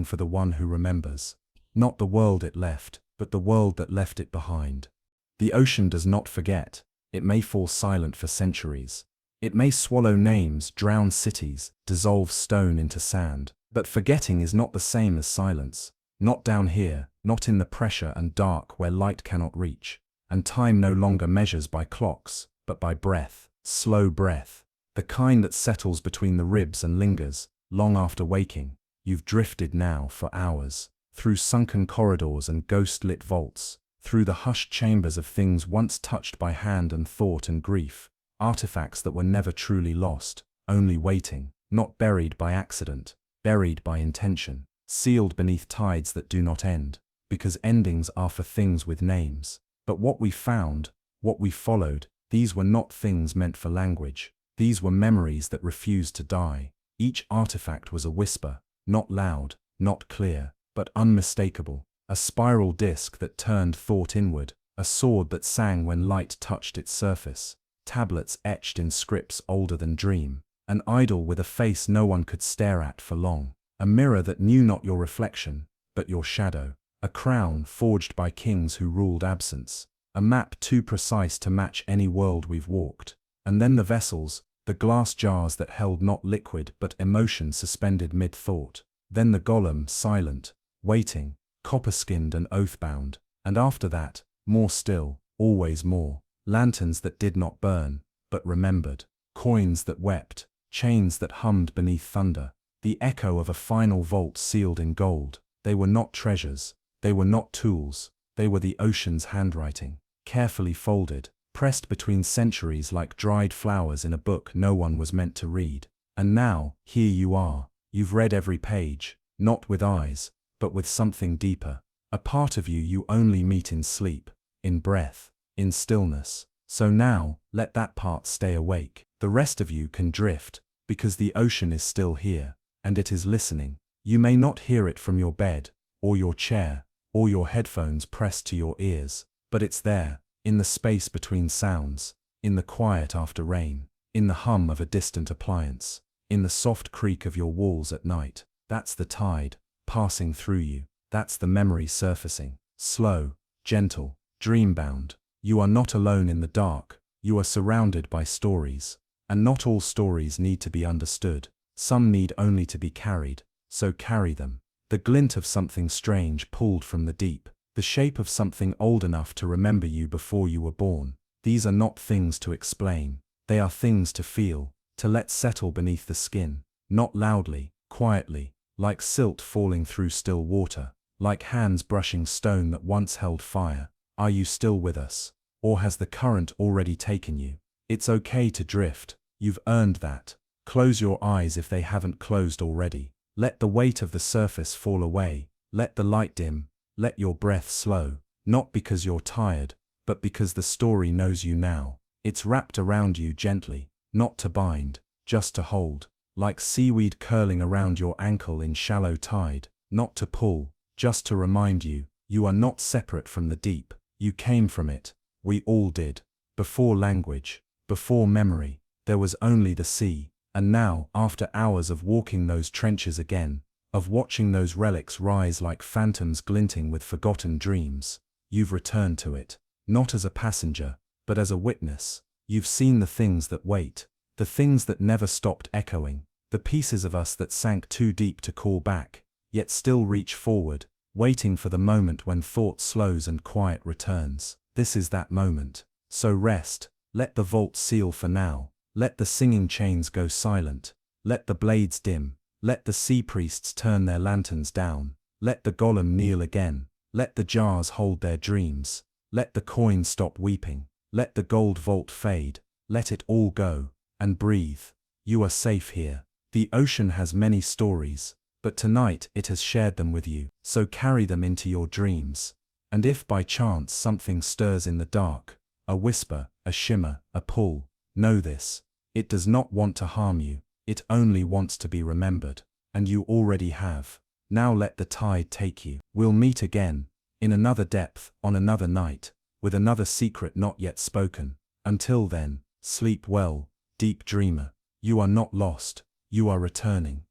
for the one who remembers. Not the world it left, but the world that left it behind. The ocean does not forget. It may fall silent for centuries. It may swallow names, drown cities, dissolve stone into sand. But forgetting is not the same as silence. Not down here, not in the pressure and dark where light cannot reach. And time no longer measures by clocks, but by breath, slow breath. The kind that settles between the ribs and lingers, long after waking. You've drifted now for hours, through sunken corridors and ghost-lit vaults, through the hushed chambers of things once touched by hand and thought and grief, artifacts that were never truly lost, only waiting, not buried by accident, buried by intention, sealed beneath tides that do not end, because endings are for things with names. But what we found, what we followed, these were not things meant for language. These were memories that refused to die. Each artifact was a whisper, not loud, not clear, but unmistakable. A spiral disc that turned thought inward, a sword that sang when light touched its surface, tablets etched in scripts older than dream, an idol with a face no one could stare at for long, a mirror that knew not your reflection, but your shadow, a crown forged by kings who ruled absence, a map too precise to match any world we've walked, and then the vessels, the glass jars that held not liquid but emotion suspended mid-thought, then the golem, silent, waiting, copper-skinned and oath-bound, and after that, more still, always more, lanterns that did not burn, but remembered, coins that wept, chains that hummed beneath thunder, the echo of a final vault sealed in gold. They were not treasures, they were not tools, they were the ocean's handwriting, carefully folded, pressed between centuries like dried flowers in a book no one was meant to read. And now, here you are, you've read every page, not with eyes, but with something deeper, a part of you only meet in sleep, in breath, in stillness. So now, let that part stay awake. The rest of you can drift, because the ocean is still here, and it is listening. You may not hear it from your bed, or your chair, or your headphones pressed to your ears, but it's there, in the space between sounds, in the quiet after rain, in the hum of a distant appliance, in the soft creak of your walls at night. That's the tide, passing through you. That's the memory surfacing, slow, gentle, dream-bound. You are not alone in the dark, you are surrounded by stories. And not all stories need to be understood. Some need only to be carried, so carry them. The glint of something strange pulled from the deep, the shape of something old enough to remember you before you were born. These are not things to explain, they are things to feel, to let settle beneath the skin, not loudly, quietly, like silt falling through still water, like hands brushing stone that once held fire. Are you still with us? Or has the current already taken you? It's okay to drift, you've earned that. Close your eyes if they haven't closed already. Let the weight of the surface fall away, let the light dim, let your breath slow, not because you're tired, but because the story knows you now. It's wrapped around you gently, not to bind, just to hold, like seaweed curling around your ankle in shallow tide, not to pull, just to remind you, you are not separate from the deep, you came from it, we all did. Before language, before memory, there was only the sea. And now, after hours of walking those trenches again, of watching those relics rise like phantoms glinting with forgotten dreams, you've returned to it, not as a passenger, but as a witness. You've seen the things that wait, the things that never stopped echoing, the pieces of us that sank too deep to call back, yet still reach forward, waiting for the moment when thought slows and quiet returns. This is that moment. So rest, let the vault seal for now. Let the singing chains go silent, let the blades dim, let the sea priests turn their lanterns down, let the golem kneel again, let the jars hold their dreams, let the coin stop weeping, let the gold vault fade, let it all go, and breathe. You are safe here. The ocean has many stories, but tonight it has shared them with you, so carry them into your dreams. And if by chance something stirs in the dark, a whisper, a shimmer, a pull, know this: it does not want to harm you, it only wants to be remembered. And you already have. Now let the tide take you. We'll meet again, in another depth, on another night, with another secret not yet spoken. Until then, sleep well, deep dreamer. You are not lost, you are returning.